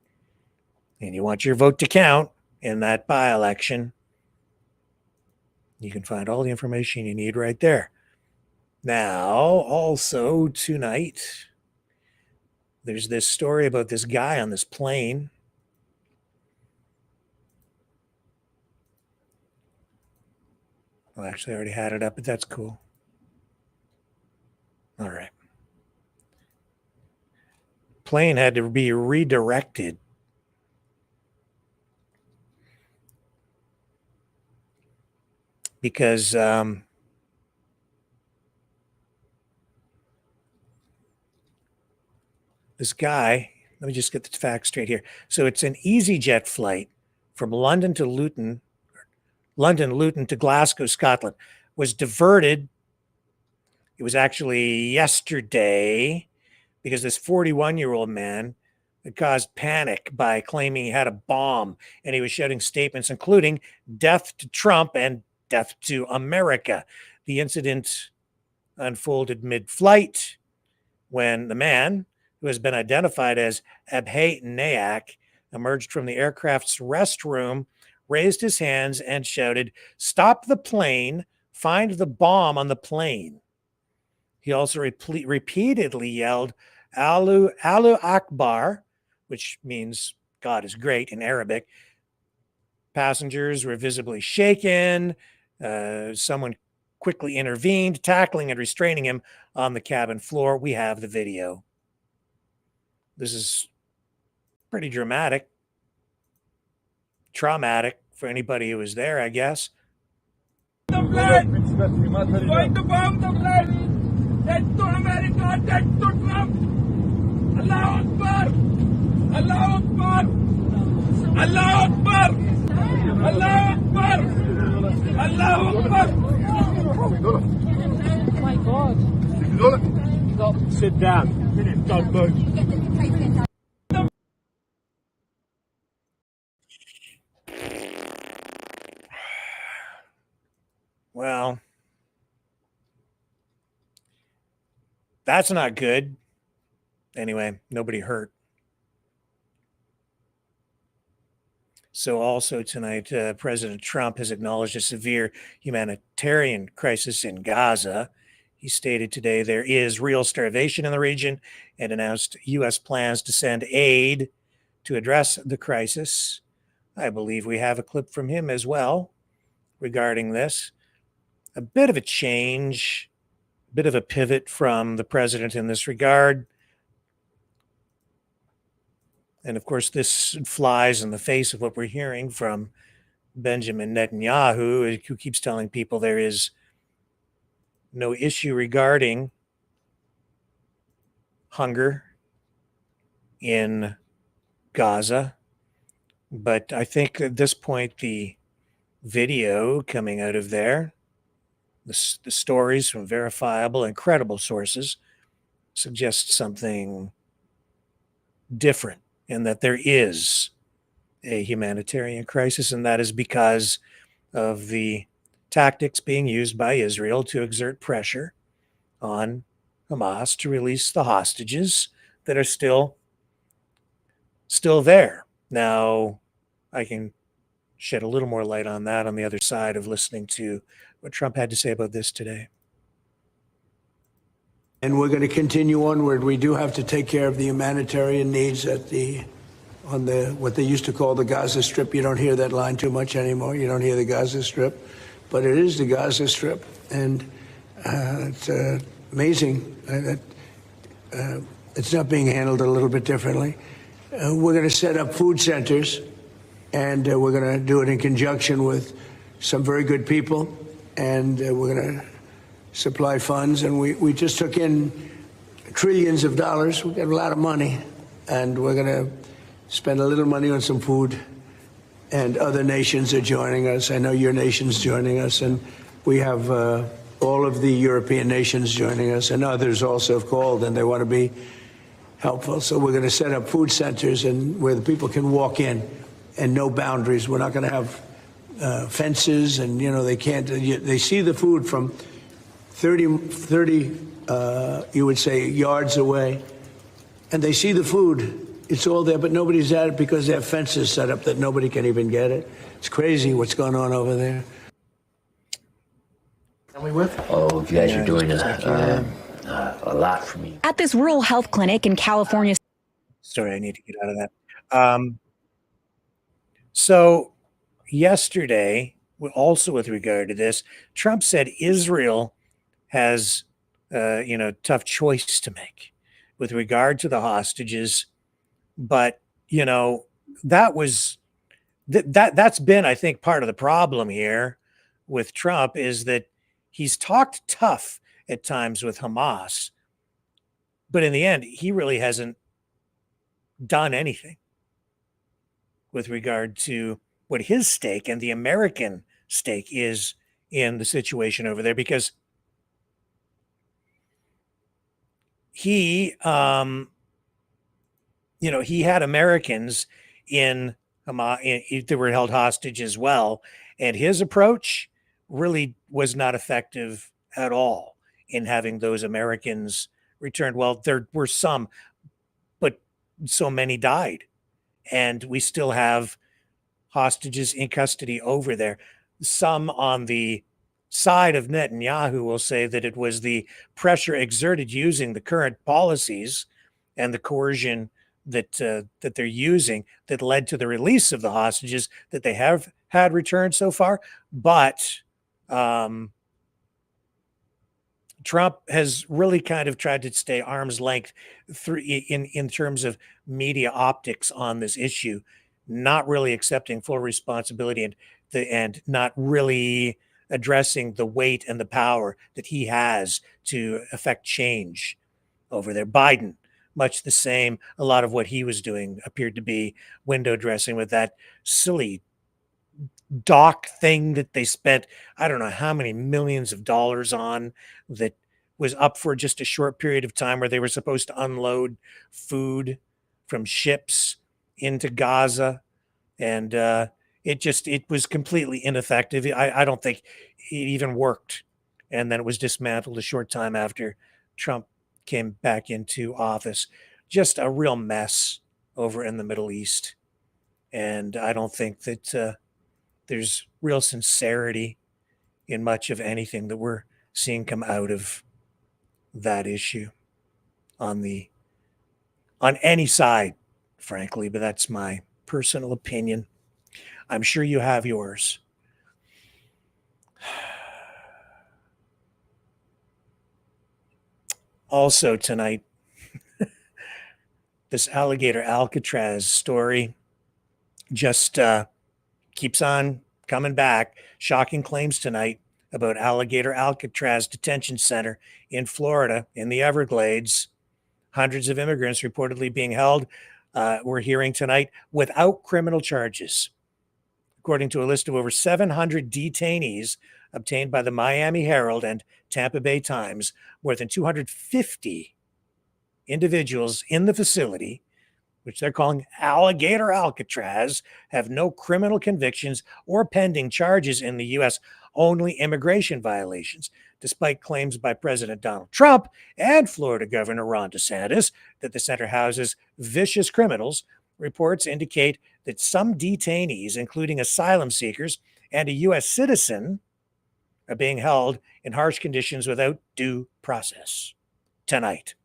and you want your vote to count in that by-election, you can find all the information you need right there. Now, also tonight, there's this story about this guy on this plane. Well, actually, I already had it up, but that's cool. All right. Plane had to be redirected because this guy, let me just get the facts straight here. So it's an EasyJet flight from London Luton to Glasgow, Scotland, was diverted. It was actually yesterday, because this 41-year-old man had caused panic by claiming he had a bomb, and he was shouting statements including "death to Trump" and "death to America." The incident unfolded mid-flight when the man, who has been identified as Abhay Nayak, emerged from the aircraft's restroom, raised his hands and shouted, "Stop the plane, find the bomb on the plane." He also repeatedly yelled, "Allahu Akbar," which means God is great in Arabic. Passengers were visibly shaken. Someone quickly intervened, tackling and restraining him on the cabin floor. We have the video. This is pretty dramatic. Traumatic for anybody who was there, I guess. Find the bomb, the blood. Dead to America, dead to Trump. Allahu Akbar. Allahu Akbar. Allahu Akbar. Allahu Akbar. Allahu Akbar. Oh my God. Sit down. Don't move. Well, that's not good. Anyway, nobody hurt. So also tonight, President Trump has acknowledged a severe humanitarian crisis in Gaza. He stated today there is real starvation in the region and announced U.S. plans to send aid to address the crisis. I believe we have a clip from him as well regarding this. A bit of a change, a bit of a pivot from the president in this regard. And of course, this flies in the face of what we're hearing from Benjamin Netanyahu, who keeps telling people there is no issue regarding hunger in Gaza. But I think at this point, the video coming out of there, the stories from verifiable and credible sources suggest something different, and that there is a humanitarian crisis, and that is because of the tactics being used by Israel to exert pressure on Hamas to release the hostages that are still there. Now, I can shed a little more light on that on the other side of listening to what Trump had to say about this today. And we're going to continue onward. We do have to take care of the humanitarian needs on what they used to call the Gaza Strip. You don't hear that line too much anymore. You don't hear the Gaza Strip, but it is the Gaza Strip, and it's amazing that it's not being handled a little bit differently. We're going to set up food centers, and we're going to do it in conjunction with some very good people, and we're going to supply funds. And we just took in trillions of dollars. We got a lot of money, and we're going to spend a little money on some food. And other nations are joining us. I know your nation's joining us, and we have all of the European nations joining us, and others also have called, and they want to be helpful. So we're going to set up food centers and where the people can walk in, and no boundaries. We're not going to have fences, and they can't. They see the food from 30 you would say yards away, and they see the food. It's all there, but nobody's at it because they have fences set up that nobody can even get it. It's crazy what's going on over there. Oh, you guys are doing a lot for me. At this rural health clinic in California. Sorry, I need to get out of that. So yesterday, also with regard to this, Trump said Israel has, tough choice to make with regard to the hostages. But, that's been, I think, part of the problem here with Trump is that he's talked tough at times with Hamas, but in the end, he really hasn't done anything with regard to what his stake and the American stake is in the situation over there, because he had Americans in Hamas that were held hostage as well, and his approach really was not effective at all in having those Americans returned. Well, there were some, but so many died, and we still have hostages in custody over there. Some on the side of Netanyahu will say that it was the pressure exerted using the current policies and the coercion that they're using that led to the release of the hostages that they have had returned so far. But Trump has really kind of tried to stay arm's length in terms of media optics on this issue, not really accepting full responsibility and not really addressing the weight and the power that he has to affect change over there. Biden, much the same. A lot of what he was doing appeared to be window dressing with that silly dock thing that they spent, I don't know how many millions of dollars on, that was up for just a short period of time where they were supposed to unload food from ships into Gaza. And it was completely ineffective. I don't think it even worked. And then it was dismantled a short time after Trump came back into office. Just a real mess over in the Middle East. And I don't think that there's real sincerity in much of anything that we're seeing come out of that issue on any side, frankly, but that's my personal opinion. I'm sure you have yours. Also tonight, this alligator Alcatraz story just keeps on coming back. Shocking claims tonight about alligator Alcatraz detention center in Florida in the Everglades. Hundreds of immigrants reportedly being held, we're hearing tonight, without criminal charges. According to a list of over 700 detainees obtained by the Miami Herald and Tampa Bay Times, more than 250 individuals in the facility, which they're calling Alligator Alcatraz, have no criminal convictions or pending charges in the U.S., only immigration violations, despite claims by President Donald Trump and Florida Governor Ron DeSantis that the center houses vicious criminals. Reports indicate that some detainees, including asylum seekers and a U.S. citizen, are being held in harsh conditions without due process. Tonight,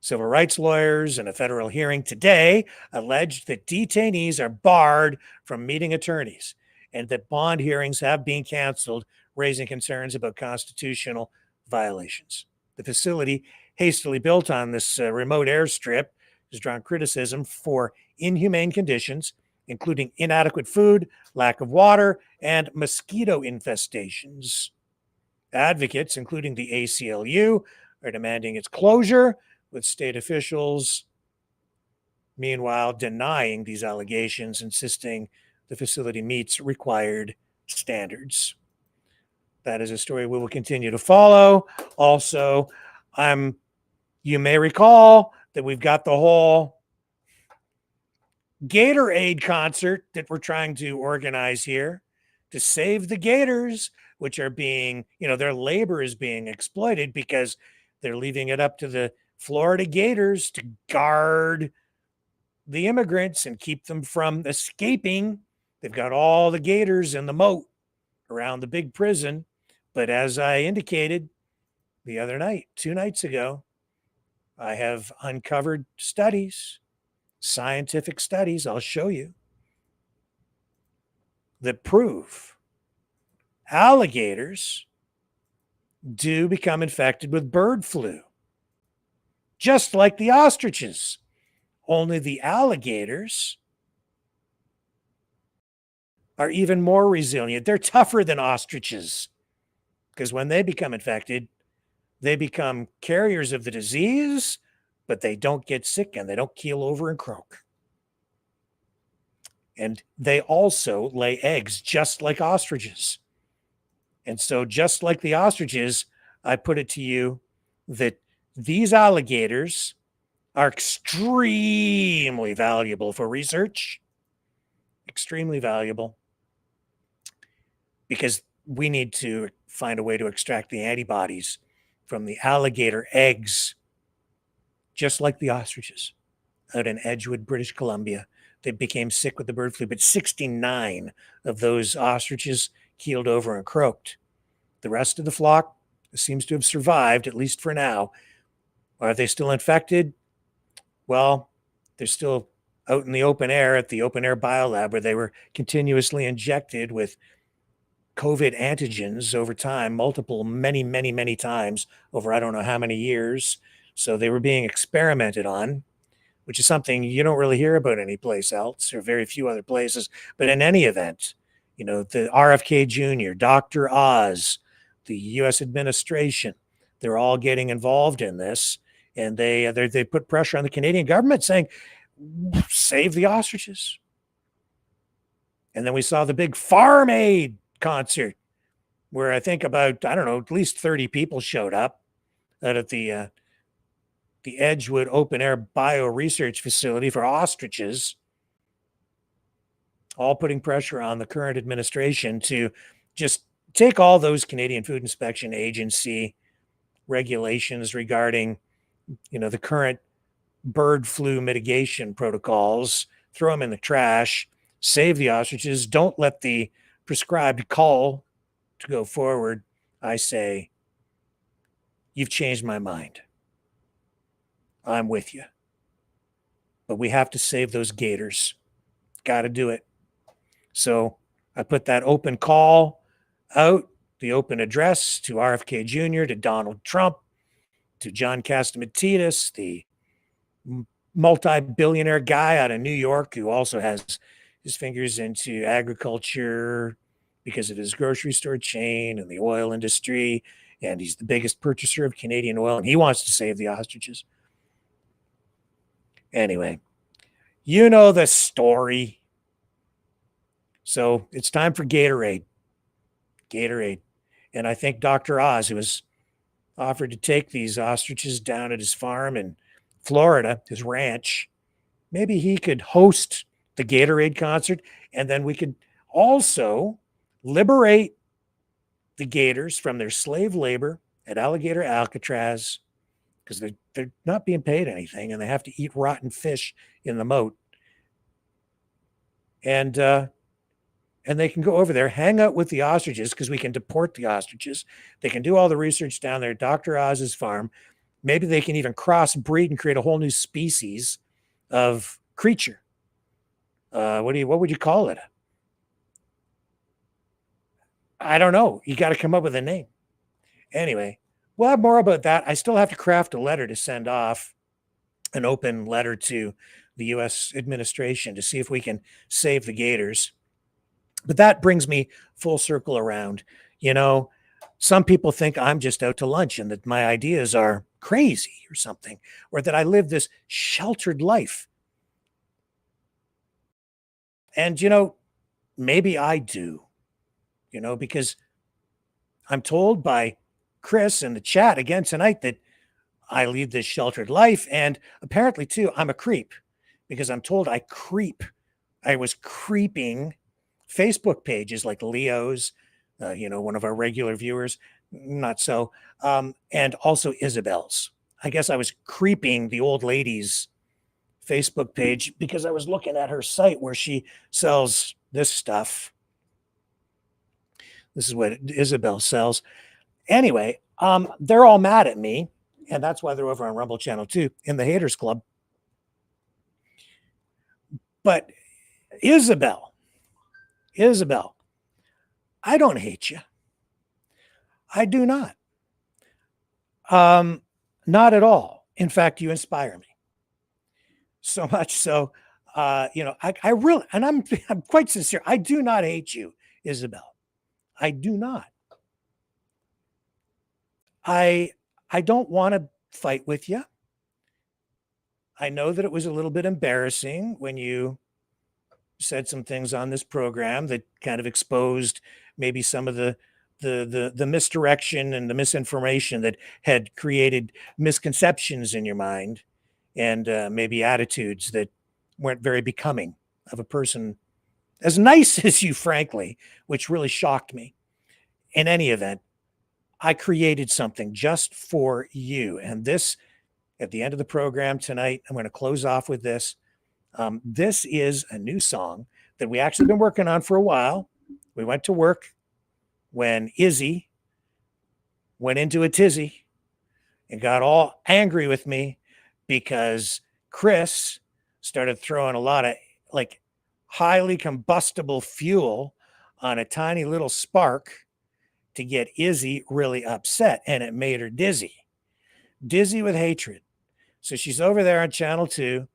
civil rights lawyers in a federal hearing today alleged that detainees are barred from meeting attorneys and that bond hearings have been canceled, raising concerns about constitutional violations. The facility, hastily built on this remote airstrip, has drawn criticism for inhumane conditions, including inadequate food, lack of water, and mosquito infestations. Advocates, including the ACLU, are demanding its closure, with state officials, meanwhile, denying these allegations, insisting the facility meets required standards. That is a story we will continue to follow. Also, you may recall that we've got the whole Gatorade concert that we're trying to organize here to save the gators, which are being, their labor is being exploited because they're leaving it up to the Florida Gators to guard the immigrants and keep them from escaping. They've got all the gators in the moat around the big prison. But as I indicated the other night, 2 nights ago, I have uncovered studies, scientific studies, I'll show you, that prove alligators do become infected with bird flu, just like the ostriches. Only the alligators are even more resilient. They're tougher than ostriches because when they become infected, they become carriers of the disease, but they don't get sick and they don't keel over and croak. And they also lay eggs just like ostriches. And so just like the ostriches, I put it to you that these alligators are extremely valuable for research, extremely valuable, because we need to find a way to extract the antibodies from the alligator eggs, just like the ostriches out in Edgewood, British Columbia. They became sick with the bird flu, but 69 of those ostriches keeled over and croaked. The rest of the flock seems to have survived, at least for now. Are they still infected? Well, they're still out in the open air at the open air biolab where they were continuously injected with COVID antigens over time, many times over I don't know how many years. So they were being experimented on, which is something you don't really hear about anyplace else or very few other places. But in any event, the RFK Jr., Dr. Oz, the U.S. administration, they're all getting involved in this. And they put pressure on the Canadian government saying, save the ostriches. And then we saw the big Farm Aid concert where I think about, at least 30 people showed up. out at the Edgewood Open Air Bioresearch Facility for ostriches, all putting pressure on the current administration to just take all those Canadian Food Inspection Agency regulations regarding, the current bird flu mitigation protocols, throw them in the trash, save the ostriches, don't let the prescribed call to go forward. I say, you've changed my mind. I'm with you. But we have to save those gators. Got to do it. So I put that open call out, the open address to RFK Jr., to Donald Trump, to John Catsimatidis, the multi-billionaire guy out of New York who also has his fingers into agriculture because of his grocery store chain and the oil industry. And he's the biggest purchaser of Canadian oil, and he wants to save the ostriches. Anyway, you know the story. So it's time for Gatorade. And I think Dr. Oz, who was offered to take these ostriches down at his farm in Florida, his ranch, maybe he could host the Gatorade concert, and then we could also liberate the gators from their slave labor at Alligator Alcatraz, because they're not being paid anything and they have to eat rotten fish in the moat. And they can go over there, hang out with the ostriches, because we can deport the ostriches. They can do all the research down there at Dr. Oz's farm. Maybe they can even crossbreed and create a whole new species of creature. What would you call it? I don't know. You got to come up with a name. Anyway, we'll have more about that. I still have to craft a letter to send off, an open letter to the U.S. administration to see if we can save the gators. But that brings me full circle around. Some people think I'm just out to lunch and that my ideas are crazy or something, or that I live this sheltered life. And, maybe I do, because I'm told by Chris in the chat again tonight that I lead this sheltered life. And apparently, too, I'm a creep, because I'm told I was creeping Facebook pages like Leo's, one of our regular viewers, not so, and also Isabel's. I guess I was creeping the old lady's Facebook page because I was looking at her site where she sells this stuff. This is what Isabel sells. Anyway, they're all mad at me, and that's why they're over on Rumble Channel 2 in the Haters Club. But Isabel, I don't hate you. I do not. Not at all. In fact, you inspire me. So much so, I really, and I'm quite sincere, I do not hate you, Isabel. I do not. I don't want to fight with you. I know that it was a little bit embarrassing when you said some things on this program that kind of exposed maybe some of the misdirection and the misinformation that had created misconceptions in your mind, and maybe attitudes that weren't very becoming of a person as nice as you, frankly, which really shocked me. In any event, I created something just for you. And this, at the end of the program tonight, I'm going to close off with this. This is a new song that we actually been working on for a while. We went to work when Izzy went into a tizzy and got all angry with me because Chris started throwing a lot of highly combustible fuel on a tiny little spark to get Izzy really upset, and it made her dizzy with hatred. So she's over there on Channel 2,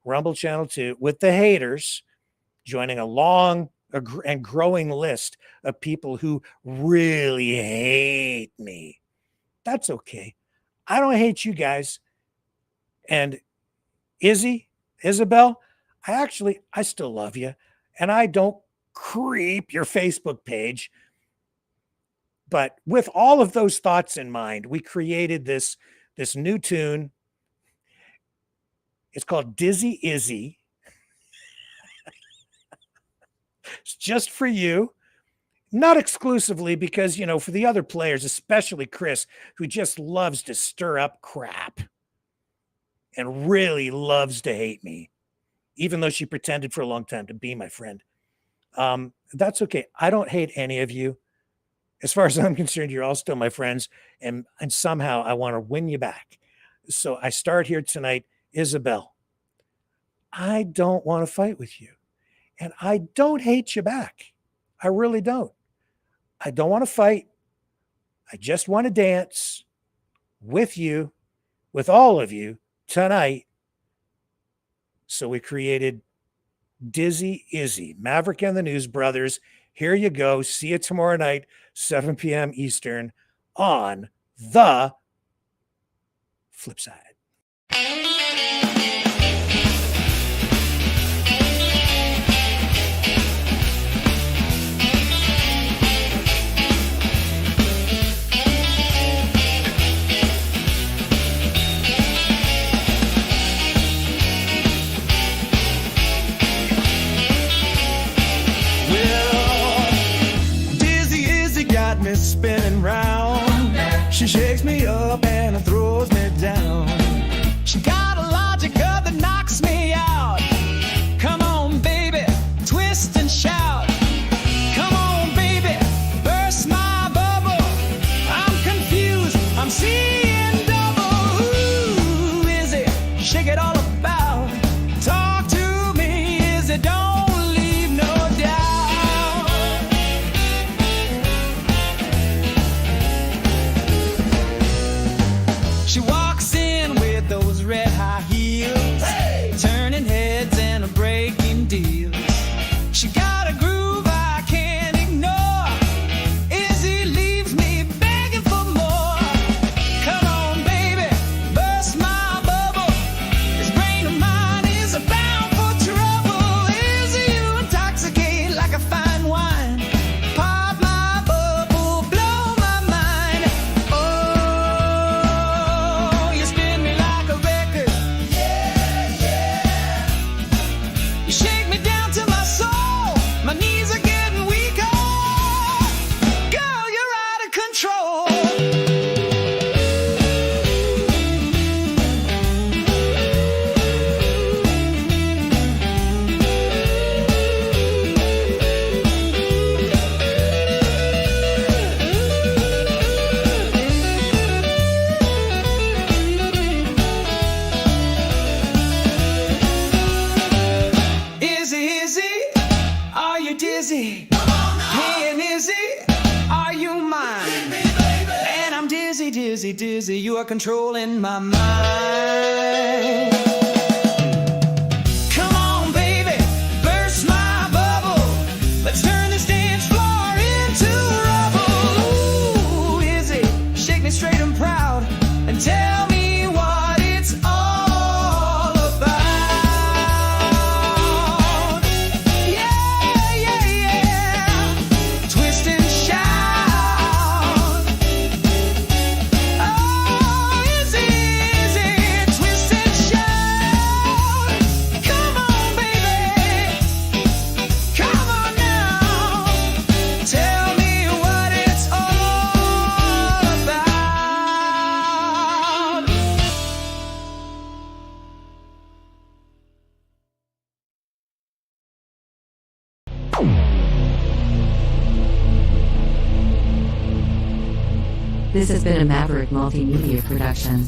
Rumble Channel 2, with the haters, joining a long and growing list of people who really hate me. That's okay. I don't hate you guys. And Isabel, I still love you. And I don't creep your Facebook page But with all of those thoughts in mind, we created this new tune. It's called Dizzy Izzy. It's just for you. Not exclusively, because, for the other players, especially Chris, who just loves to stir up crap and really loves to hate me, even though she pretended for a long time to be my friend. That's okay. I don't hate any of you. As far as I'm concerned, you're all still my friends, and somehow I want to win you back. So I start here tonight. Isabel, I don't want to fight with you, and I don't hate you back. I really don't. I don't want to fight. I just want to dance with you, with all of you tonight. So we created Dizzy Izzy, Maverick and the News Brothers. Here you go. See you tomorrow night, 7 p.m. Eastern on the flip side. Spinning round, she shakes me up and throws me down. She got a logic that knocks me out. Come on, baby, twist and shout. Come on, baby, burst my bubble. I'm confused, I'm seeing double. Ooh, is it? Shake it all about. Talk to me, is it? Don't leave no doubt. She walks in with those red high heels, hey! Turning heads and breaking deals. She got a groove I can't ignore. Izzy leaves me begging for more. Come on, baby, burst my bubble. This brain of mine is bound for trouble. Izzy, you intoxicate like a fine wine. Pop my bubble, blow my mind. Oh, you spin me like a record. Yeah, yeah. You shake me down to my soul. My knees are getting weaker. Girl, you're out of control. Izzy, are you dizzy? Hey, and Izzy, are you mine? And I'm dizzy, dizzy, dizzy. You are controlling my mind. Come on, baby, burst my bubble. Let's turn this dance floor into rubble. Ooh, Izzy, shake me straight and proud and tell me what it's all about. Yeah, yeah, yeah. Twist and shout. Oh, Izzy, twist and shout. Come on, baby. Come on now. Tell me what it's all about. This has been a Maverick Multimedia production.